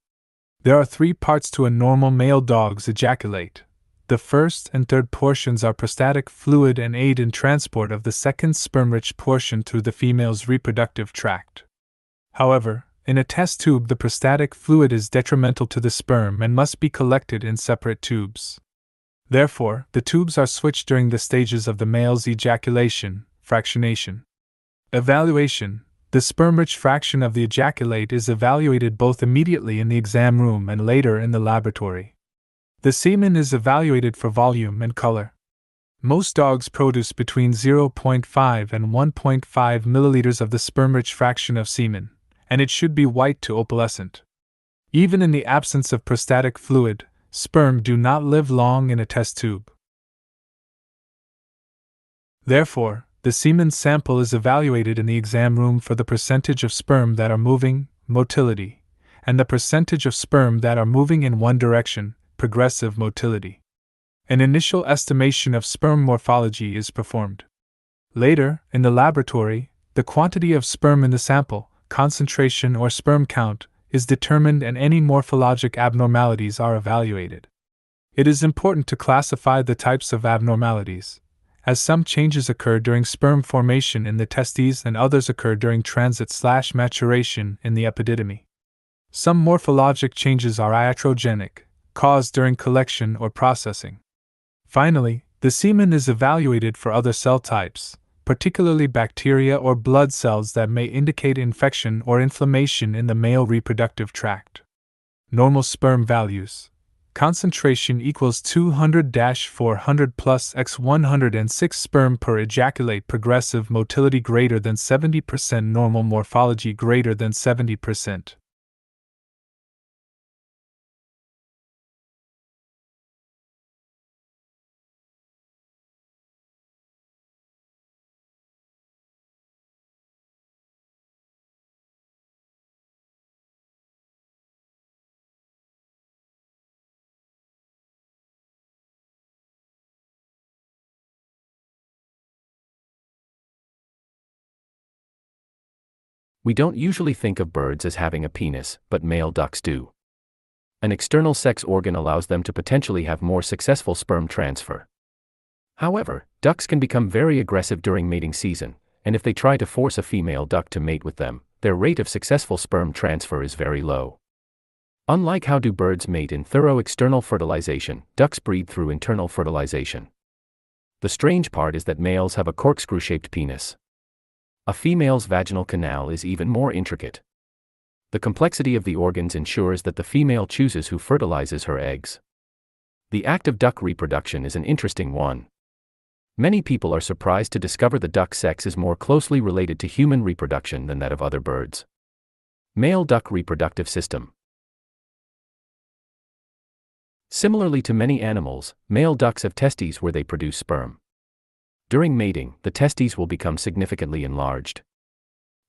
There are 3 parts to a normal male dog's ejaculate. The first and third portions are prostatic fluid and aid in transport of the second sperm-rich portion through the female's reproductive tract. However, in a test tube the prostatic fluid is detrimental to the sperm and must be collected in separate tubes. Therefore, the tubes are switched during the stages of the male's ejaculation, fractionation. Evaluation. The sperm-rich fraction of the ejaculate is evaluated both immediately in the exam room and later in the laboratory. The semen is evaluated for volume and color. Most dogs produce between 0.5 and 1.5 milliliters of the sperm-rich fraction of semen, and it should be white to opalescent. Even in the absence of prostatic fluid, sperm do not live long in a test tube. Therefore, the semen sample is evaluated in the exam room for the percentage of sperm that are moving, motility, and the percentage of sperm that are moving in one direction, progressive motility. An initial estimation of sperm morphology is performed. Later, in the laboratory, the quantity of sperm in the sample, concentration or sperm count, is determined and any morphologic abnormalities are evaluated. It is important to classify the types of abnormalities, as some changes occur during sperm formation in the testes and others occur during transit/maturation in the epididyme. Some morphologic changes are iatrogenic, caused during collection or processing. Finally, the semen is evaluated for other cell types, particularly bacteria or blood cells that may indicate infection or inflammation in the male reproductive tract. Normal sperm values. Concentration equals 200-400 plus x 106 sperm per ejaculate. Progressive motility greater than 70%. Normal morphology greater than 70%. We don't usually think of birds as having a penis, but male ducks do. An external sex organ allows them to potentially have more successful sperm transfer. However, ducks can become very aggressive during mating season, and if they try to force a female duck to mate with them, their rate of successful sperm transfer is very low. Unlike how do birds mate in thorough external fertilization, ducks breed through internal fertilization. The strange part is that males have a corkscrew-shaped penis. A female's vaginal canal is even more intricate. The complexity of the organs ensures that the female chooses who fertilizes her eggs. The act of duck reproduction is an interesting one. Many people are surprised to discover the duck sex is more closely related to human reproduction than that of other birds. Male duck reproductive system. Similarly to many animals, male ducks have testes where they produce sperm. During mating, the testes will become significantly enlarged.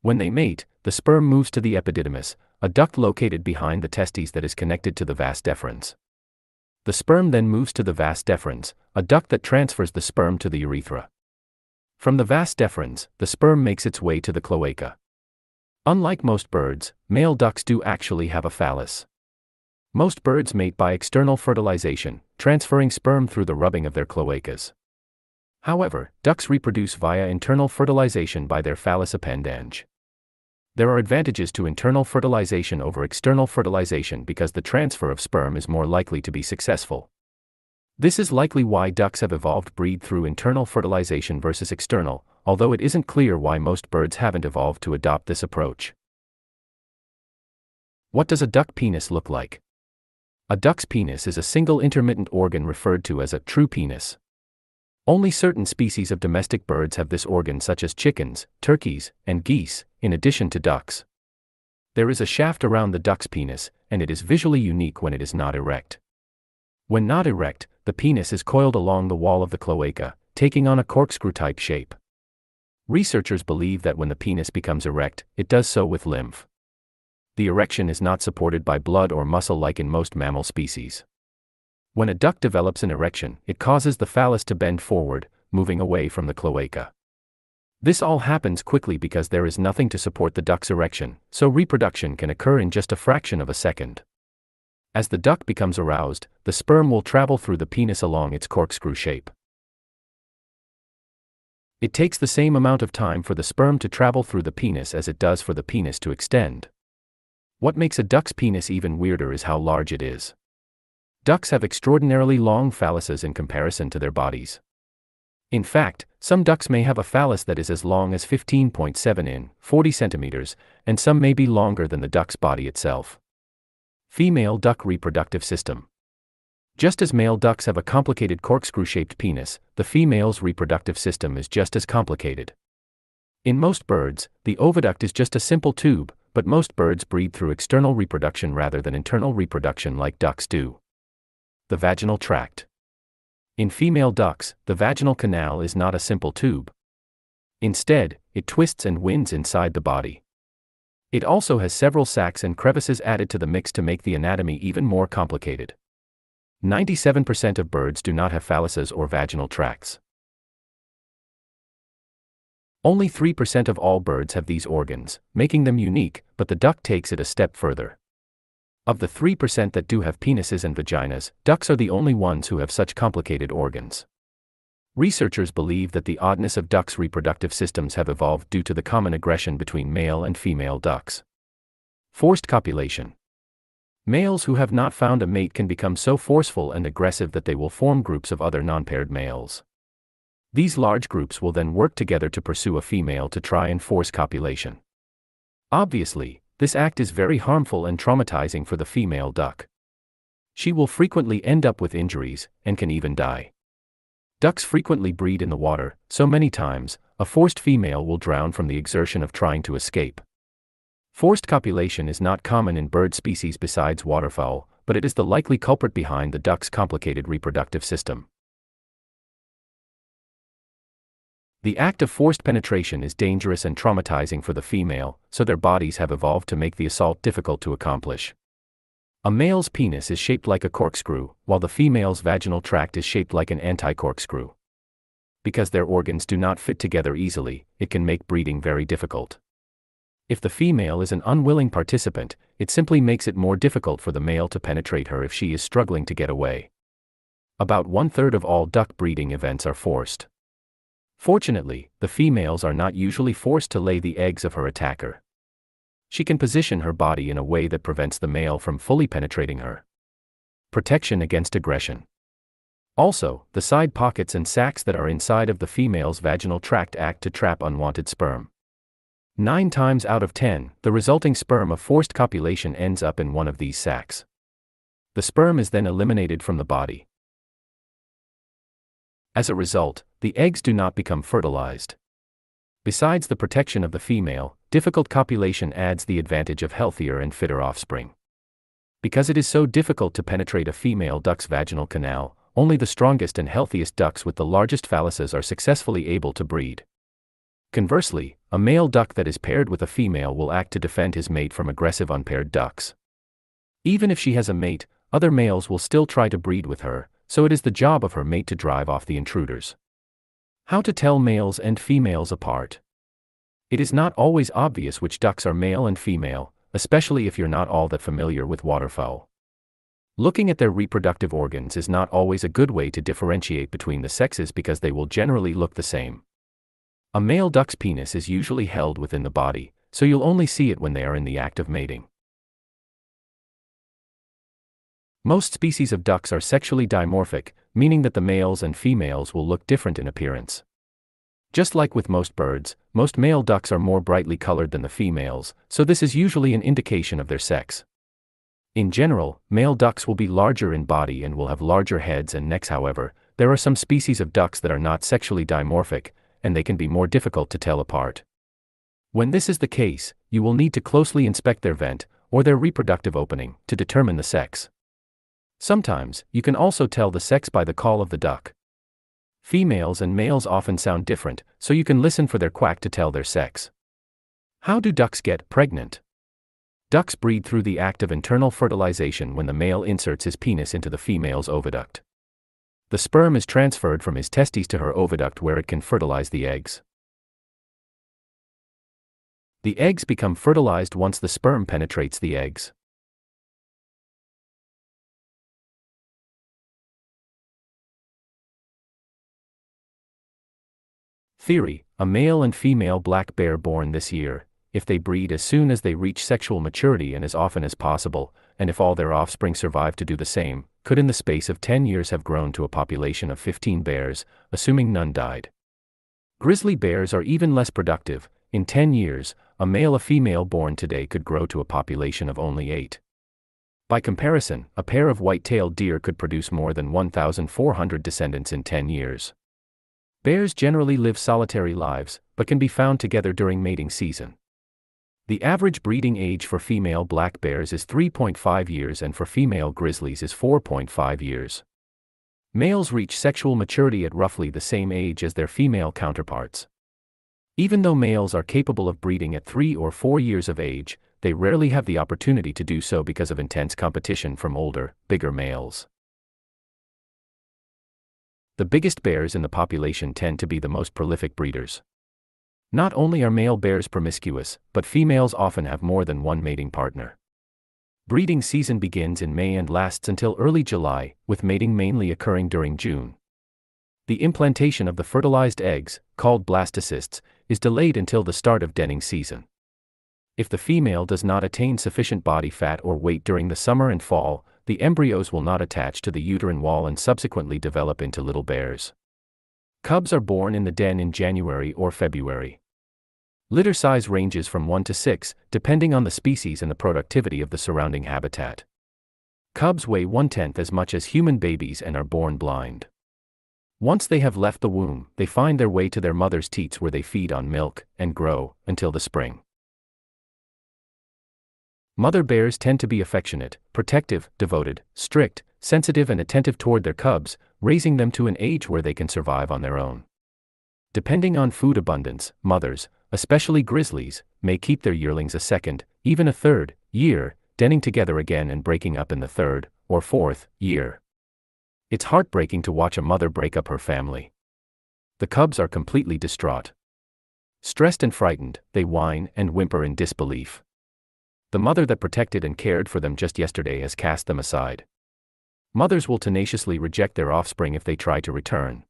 When they mate, the sperm moves to the epididymis, a duct located behind the testes that is connected to the vas deferens. The sperm then moves to the vas deferens, a duct that transfers the sperm to the urethra. From the vas deferens, the sperm makes its way to the cloaca. Unlike most birds, male ducks do actually have a phallus. Most birds mate by external fertilization, transferring sperm through the rubbing of their cloacas. However, ducks reproduce via internal fertilization by their phallus appendage. There are advantages to internal fertilization over external fertilization because the transfer of sperm is more likely to be successful. This is likely why ducks have evolved breed through internal fertilization versus external, although it isn't clear why most birds haven't evolved to adopt this approach. What does a duck penis look like? A duck's penis is a single intermittent organ referred to as a true penis. Only certain species of domestic birds have this organ, such as chickens, turkeys, and geese, in addition to ducks. There is a shaft around the duck's penis, and it is visually unique when it is not erect. When not erect, the penis is coiled along the wall of the cloaca, taking on a corkscrew-type shape. Researchers believe that when the penis becomes erect, it does so with lymph. The erection is not supported by blood or muscle like in most mammal species. When a duck develops an erection, it causes the phallus to bend forward, moving away from the cloaca. This all happens quickly because there is nothing to support the duck's erection, so reproduction can occur in just a fraction of a second. As the duck becomes aroused, the sperm will travel through the penis along its corkscrew shape. It takes the same amount of time for the sperm to travel through the penis as it does for the penis to extend. What makes a duck's penis even weirder is how large it is. Ducks have extraordinarily long phalluses in comparison to their bodies. In fact, some ducks may have a phallus that is as long as 15.7 in, 40 centimeters, and some may be longer than the duck's body itself. Female duck reproductive system. Just as male ducks have a complicated corkscrew-shaped penis, the female's reproductive system is just as complicated. In most birds, the oviduct is just a simple tube, but most birds breed through external reproduction rather than internal reproduction like ducks do. The vaginal tract. In female ducks, the vaginal canal is not a simple tube. Instead, it twists and winds inside the body. It also has several sacs and crevices added to the mix to make the anatomy even more complicated. 97% of birds do not have phalluses or vaginal tracts. Only 3% of all birds have these organs, making them unique, but the duck takes it a step further. Of the 3% that do have penises and vaginas, ducks are the only ones who have such complicated organs. Researchers believe that the oddness of ducks' reproductive systems have evolved due to the common aggression between male and female ducks. Forced copulation. Males who have not found a mate can become so forceful and aggressive that they will form groups of other non-paired males. These large groups will then work together to pursue a female to try and force copulation. Obviously, this act is very harmful and traumatizing for the female duck. She will frequently end up with injuries, and can even die. Ducks frequently breed in the water, so many times, a forced female will drown from the exertion of trying to escape. Forced copulation is not common in bird species besides waterfowl, but it is the likely culprit behind the duck's complicated reproductive system. The act of forced penetration is dangerous and traumatizing for the female, so their bodies have evolved to make the assault difficult to accomplish. A male's penis is shaped like a corkscrew, while the female's vaginal tract is shaped like an anti-corkscrew. Because their organs do not fit together easily, it can make breeding very difficult. If the female is an unwilling participant, it simply makes it more difficult for the male to penetrate her if she is struggling to get away. About 1/3 of all duck breeding events are forced. Fortunately, the females are not usually forced to lay the eggs of her attacker. She can position her body in a way that prevents the male from fully penetrating her. Protection against aggression. Also, the side pockets and sacs that are inside of the female's vaginal tract act to trap unwanted sperm. 9 times out of 10, the resulting sperm of forced copulation ends up in one of these sacs. The sperm is then eliminated from the body. As a result, the eggs do not become fertilized. Besides the protection of the female, difficult copulation adds the advantage of healthier and fitter offspring. Because it is so difficult to penetrate a female duck's vaginal canal, only the strongest and healthiest ducks with the largest phalluses are successfully able to breed. Conversely, a male duck that is paired with a female will act to defend his mate from aggressive unpaired ducks. Even if she has a mate, other males will still try to breed with her, so it is the job of her mate to drive off the intruders. How to tell males and females apart? It is not always obvious which ducks are male and female, especially if you're not all that familiar with waterfowl. Looking at their reproductive organs is not always a good way to differentiate between the sexes because they will generally look the same. A male duck's penis is usually held within the body, so you'll only see it when they are in the act of mating. Most species of ducks are sexually dimorphic, meaning that the males and females will look different in appearance. Just like with most birds, most male ducks are more brightly colored than the females, so this is usually an indication of their sex. In general, male ducks will be larger in body and will have larger heads and necks. However, there are some species of ducks that are not sexually dimorphic, and they can be more difficult to tell apart. When this is the case, you will need to closely inspect their vent, or their reproductive opening, to determine the sex. Sometimes, you can also tell the sex by the call of the duck. Females and males often sound different, so you can listen for their quack to tell their sex. How do ducks get pregnant? Ducks breed through the act of internal fertilization when the male inserts his penis into the female's oviduct. The sperm is transferred from his testes to her oviduct where it can fertilize the eggs. The eggs become fertilized once the sperm penetrates the eggs. Theory: a male and female black bear born this year, if they breed as soon as they reach sexual maturity and as often as possible, and if all their offspring survive to do the same, could in the space of 10 years have grown to a population of 15 bears, assuming none died. Grizzly bears are even less productive. In 10 years, a male and female born today could grow to a population of only 8. By comparison, a pair of white-tailed deer could produce more than 1,400 descendants in 10 years. Bears generally live solitary lives, but can be found together during mating season. The average breeding age for female black bears is 3.5 years and for female grizzlies is 4.5 years. Males reach sexual maturity at roughly the same age as their female counterparts. Even though males are capable of breeding at 3 or 4 years of age, they rarely have the opportunity to do so because of intense competition from older, bigger males. The biggest bears in the population tend to be the most prolific breeders. Not only are male bears promiscuous, but females often have more than one mating partner. Breeding season begins in May and lasts until early July, with mating mainly occurring during June. The implantation of the fertilized eggs, called blastocysts, is delayed until the start of denning season. If the female does not attain sufficient body fat or weight during the summer and fall, the embryos will not attach to the uterine wall and subsequently develop into little bears. Cubs are born in the den in January or February. Litter size ranges from 1 to 6, depending on the species and the productivity of the surrounding habitat. Cubs weigh 1/10 as much as human babies and are born blind. Once they have left the womb, they find their way to their mother's teats where they feed on milk and grow until the spring. Mother bears tend to be affectionate, protective, devoted, strict, sensitive and attentive toward their cubs, raising them to an age where they can survive on their own. Depending on food abundance, mothers, especially grizzlies, may keep their yearlings a second, even a third, year, denning together again and breaking up in the third or fourth year. It's heartbreaking to watch a mother break up her family. The cubs are completely distraught. Stressed and frightened, they whine and whimper in disbelief. The mother that protected and cared for them just yesterday has cast them aside. Mothers will tenaciously reject their offspring if they try to return.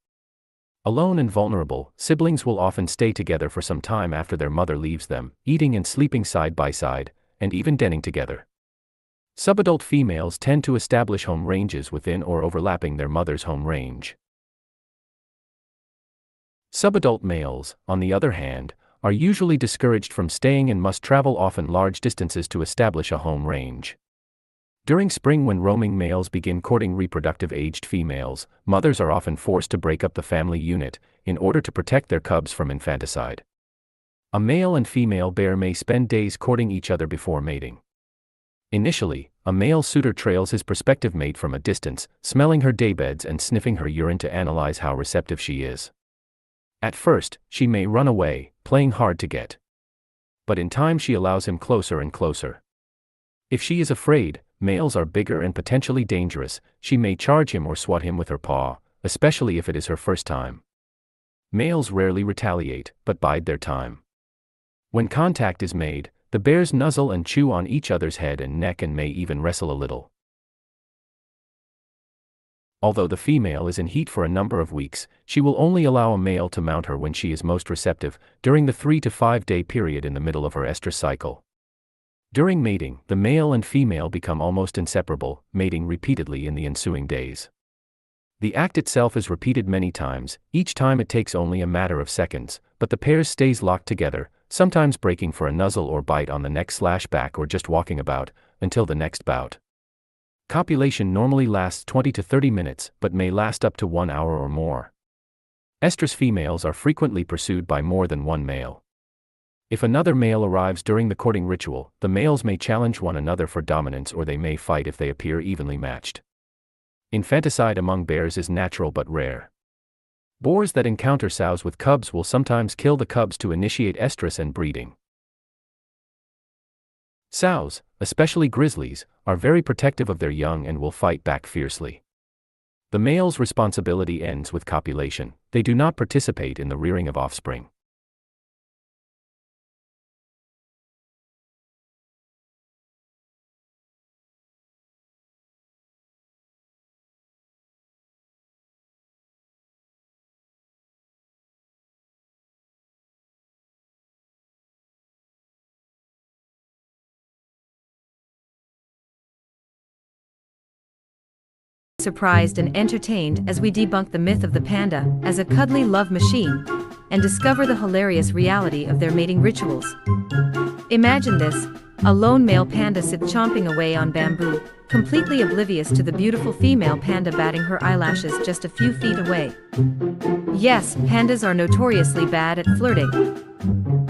Alone and vulnerable, siblings will often stay together for some time after their mother leaves them, eating and sleeping side by side, and even denning together. Subadult females tend to establish home ranges within or overlapping their mother's home range. Subadult males, on the other hand, are usually discouraged from staying and must travel often large distances to establish a home range. During spring, when roaming males begin courting reproductive-aged females, mothers are often forced to break up the family unit in order to protect their cubs from infanticide. A male and female bear may spend days courting each other before mating. Initially, a male suitor trails his prospective mate from a distance, smelling her daybeds and sniffing her urine to analyze how receptive she is. At first, she may run away, playing hard to get. But in time she allows him closer and closer. If she is afraid, males are bigger and potentially dangerous, she may charge him or swat him with her paw, especially if it is her first time. Males rarely retaliate, but bide their time. When contact is made, the bears nuzzle and chew on each other's head and neck and may even wrestle a little. Although the female is in heat for a number of weeks, she will only allow a male to mount her when she is most receptive, during the 3 to 5 day period in the middle of her estrus cycle. During mating, the male and female become almost inseparable, mating repeatedly in the ensuing days. The act itself is repeated many times, each time it takes only a matter of seconds, but the pair stays locked together, sometimes breaking for a nuzzle or bite on the neck/back or just walking about, until the next bout. Copulation normally lasts 20 to 30 minutes, but may last up to 1 hour or more. Estrus females are frequently pursued by more than one male. If another male arrives during the courting ritual, the males may challenge one another for dominance or they may fight if they appear evenly matched. Infanticide among bears is natural but rare. Boars that encounter sows with cubs will sometimes kill the cubs to initiate estrus and breeding. Sows, especially grizzlies, are very protective of their young and will fight back fiercely. The male's responsibility ends with copulation. They do not participate in the rearing of offspring. Surprised and entertained as we debunk the myth of the panda as a cuddly love machine and discover the hilarious reality of their mating rituals. Imagine this: a lone male panda sits chomping away on bamboo, completely oblivious to the beautiful female panda batting her eyelashes just a few feet away. Yes, pandas are notoriously bad at flirting.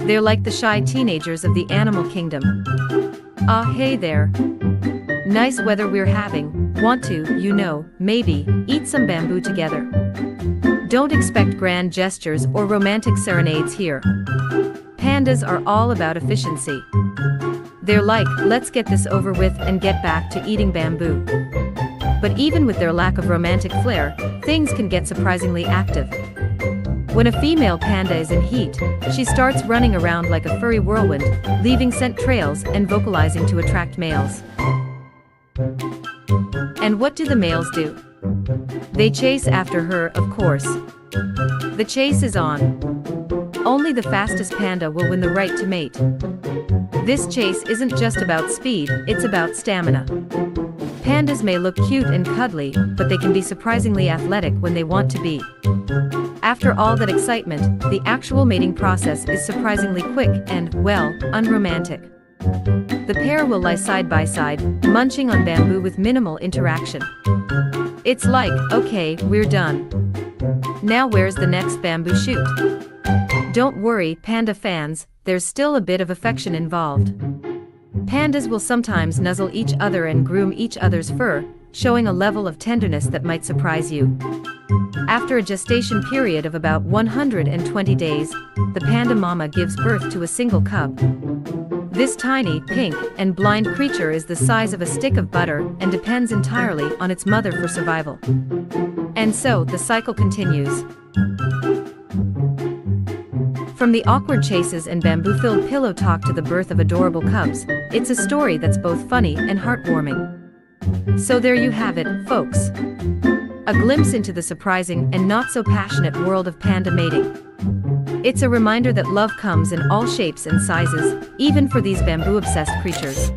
They're like the shy teenagers of the animal kingdom. Ah, hey there. Nice weather we're having. Want to, maybe, eat some bamboo together. Don't expect grand gestures or romantic serenades here. Pandas are all about efficiency. They're like, let's get this over with and get back to eating bamboo. But even with their lack of romantic flair, things can get surprisingly active. When a female panda is in heat, she starts running around like a furry whirlwind, leaving scent trails and vocalizing to attract males. And what do the males do? They chase after her, of course. The chase is on. Only the fastest panda will win the right to mate. This chase isn't just about speed, it's about stamina. Pandas may look cute and cuddly, but they can be surprisingly athletic when they want to be. After all that excitement, the actual mating process is surprisingly quick and, well, unromantic. The pair will lie side by side, munching on bamboo with minimal interaction. It's like, okay, we're done. Now where's the next bamboo shoot? Don't worry, panda fans, there's still a bit of affection involved. Pandas will sometimes nuzzle each other and groom each other's fur, showing a level of tenderness that might surprise you. After a gestation period of about 120 days, the panda mama gives birth to a single cub. This tiny, pink, and blind creature is the size of a stick of butter and depends entirely on its mother for survival. And so, the cycle continues. From the awkward chases and bamboo-filled pillow talk to the birth of adorable cubs, it's a story that's both funny and heartwarming. So there you have it, folks. A glimpse into the surprising and not-so-passionate world of panda mating. It's a reminder that love comes in all shapes and sizes, even for these bamboo-obsessed creatures.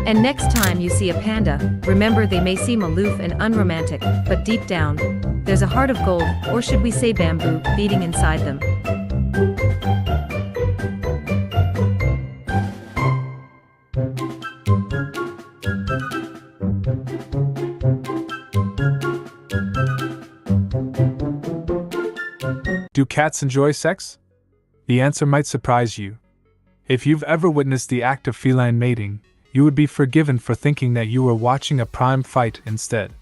And next time you see a panda, remember they may seem aloof and unromantic, but deep down, there's a heart of gold, or should we say bamboo, beating inside them. Do cats enjoy sex? The answer might surprise you. If you've ever witnessed the act of feline mating, you would be forgiven for thinking that you were watching a prime fight instead.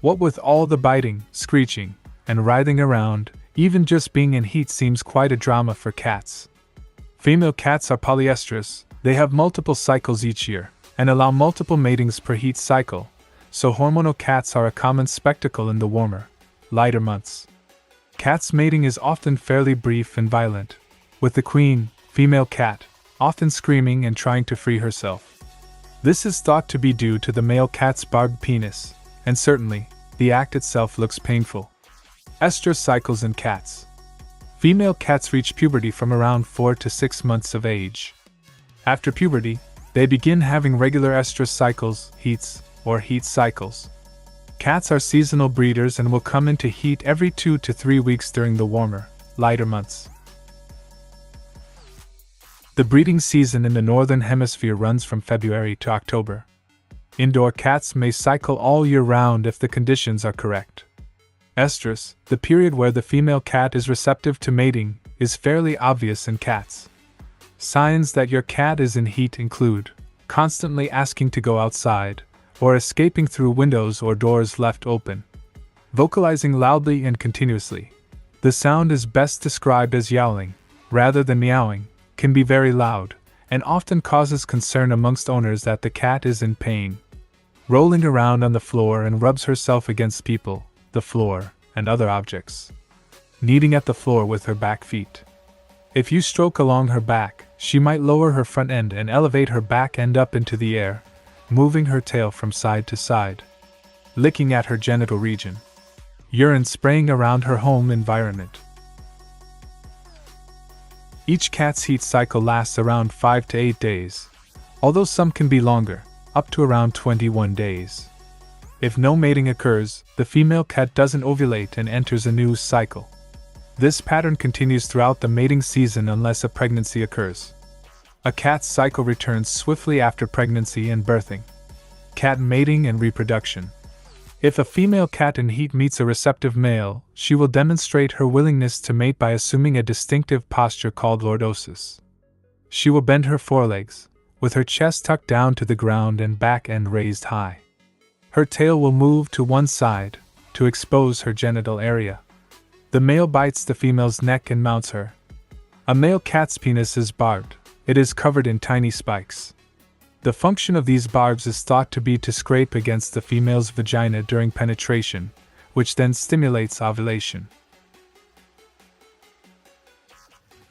What with all the biting, screeching, and writhing around, even just being in heat seems quite a drama for cats. Female cats are polyestrous, they have multiple cycles each year, and allow multiple matings per heat cycle, so hormonal cats are a common spectacle in the warmer, lighter months. Cats mating is often fairly brief and violent, with the queen, female cat, often screaming and trying to free herself. This is thought to be due to the male cat's barbed penis, and certainly, the act itself looks painful. Estrous cycles in cats. Female cats reach puberty from around 4 to 6 months of age. After puberty, they begin having regular estrous cycles, heats, or heat cycles. Cats are seasonal breeders and will come into heat every 2 to 3 weeks during the warmer, lighter months. The breeding season in the northern hemisphere runs from February to October. Indoor cats may cycle all year round if the conditions are correct. Estrus, the period where the female cat is receptive to mating, is fairly obvious in cats. Signs that your cat is in heat include constantly asking to go outside, or escaping through windows or doors left open. Vocalizing loudly and continuously. The sound is best described as yowling, rather than meowing, can be very loud, and often causes concern amongst owners that the cat is in pain. Rolling around on the floor and rubs herself against people, the floor, and other objects. Kneading at the floor with her back feet. If you stroke along her back, she might lower her front end and elevate her back end up into the air, moving her tail from side to side. Licking at her genital region. Urine spraying around her home environment. Each cat's heat cycle lasts around 5 to 8 days, although some can be longer, up to around 21 days. If no mating occurs, the female cat doesn't ovulate and enters a new cycle. This pattern continues throughout the mating season unless a pregnancy occurs. A cat's cycle returns swiftly after pregnancy and birthing. Cat mating and reproduction. If a female cat in heat meets a receptive male, she will demonstrate her willingness to mate by assuming a distinctive posture called lordosis. She will bend her forelegs, with her chest tucked down to the ground and back end raised high. Her tail will move to one side, to expose her genital area. The male bites the female's neck and mounts her. A male cat's penis is barbed. It is covered in tiny spikes. The function of these barbs is thought to be to scrape against the female's vagina during penetration, which then stimulates ovulation.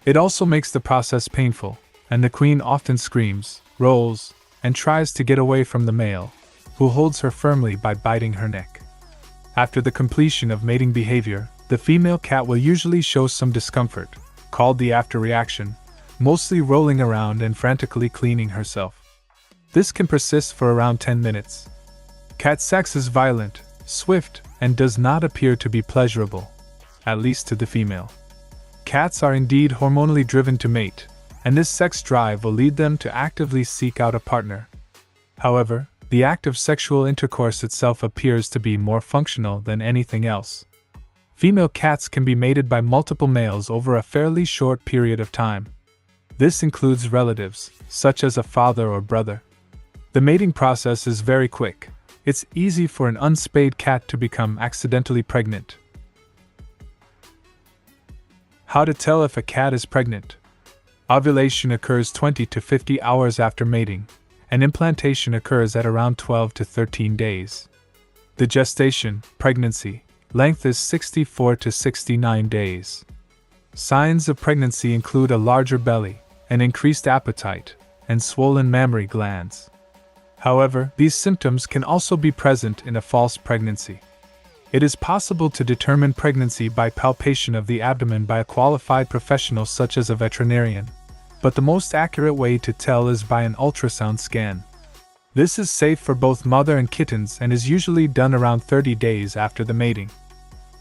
It also makes the process painful, and the queen often screams, rolls, and tries to get away from the male, who holds her firmly by biting her neck. After the completion of mating behavior, the female cat will usually show some discomfort, called the after reaction, mostly rolling around and frantically cleaning herself. This can persist for around 10 minutes. Cat sex is violent, swift, and does not appear to be pleasurable, at least to the female. Cats are indeed hormonally driven to mate, and this sex drive will lead them to actively seek out a partner. However, the act of sexual intercourse itself appears to be more functional than anything else. Female cats can be mated by multiple males over a fairly short period of time. This includes relatives, such as a father or brother. The mating process is very quick. It's easy for an unspayed cat to become accidentally pregnant. How to tell if a cat is pregnant. Ovulation occurs 20 to 50 hours after mating, and implantation occurs at around 12 to 13 days. The gestation, pregnancy, length is 64 to 69 days. Signs of pregnancy include a larger belly, an increased appetite, and swollen mammary glands. However, these symptoms can also be present in a false pregnancy. It is possible to determine pregnancy by palpation of the abdomen by a qualified professional such as a veterinarian, but the most accurate way to tell is by an ultrasound scan. This is safe for both mother and kittens and is usually done around 30 days after the mating.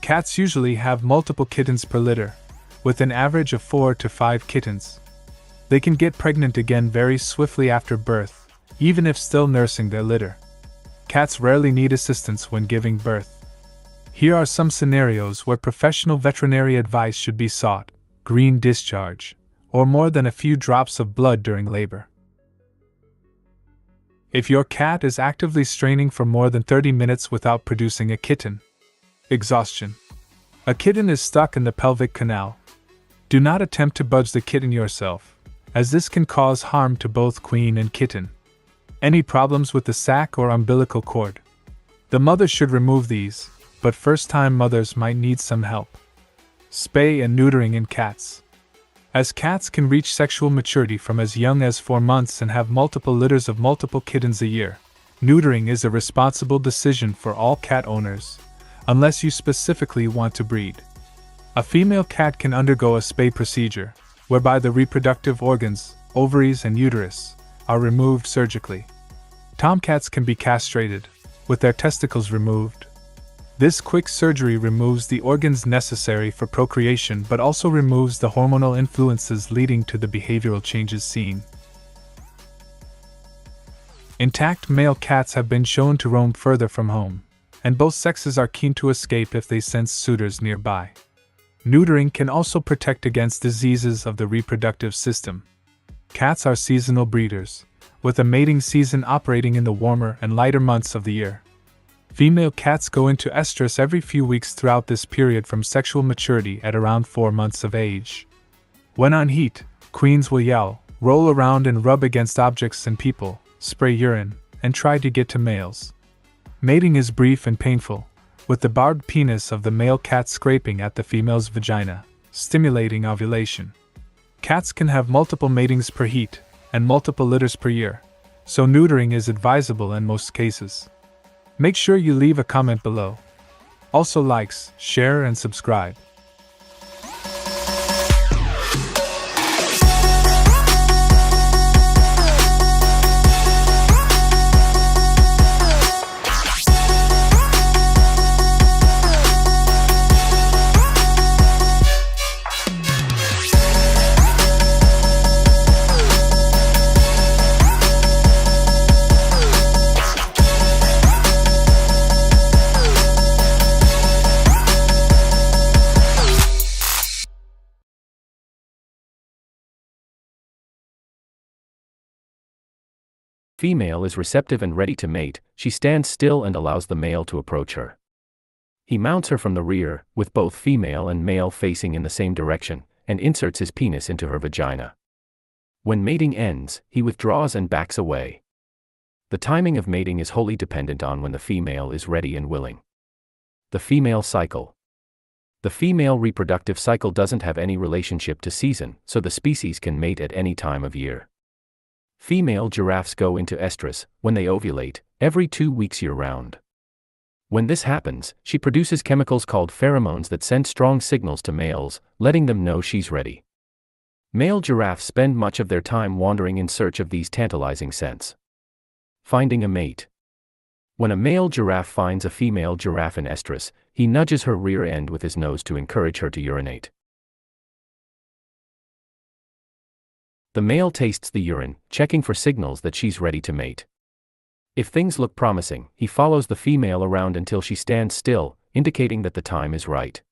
Cats usually have multiple kittens per litter, with an average of 4 to 5 kittens. They can get pregnant again very swiftly after birth, even if still nursing their litter. Cats rarely need assistance when giving birth. Here are some scenarios where professional veterinary advice should be sought: green discharge, or more than a few drops of blood during labor. If your cat is actively straining for more than 30 minutes without producing a kitten. Exhaustion. A kitten is stuck in the pelvic canal. Do not attempt to budge the kitten yourself, as this can cause harm to both queen and kitten. Any problems with the sac or umbilical cord? The mother should remove these, but first-time mothers might need some help. Spay and neutering in cats. As cats can reach sexual maturity from as young as 4 months and have multiple litters of multiple kittens a year, neutering is a responsible decision for all cat owners, unless you specifically want to breed. A female cat can undergo a spay procedure, whereby the reproductive organs, ovaries and uterus, are removed surgically. Tomcats can be castrated, with their testicles removed. This quick surgery removes the organs necessary for procreation but also removes the hormonal influences leading to the behavioral changes seen. Intact male cats have been shown to roam further from home, and both sexes are keen to escape if they sense suitors nearby. Neutering can also protect against diseases of the reproductive system. Cats are seasonal breeders, with a mating season operating in the warmer and lighter months of the year. Female cats go into estrus every few weeks throughout this period from sexual maturity at around 4 months of age. When on heat, queens will yell, roll around and rub against objects and people, spray urine, and try to get to males. Mating is brief and painful, with the barbed penis of the male cat scraping at the female's vagina, stimulating ovulation. Cats can have multiple matings per heat, and multiple litters per year, so neutering is advisable in most cases. Make sure you leave a comment below. Also likes, share and subscribe. Female is receptive and ready to mate. She stands still and allows the male to approach her. He mounts her from the rear, with both female and male facing in the same direction, and inserts his penis into her vagina. When mating ends, he withdraws and backs away. The timing of mating is wholly dependent on when the female is ready and willing. The female cycle. The female reproductive cycle doesn't have any relationship to season, so the species can mate at any time of year. Female giraffes go into estrus, when they ovulate, every 2 weeks year-round. When this happens, she produces chemicals called pheromones that send strong signals to males, letting them know she's ready. Male giraffes spend much of their time wandering in search of these tantalizing scents. Finding a mate. When a male giraffe finds a female giraffe in estrus, he nudges her rear end with his nose to encourage her to urinate. The male tastes the urine, checking for signals that she's ready to mate. If things look promising, he follows the female around until she stands still, indicating that the time is right.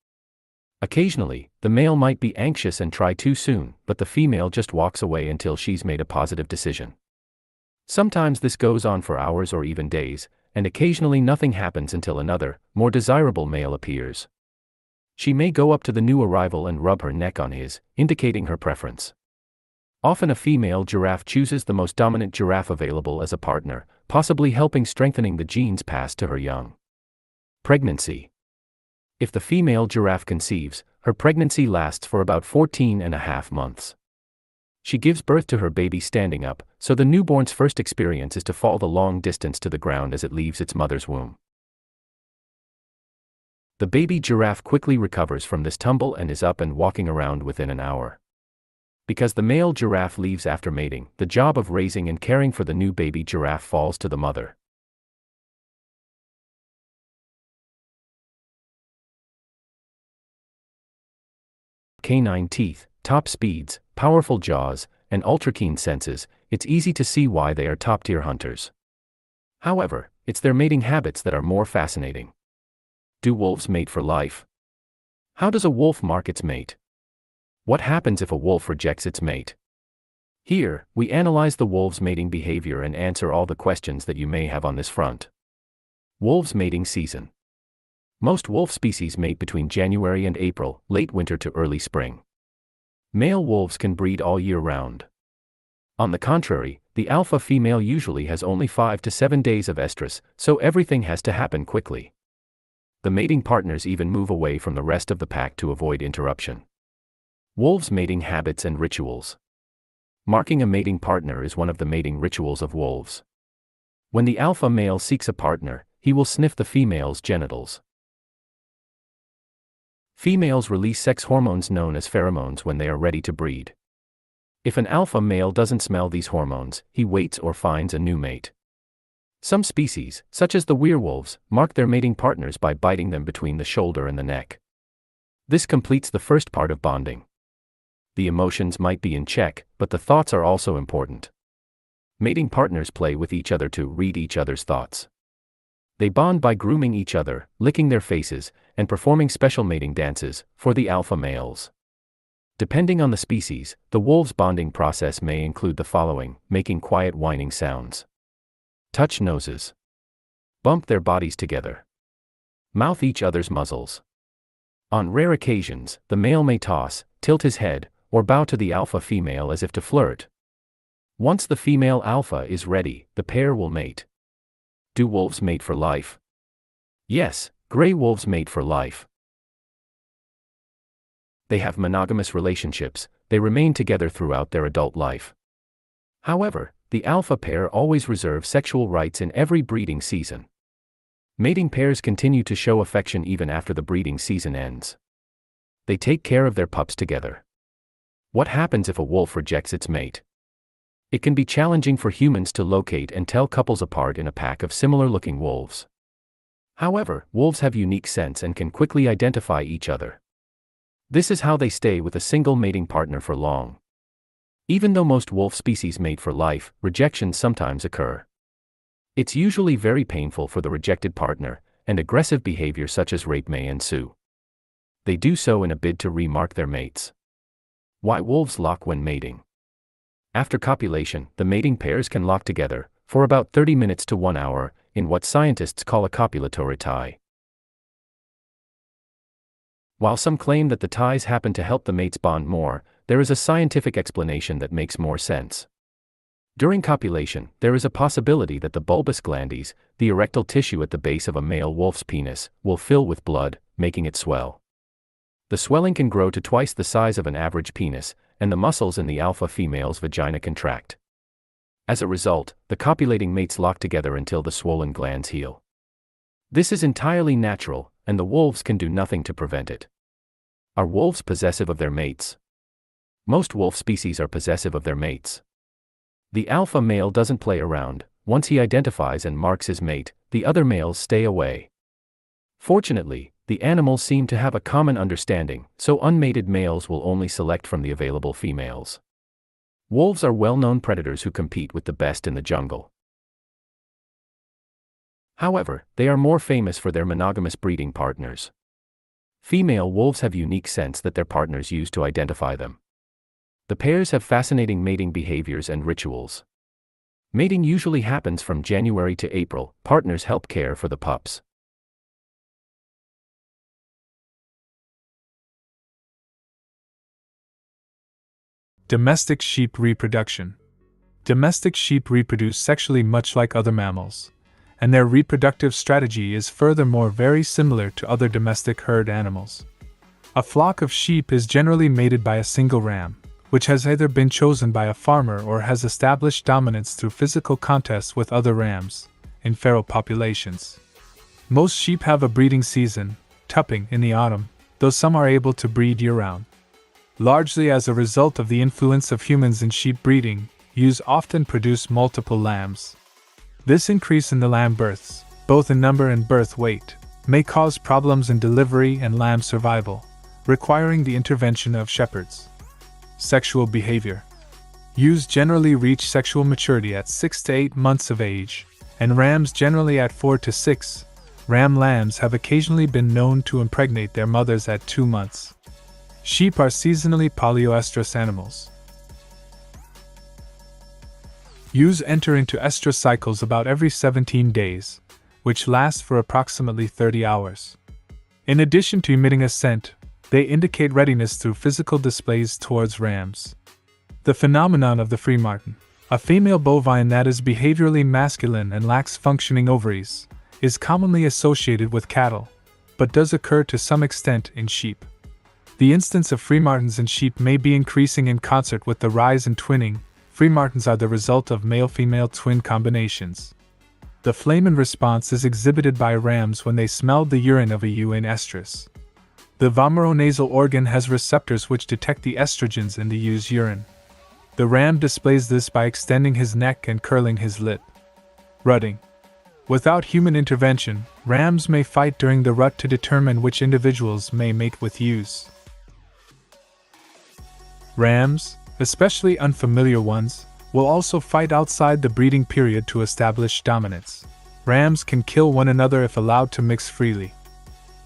Occasionally, the male might be anxious and try too soon, but the female just walks away until she's made a positive decision. Sometimes this goes on for hours or even days, and occasionally nothing happens until another, more desirable male appears. She may go up to the new arrival and rub her neck on his, indicating her preference. Often a female giraffe chooses the most dominant giraffe available as a partner, possibly helping strengthening the genes passed to her young. Pregnancy. If the female giraffe conceives, her pregnancy lasts for about 14.5 months. She gives birth to her baby standing up, so the newborn's first experience is to fall the long distance to the ground as it leaves its mother's womb. The baby giraffe quickly recovers from this tumble and is up and walking around within an hour. Because the male giraffe leaves after mating, the job of raising and caring for the new baby giraffe falls to the mother. Canine teeth, top speeds, powerful jaws, and ultra-keen senses, it's easy to see why they are top-tier hunters. However, it's their mating habits that are more fascinating. Do wolves mate for life? How does a wolf mark its mate? What happens if a wolf rejects its mate? Here, we analyze the wolves' mating behavior and answer all the questions that you may have on this front. Wolves' mating season. Most wolf species mate between January and April, late winter to early spring. Male wolves can breed all year round. On the contrary, the alpha female usually has only 5 to 7 days of estrus, so everything has to happen quickly. The mating partners even move away from the rest of the pack to avoid interruption. Wolves' mating habits and rituals. Marking a mating partner is one of the mating rituals of wolves. When the alpha male seeks a partner, he will sniff the female's genitals. Females release sex hormones known as pheromones when they are ready to breed. If an alpha male doesn't smell these hormones, he waits or finds a new mate. Some species, such as the werewolves, mark their mating partners by biting them between the shoulder and the neck. This completes the first part of bonding. The emotions might be in check, but the thoughts are also important. Mating partners play with each other to read each other's thoughts. They bond by grooming each other, licking their faces, and performing special mating dances, for the alpha males. Depending on the species, the wolves' bonding process may include the following: making quiet whining sounds. Touch noses. Bump their bodies together. Mouth each other's muzzles. On rare occasions, the male may toss, tilt his head, or bow to the alpha female as if to flirt. Once the female alpha is ready, the pair will mate. Do wolves mate for life? Yes, gray wolves mate for life. They have monogamous relationships, they remain together throughout their adult life. However, the alpha pair always reserve sexual rights in every breeding season. Mating pairs continue to show affection even after the breeding season ends. They take care of their pups together. What happens if a wolf rejects its mate? It can be challenging for humans to locate and tell couples apart in a pack of similar-looking wolves. However, wolves have unique scents and can quickly identify each other. This is how they stay with a single mating partner for long. Even though most wolf species mate for life, rejections sometimes occur. It's usually very painful for the rejected partner, and aggressive behavior such as rape may ensue. They do so in a bid to remark their mates. Why wolves lock when mating? After copulation, the mating pairs can lock together, for about 30 minutes to 1 hour, in what scientists call a copulatory tie. While some claim that the ties happen to help the mates bond more, there is a scientific explanation that makes more sense. During copulation, there is a possibility that the bulbous glandes, the erectile tissue at the base of a male wolf's penis, will fill with blood, making it swell. The swelling can grow to twice the size of an average penis, and the muscles in the alpha female's vagina contract. As a result, the copulating mates lock together until the swollen glands heal. This is entirely natural, and the wolves can do nothing to prevent it. Are wolves possessive of their mates? Most wolf species are possessive of their mates. The alpha male doesn't play around. Once he identifies and marks his mate, the other males stay away. Fortunately, the animals seem to have a common understanding, so unmated males will only select from the available females. Wolves are well-known predators who compete with the best in the jungle. However, they are more famous for their monogamous breeding partners. Female wolves have unique scents that their partners use to identify them. The pairs have fascinating mating behaviors and rituals. Mating usually happens from January to April. Partners help care for the pups. Domestic sheep reproduction. Domestic sheep reproduce sexually much like other mammals, and their reproductive strategy is furthermore very similar to other domestic herd animals. A flock of sheep is generally mated by a single ram, which has either been chosen by a farmer or has established dominance through physical contests with other rams, in feral populations. Most sheep have a breeding season, tupping, in the autumn, though some are able to breed year-round. Largely as a result of the influence of humans in sheep breeding, ewes often produce multiple lambs. This increase in the lamb births, both in number and birth weight, may cause problems in delivery and lamb survival, requiring the intervention of shepherds. Sexual behavior. Ewes generally reach sexual maturity at 6 to 8 months of age, and rams generally at 4 to 6. Ram lambs have occasionally been known to impregnate their mothers at 2 months. Sheep are seasonally polyoestrous animals. Ewes enter into estrus cycles about every 17 days, which last for approximately 30 hours. In addition to emitting a scent, they indicate readiness through physical displays towards rams. The phenomenon of the free martin, a female bovine that is behaviorally masculine and lacks functioning ovaries, is commonly associated with cattle, but does occur to some extent in sheep. The instance of free martins in sheep may be increasing in concert with the rise in twinning. Free martins are the result of male-female twin combinations. The flamen response is exhibited by rams when they smell the urine of a ewe in estrus. The vomeronasal organ has receptors which detect the estrogens in the ewe's urine. The ram displays this by extending his neck and curling his lip. Rutting. Without human intervention, rams may fight during the rut to determine which individuals may mate with ewes. Rams, especially unfamiliar ones, will also fight outside the breeding period to establish dominance. Rams can kill one another if allowed to mix freely.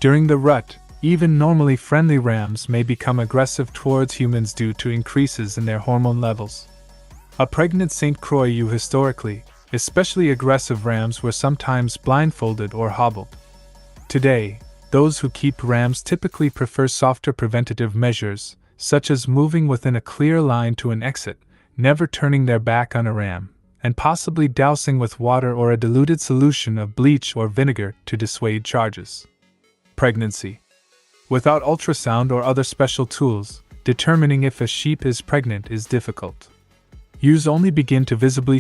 During the rut, even normally friendly rams may become aggressive towards humans due to increases in their hormone levels. A pregnant St. Croix ewe historically, especially aggressive rams were sometimes blindfolded or hobbled. Today, those who keep rams typically prefer softer preventative measures, such as moving within a clear line to an exit, never turning their back on a ram, and possibly dousing with water or a diluted solution of bleach or vinegar to dissuade charges. Pregnancy. Without ultrasound or other special tools, determining if a sheep is pregnant is difficult. Ewes only begin to visibly